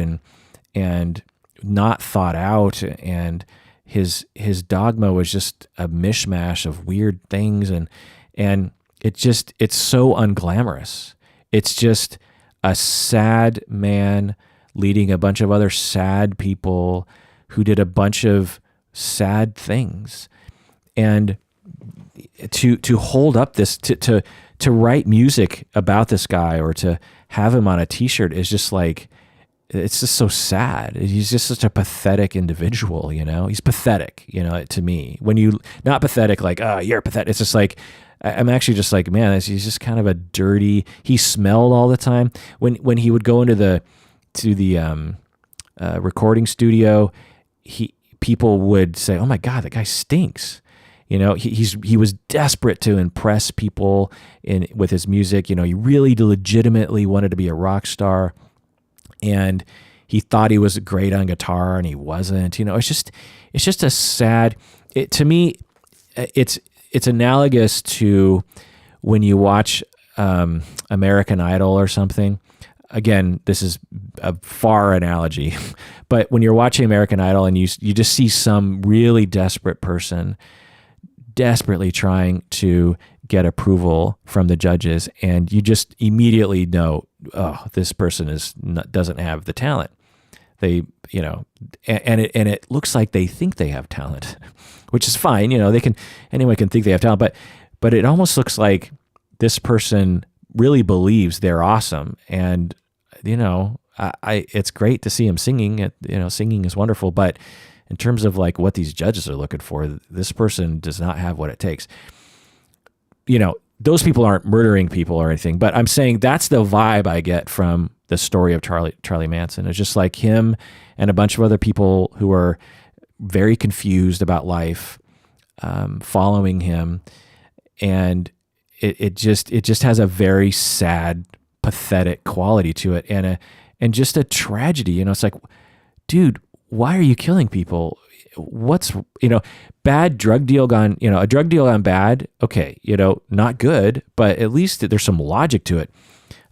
and not thought out, and his dogma was just a mishmash of weird things, and it's so unglamorous. It's just a sad man leading a bunch of other sad people who did a bunch of sad things. And to hold up this, to write music about this guy or to have him on a T-shirt is just like, it's just so sad. He's just such a pathetic individual, He's pathetic, to me. When you, not pathetic like, oh, you're pathetic. It's just like, I'm actually just like, man, he's just kind of a dirty, he smelled all the time. When he would go into the recording studio, people would say, oh my God, that guy stinks. He was desperate to impress people with his music. He really legitimately wanted to be a rock star, and he thought he was great on guitar, and he wasn't. It's just a sad. To me, it's analogous to when you watch American Idol or something. Again, this is a far analogy, but when you're watching American Idol and you just see some really desperate person desperately trying to get approval from the judges, and you just immediately know, oh, this person doesn't have the talent. They, and it looks like they think they have talent, which is fine. Anyone can think they have talent, but it almost looks like this person really believes they're awesome. And, it's great to see him singing. Singing is wonderful, but in terms of like what these judges are looking for, this person does not have what it takes. Those people aren't murdering people or anything, but I'm saying that's the vibe I get from the story of Charlie Manson. It's just like him and a bunch of other people who are very confused about life, following him, and it just has a very sad, pathetic quality to it, and just a tragedy. It's like, dude, why are you killing people? What's, bad drug deal gone, a drug deal gone bad. Okay. Not good, but at least there's some logic to it.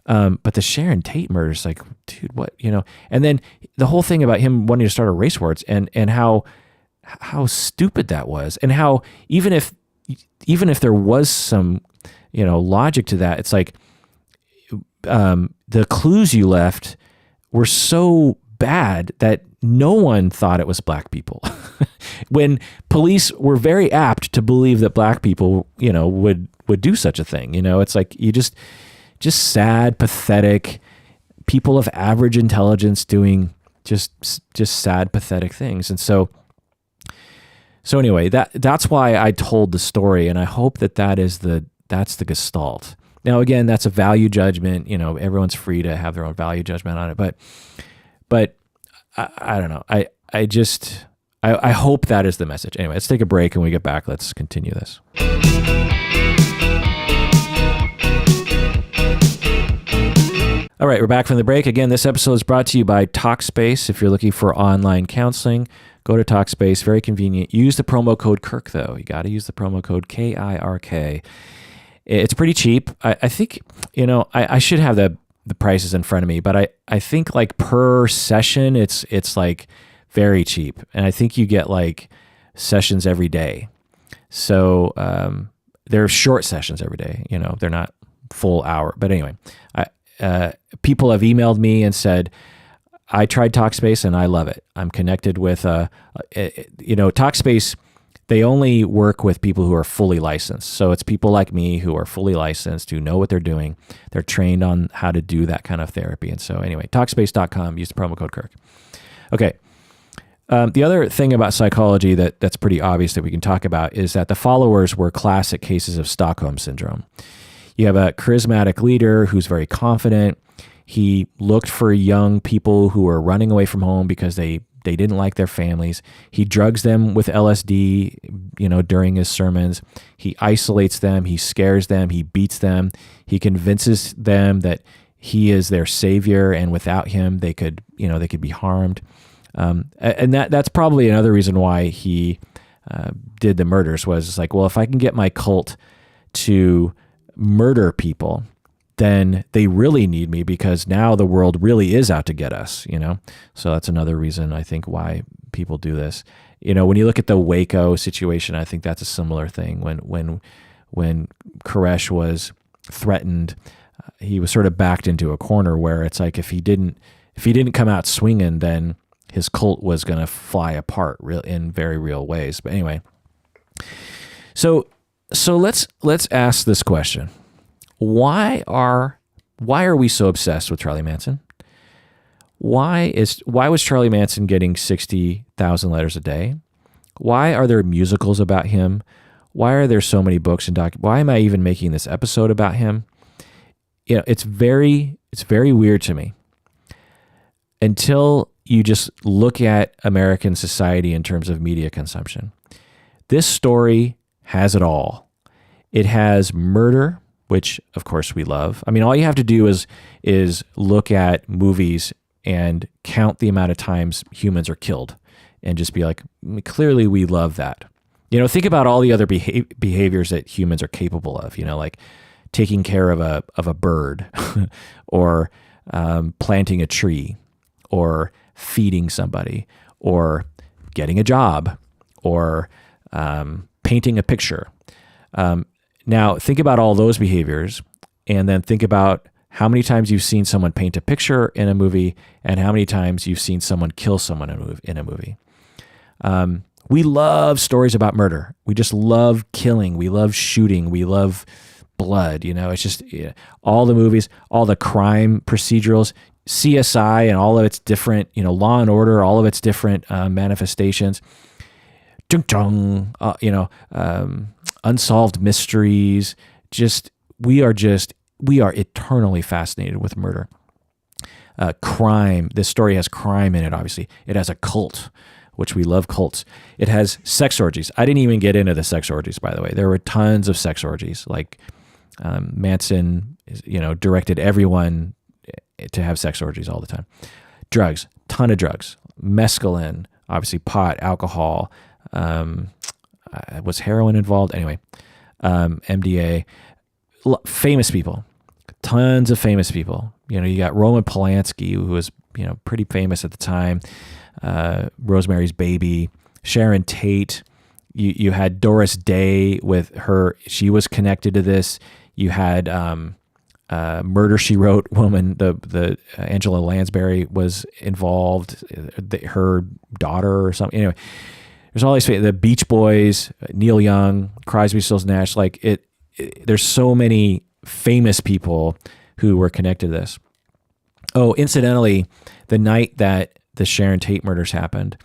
But the Sharon Tate murder is like, dude, what, and then the whole thing about him wanting to start a race war and how stupid that was. And how, even if there was some, logic to that, it's like, the clues you left were so bad that no one thought it was black people. When police were very apt to believe that black people, would do such a thing. It's like, you just sad, pathetic people of average intelligence doing just sad, pathetic things. And so anyway, that's why I told the story, and I hope that's the gestalt. Now, again, that's a value judgment. Everyone's free to have their own value judgment on it, but I don't know. I hope that is the message. Anyway, let's take a break, and when we get back, let's continue this. All right, we're back from the break. Again, this episode is brought to you by Talkspace. If you're looking for online counseling, Go to Talkspace, very convenient. Use the promo code Kirk, though. You got to use the promo code KIRK. It's pretty cheap. I think, I should have the prices in front of me, but I think like per session, it's like very cheap. And I think you get like sessions every day. So they're short sessions every day. They're not full hour. But anyway, people have emailed me and said, I tried Talkspace and I love it. I'm connected with, Talkspace, they only work with people who are fully licensed. So it's people like me who are fully licensed, who know what they're doing. They're trained on how to do that kind of therapy. And so anyway, Talkspace.com, use the promo code Kirk. Okay. The other thing about psychology that's pretty obvious that we can talk about is that the followers were classic cases of Stockholm syndrome. You have a charismatic leader who's very confident. He looked for young people who were running away from home because they didn't like their families. He drugs them with LSD, during his sermons. He isolates them. He scares them. He beats them. He convinces them that he is their savior, and without him, they could be harmed. And that's probably another reason why he did the murders. Was it's like, well, if I can get my cult to murder people, then they really need me, because now the world really is out to get us, So that's another reason I think why people do this. When you look at the Waco situation, I think that's a similar thing. When Koresh was threatened, he was sort of backed into a corner where it's like if he didn't come out swinging, then his cult was going to fly apart in very real ways. But anyway, so let's ask this question. Why are we so obsessed with Charlie Manson? Why was Charlie Manson getting 60,000 letters a day? Why are there musicals about him? Why are there so many books and why am I even making this episode about him? It's very weird to me. Until you just look at American society in terms of media consumption. This story has it all. It has murder, which of course we love. I mean, all you have to do is look at movies and count the amount of times humans are killed and just be like, clearly we love that. Think about all the other behaviors that humans are capable of, like taking care of a bird or planting a tree or feeding somebody or getting a job or painting a picture. Now, think about all those behaviors and then think about how many times you've seen someone paint a picture in a movie and how many times you've seen someone kill someone in a movie. We love stories about murder. We just love killing. We love shooting. We love blood. It's just all the movies, all the crime procedurals, CSI and all of its different, Law and Order, all of its different manifestations. Unsolved mysteries. We are eternally fascinated with murder. Crime. This story has crime in it, obviously. It has a cult, which we love cults. It has sex orgies. I didn't even get into the sex orgies, by the way. There were tons of sex orgies. Like Manson, directed everyone to have sex orgies all the time. Drugs, ton of drugs. Mescaline, obviously pot, alcohol. Was heroin involved? Anyway, MDA. Famous people, tons of famous people. You got Roman Polanski, who was pretty famous at the time. Rosemary's Baby, Sharon Tate. You had Doris Day with her. She was connected to this. You had Murder, She Wrote woman. The Angela Lansbury was involved. Her daughter or something. Anyway, there's all these. The Beach Boys, Neil Young, Crosby, Stills, Nash. There's so many famous people who were connected to this. Oh, incidentally, the night that the Sharon Tate murders happened,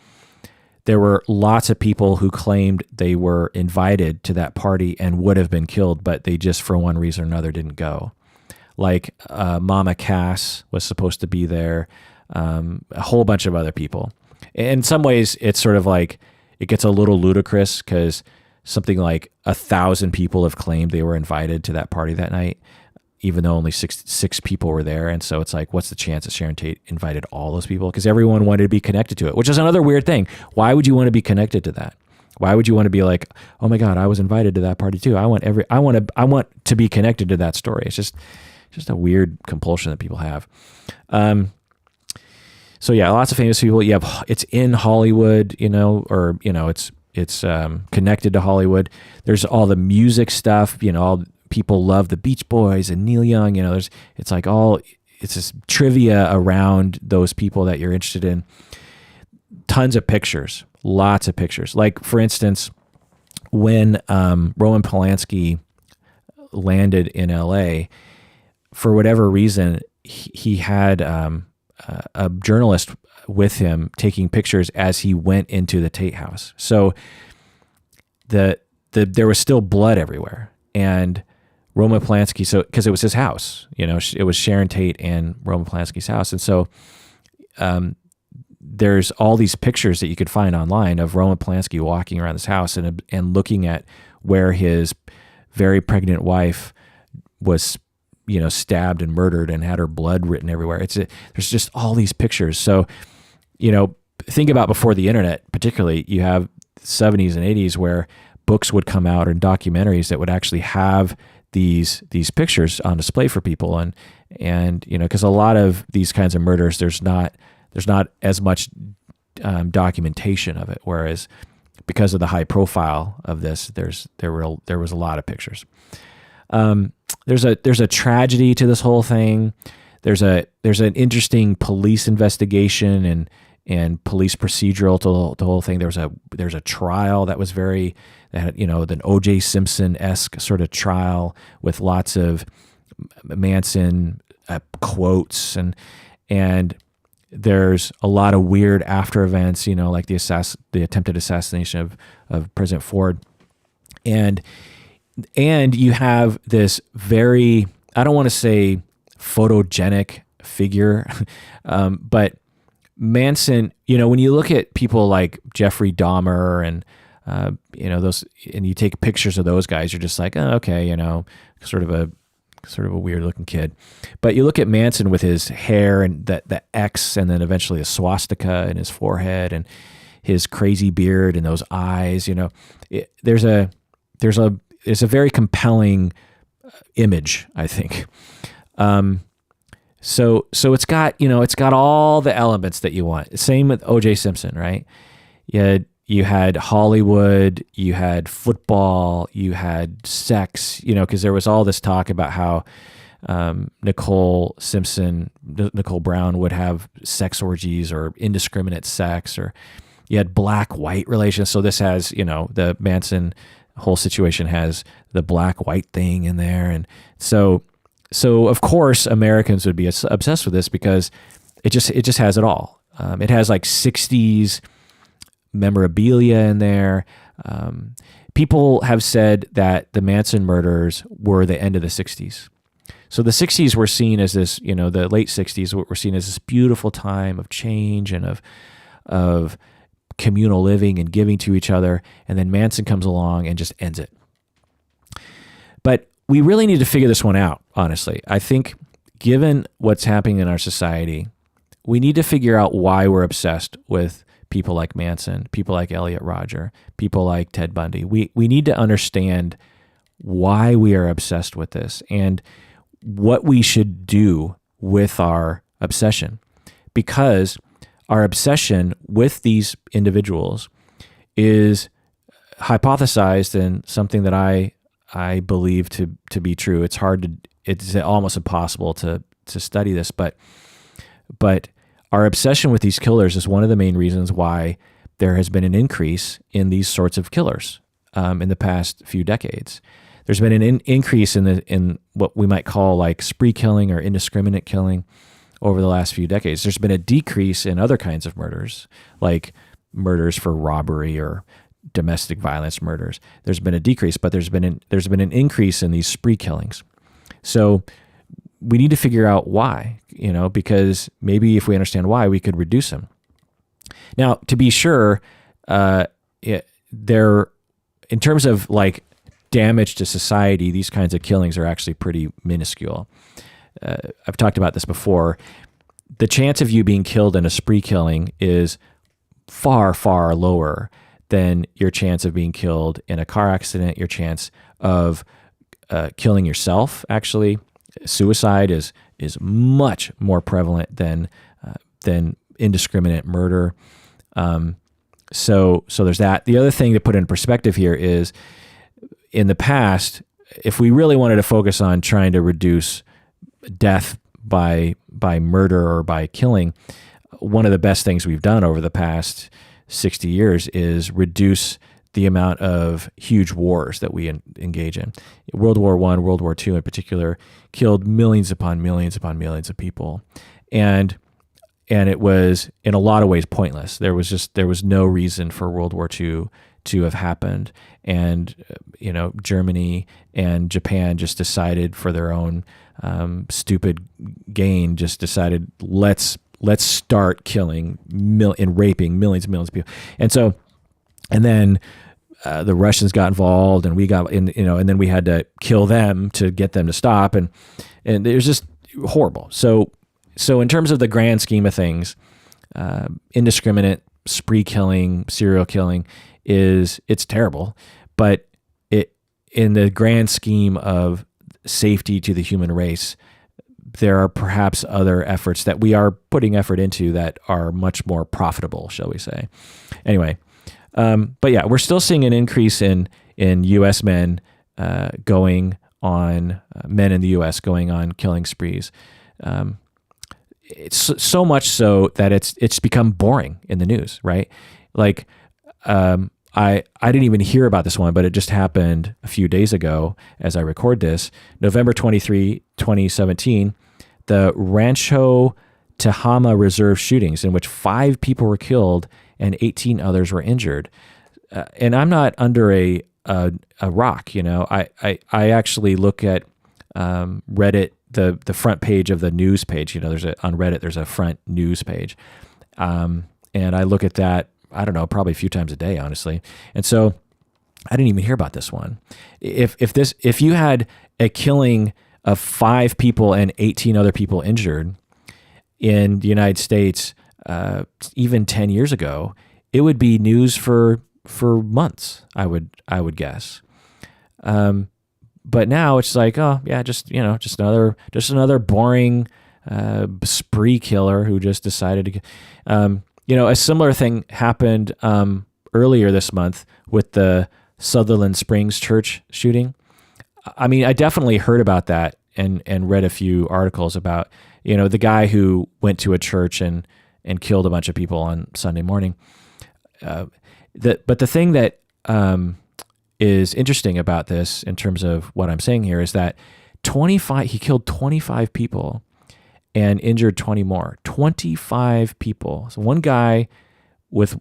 there were lots of people who claimed they were invited to that party and would have been killed, but they just, for one reason or another, didn't go. Like Mama Cass was supposed to be there, a whole bunch of other people. In some ways, it's sort of like, it gets a little ludicrous because something like 1,000 people have claimed they were invited to that party that night. even though only six people were there. And so it's like, what's the chance that Sharon Tate invited all those people? Because everyone wanted to be connected to it, which is another weird thing. Why would you want to be connected to that? Why would you want to be like, oh my God, I was invited to that party too. I want to be connected to that story. It's just a weird compulsion that people have. So yeah, lots of famous people. It's in Hollywood, it's connected to Hollywood. There's all the music stuff, all people love the Beach Boys and Neil Young, it's this trivia around those people that you're interested in. Tons of pictures, lots of pictures. Like for instance, when Roman Polanski landed in LA, for whatever reason, he had a journalist with him taking pictures as he went into the Tate house. So there was still blood everywhere, and Roman Polanski, because it was his house, it was Sharon Tate and Roman Polanski's house, and so there's all these pictures that you could find online of Roman Polanski walking around this house and looking at where his very pregnant wife was, stabbed and murdered and had her blood written everywhere. There's just all these pictures. So, think about before the internet, particularly, you have 70s and 80s where books would come out and documentaries that would actually have these pictures on display for people. And because a lot of these kinds of murders, there's not as much documentation of it. Whereas because of the high profile of this, there was a lot of pictures. There's a tragedy to this whole thing. There's an interesting police investigation and police procedural to the whole thing. There's a trial that was an O.J. Simpson-esque sort of trial with lots of Manson quotes and there's a lot of weird after events, like the attempted assassination of President Ford, and you have this very, I don't want to say photogenic figure, but Manson, when you look at people like Jeffrey Dahmer and those, and you take pictures of those guys, you're just like, oh, okay, sort of a weird looking kid. But you look at Manson with his hair and the X, and then eventually a swastika in his forehead and his crazy beard and those eyes. There's a very compelling image, I think. So it's got all the elements that you want. Same with O.J. Simpson, right? You had Hollywood, you had football, you had sex, because there was all this talk about how Nicole Brown would have sex orgies or indiscriminate sex, or you had black-white relations. So this has, the Manson whole situation has the black-white thing in there. And so of course Americans would be obsessed with this because it just has it all. It has like 60s memorabilia in there. People have said that the Manson murders were the end of the 60s. So the 60s were seen as this, the late 60s were seen as this beautiful time of change and of communal living and giving to each other. And then Manson comes along and just ends it. But we really need to figure this one out, honestly. I think given what's happening in our society, we need to figure out why we're obsessed with people like Manson, people like Elliot Rodger, people like Ted Bundy. We need to understand why we are obsessed with this and what we should do with our obsession. Because our obsession with these individuals is hypothesized and something that I believe to be true. It's almost impossible to study this, but our obsession with these killers is one of the main reasons why there has been an increase in these sorts of killers in the past few decades. There's been an increase in what we might call like spree killing or indiscriminate killing over the last few decades. There's been a decrease in other kinds of murders, like murders for robbery or domestic violence murders. There's been a decrease, but there's been an increase in these spree killings. So we need to figure out why, because maybe if we understand why, we could reduce them. Now, to be sure, in terms of like damage to society, these kinds of killings are actually pretty minuscule. I've talked about this before. The chance of you being killed in a spree killing is far, far lower than your chance of being killed in a car accident, your chance of killing yourself. Actually, suicide is much more prevalent than indiscriminate murder. So there's that. The other thing to put in perspective here is, in the past, if we really wanted to focus on trying to reduce death by murder or by killing, one of the best things we've done over the past 60 years is reduce the amount of huge wars that we engage in. World War I, World War II in particular, killed millions upon millions upon millions of people. And it was in a lot of ways pointless. There was no reason for World War II to have happened. And, Germany and Japan just decided, for their own stupid gain, just decided, let's start killing and raping millions and millions of people. And then the Russians got involved, and we got in, and then we had to kill them to get them to stop. And it was just horrible. So in terms of the grand scheme of things, indiscriminate spree killing, serial killing it's terrible, but in the grand scheme of safety to the human race, there are perhaps other efforts that we are putting effort into that are much more profitable, shall we say. Anyway, but yeah, we're still seeing an increase in U.S. men men in the U.S. going on killing sprees. It's so much so that it's become boring in the news, right? Like, I didn't even hear about this one, but it just happened a few days ago as I record this. November 23, 2017, the Rancho Tehama Reserve shootings, in which 5 people were killed and 18 others were injured. And I'm not under a rock, I actually look at Reddit, the front page of the news page. On Reddit, there's a front news page. And I look at that, I don't know, probably a few times a day, honestly. And so I didn't even hear about this one. If you had a killing of 5 people and 18 other people injured in the United States, even 10 years ago, it would be news for months, I would guess. But now it's like, oh yeah, just another boring spree killer who just decided to. A similar thing happened earlier this month with the Sutherland Springs Church shooting. I mean, I definitely heard about that and read a few articles about, the guy who went to a church and killed a bunch of people on Sunday morning. But the thing that is interesting about this, in terms of what I'm saying here, is that he killed 25 people and injured 20 more. 25 people. So one guy with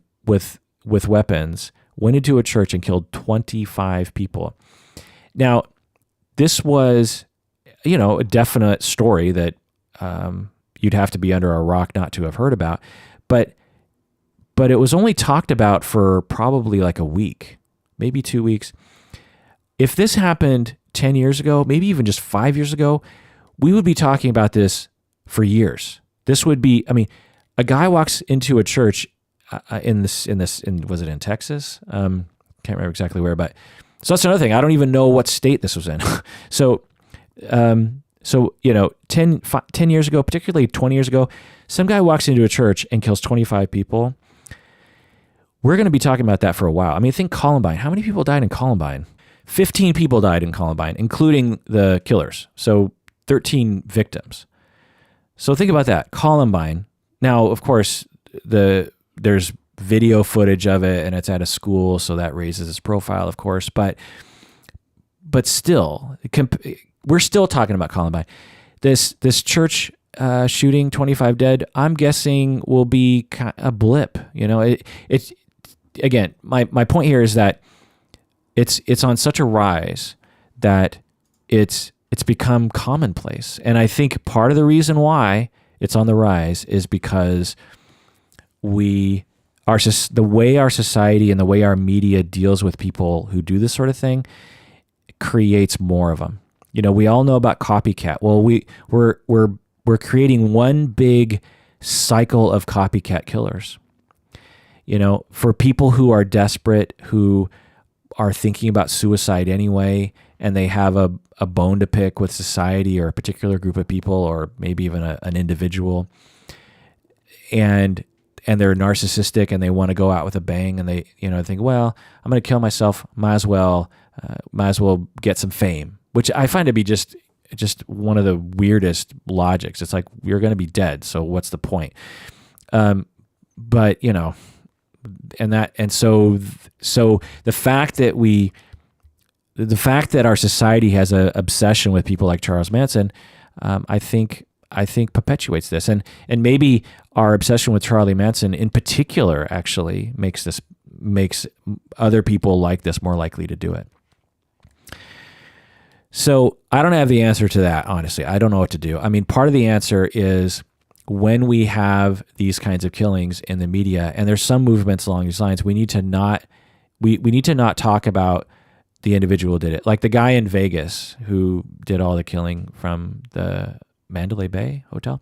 weapons went into a church and killed 25 people. Now, this was, a definite story that you'd have to be under a rock not to have heard about. But it was only talked about for probably like a week, maybe 2 weeks. If this happened 10 years ago, maybe even just 5 years ago, we would be talking about this for years. This would be, a guy walks into a church was it in Texas? Can't remember exactly where, but so that's another thing. I don't even know what state this was in. So 10 years ago, particularly 20 years ago, some guy walks into a church and kills 25 people. We're going to be talking about that for a while. Think Columbine. How many people died in Columbine? 15 people died in Columbine, including the killers. So 13 victims. So think about that. Columbine. Now, of course, there's video footage of it, and it's at a school, so that raises its profile, of course. But still, we're still talking about Columbine. This church shooting, 25 dead, I'm guessing will be a blip. It's again, my point here is that it's on such a rise that it's become commonplace. And I think part of the reason why it's on the rise is because the way our society and the way our media deals with people who do this sort of thing creates more of them. We all know about copycat. Well, we're creating one big cycle of copycat killers. For people who are desperate, who are thinking about suicide anyway, and they have a bone to pick with society or a particular group of people, or maybe even an individual, and they're narcissistic and they want to go out with a bang, and they think, well, I'm going to kill myself. Might as well get some fame, which I find to be just one of the weirdest logics. It's like, you're going to be dead, so what's the point? But so the fact that our society has an obsession with people like Charles Manson, I think perpetuates this, and maybe our obsession with Charlie Manson in particular actually makes other people like this more likely to do it. So I don't have the answer to that, honestly. I don't know what to do. I mean, part of the answer is, when we have these kinds of killings in the media, and there's some movements along these lines, we need to not talk about the individual who did it. Like the guy in Vegas who did all the killing from the Mandalay Bay Hotel.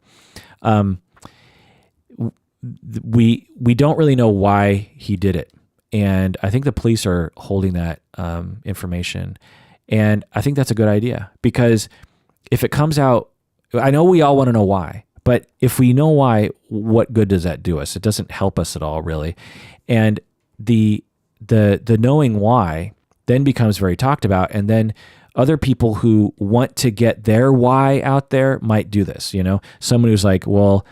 We don't really know why he did it, and I think the police are holding that information. And I think that's a good idea, because if it comes out, I know we all want to know why, but if we know why, what good does that do us? It doesn't help us at all, really. And the knowing why then becomes very talked about, and then other people who want to get their why out there might do this. Someone who's like, well,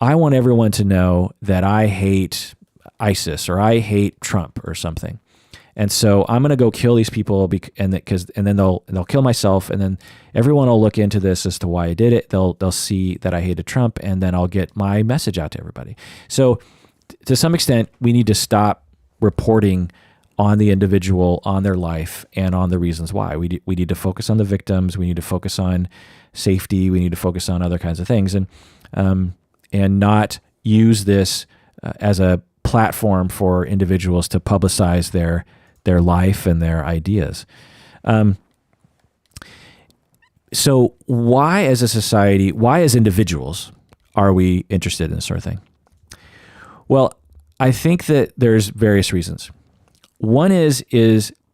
I want everyone to know that I hate ISIS or I hate Trump or something. And so I'm going to go kill these people, and then they'll kill myself, and then everyone will look into this as to why I did it. They'll see that I hated Trump, and then I'll get my message out to everybody. So to some extent, we need to stop reporting on the individual, on their life, and on the reasons why. We need to focus on the victims. We need to focus on safety. We need to focus on other kinds of things, and not use this as a platform for individuals to publicize their life and their ideas. So why as a society, why as individuals are we interested in this sort of thing? Well, I think that there's various reasons. One is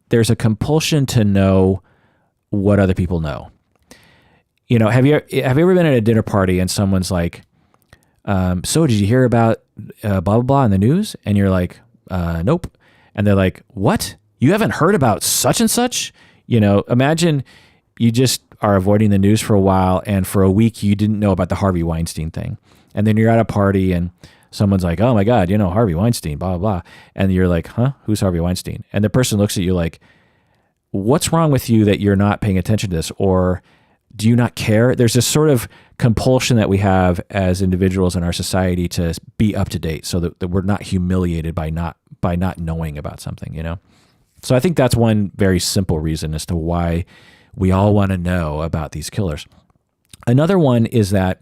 there's a compulsion to know what other people know. Have you ever been at a dinner party and someone's like, so did you hear about blah, blah, blah in the news? And you're like, nope. And they're like, what? You haven't heard about such and such? Imagine you just are avoiding the news for a while, and for a week you didn't know about the Harvey Weinstein thing. And then you're at a party and someone's like, oh my God, Harvey Weinstein, blah, blah, blah. And you're like, huh? Who's Harvey Weinstein? And the person looks at you like, what's wrong with you that you're not paying attention to this? Or do you not care? There's this sort of compulsion that we have as individuals in our society to be up to date, so that we're not humiliated by not knowing about something, So I think that's one very simple reason as to why we all want to know about these killers. Another one is that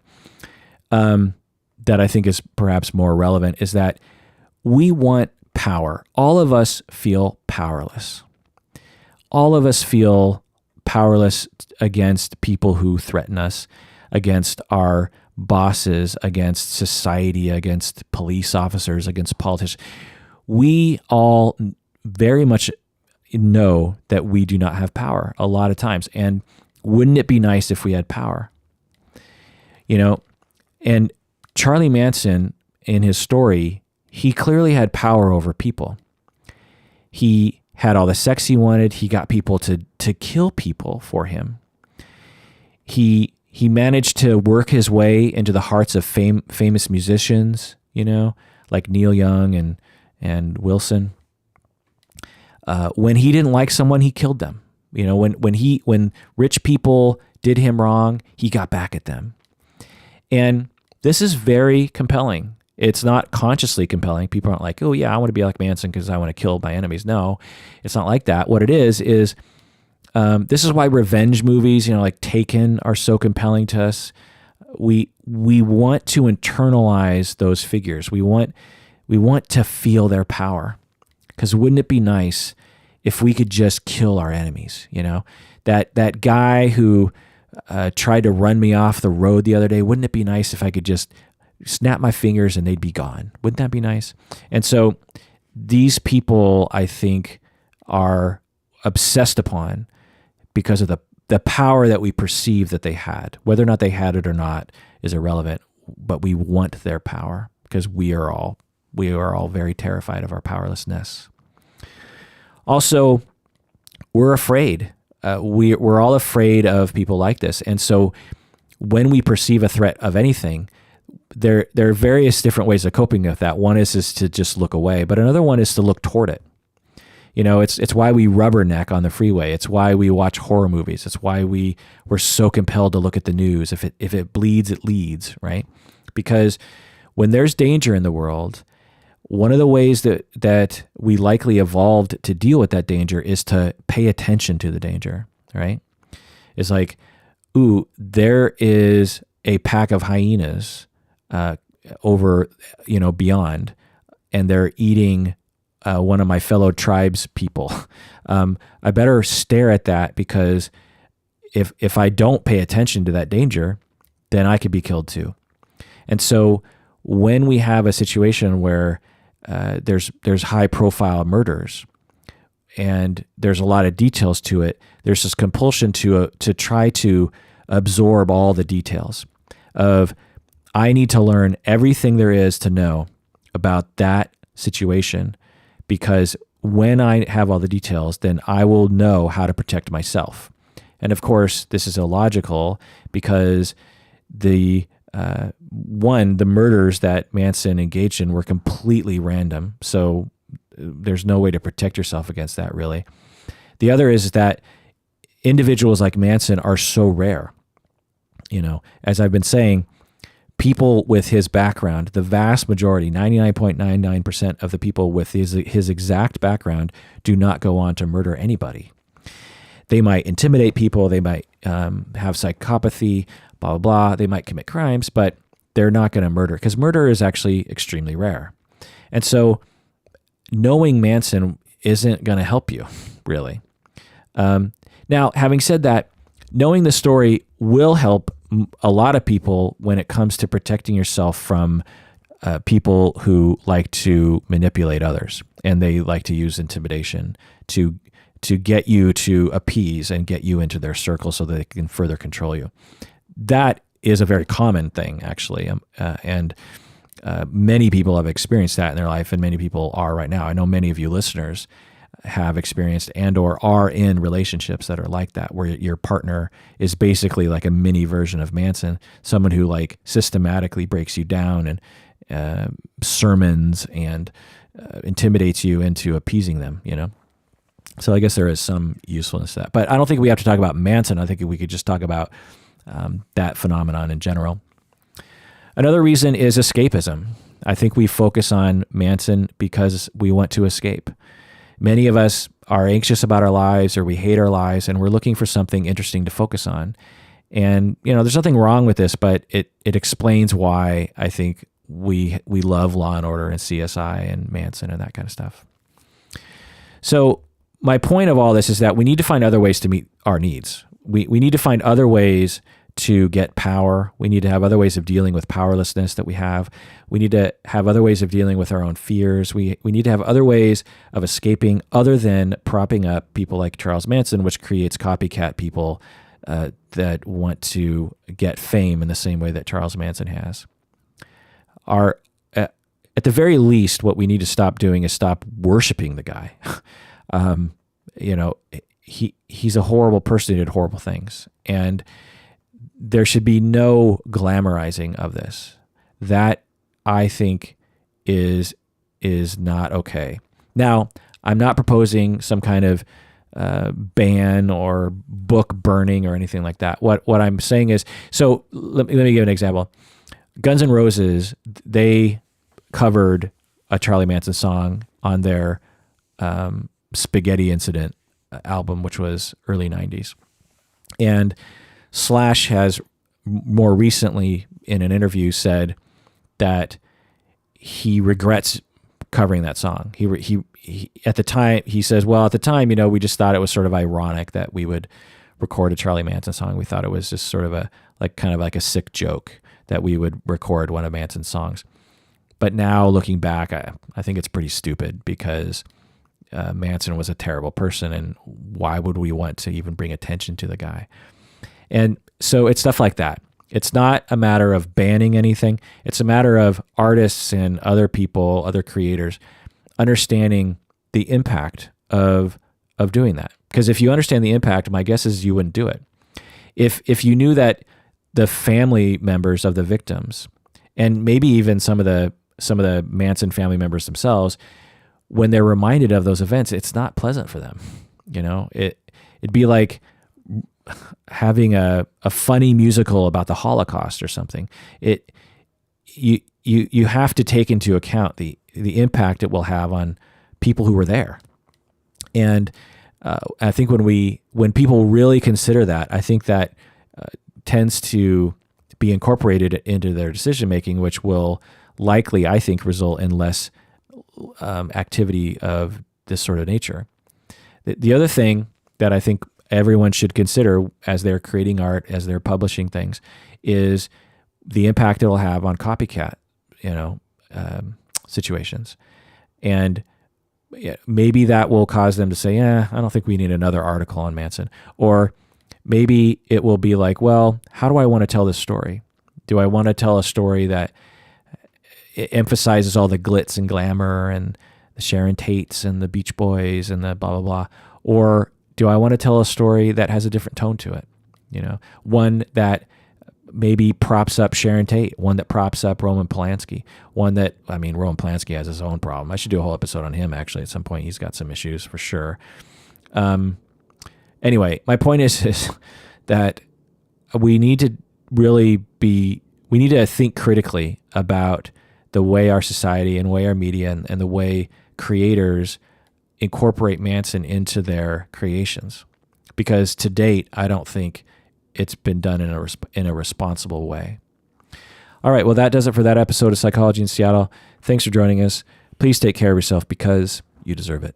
I think is perhaps more relevant, is that we want power. All of us feel powerless. All of us feel powerless against people who threaten us, against our bosses, against society, against police officers, against politicians. We all very much know that we do not have power a lot of times. And wouldn't it be nice if we had power? And Charlie Manson, in his story, he clearly had power over people. He had all the sex he wanted. He got people to kill people for him. He managed to work his way into the hearts of famous musicians, like Neil Young and Wilson. When he didn't like someone, he killed them. When rich people did him wrong, he got back at them. And this is very compelling. It's not consciously compelling. People aren't like, oh yeah, I want to be like Manson because I want to kill my enemies. No, it's not like that. What it is this is why revenge movies, like Taken, are so compelling to us. We want to internalize those figures. We want to feel their power. Because wouldn't it be nice if we could just kill our enemies, that guy who tried to run me off the road the other day, wouldn't it be nice if I could just snap my fingers and they'd be gone? Wouldn't that be nice? And so these people, I think, are obsessed upon because of the power that we perceive that they had. Whether or not they had it or not is irrelevant, but we want their power because we are all very terrified of our powerlessness. Also, we're afraid. We're all afraid of people like this. And so when we perceive a threat of anything, there are various different ways of coping with that. One is to just look away, but another one is to look toward it. It's why we rubberneck on the freeway. It's why we watch horror movies. It's why we're so compelled to look at the news. If it bleeds, it leads, right? Because when there's danger in the world, one of the ways that we likely evolved to deal with that danger is to pay attention to the danger, right? It's like, ooh, there is a pack of hyenas over, beyond, and they're eating one of my fellow tribes people. I better stare at that because if I don't pay attention to that danger, then I could be killed too. And so when we have a situation where there's high profile murders and there's a lot of details to it, there's this compulsion to try to absorb all the details of, I need to learn everything there is to know about that situation, because when I have all the details, then I will know how to protect myself. And of course, this is illogical because the murders that Manson engaged in were completely random. So there's no way to protect yourself against that, really. The other is that individuals like Manson are so rare. As I've been saying, people with his background, the vast majority, 99.99% of the people with his exact background do not go on to murder anybody. They might intimidate people. They might have psychopathy, blah, blah, blah. They might commit crimes, but they're not going to murder because murder is actually extremely rare. And so knowing Manson isn't going to help you, really. Now, having said that, knowing the story will help a lot of people when it comes to protecting yourself from people who like to manipulate others, and they like to use intimidation to get you to appease and get you into their circle so that they can further control you. That is a very common thing, actually, and many people have experienced that in their life, and many people are right now. I know many of you listeners have experienced and or are in relationships that are like that, where your partner is basically like a mini version of Manson, someone who like systematically breaks you down and sermons and intimidates you into appeasing them, So I guess there is some usefulness to that. But I don't think we have to talk about Manson. I think we could just talk about that phenomenon in general. Another reason is escapism. I think we focus on Manson because we want to escape. Many of us are anxious about our lives, or we hate our lives, and we're looking for something interesting to focus on. And, there's nothing wrong with this, but it explains why I think we love Law and Order and CSI and Manson and that kind of stuff. So my point of all this is that we need to find other ways to meet our needs. We need to find other ways to get power. We need to have other ways of dealing with powerlessness that we have. We need to have other ways of dealing with our own fears. We need to have other ways of escaping other than propping up people like Charles Manson, which creates copycat people that want to get fame in the same way that Charles Manson has. At the very least, what we need to stop doing is stop worshiping the guy. He's a horrible person who did horrible things, and there should be no glamorizing of this. That, I think, is not okay. Now, I'm not proposing some kind of ban or book burning or anything like that. What I'm saying is, so let me give an example. Guns N' Roses, they covered a Charlie Manson song on their Spaghetti Incident album, which was early 90s. And Slash has more recently in an interview said that he regrets covering that song. He at the time, he says, well, at the time, we just thought it was sort of ironic that we would record a Charlie Manson song. We thought it was just sort of kind of like a sick joke that we would record one of Manson's songs. But now looking back, I think it's pretty stupid because Manson was a terrible person, and why would we want to even bring attention to the guy? And so it's stuff like that. It's not a matter of banning anything. It's a matter of artists and other people, other creators, understanding the impact of doing that. Because if you understand the impact, my guess is you wouldn't do it. If you knew that the family members of the victims, and maybe even some of the Manson family members themselves, when they're reminded of those events, it's not pleasant for them. You know, it'd be like having a funny musical about the Holocaust or something. You have to take into account the impact it will have on people who were there. And I think when people really consider that, I think that tends to be incorporated into their decision making, which will likely, I think, result in less activity of this sort of nature. The other thing that I think everyone should consider as they're creating art, as they're publishing things, is the impact it'll have on copycat, situations. And maybe that will cause them to say, I don't think we need another article on Manson. Or maybe it will be like, well, how do I want to tell this story? Do I want to tell a story that it emphasizes all the glitz and glamour and the Sharon Tates and the Beach Boys and the blah, blah, blah? Or do I want to tell a story that has a different tone to it? One that maybe props up Sharon Tate, one that props up Roman Polanski, Roman Polanski has his own problem. I should do a whole episode on him, actually, at some point. He's got some issues for sure. Anyway, my point is that we need to think critically about the way our society and way our media and the way creators incorporate Manson into their creations. Because to date, I don't think it's been done in a responsible way. All right, well, that does it for that episode of Psychology in Seattle. Thanks for joining us. Please take care of yourself because you deserve it.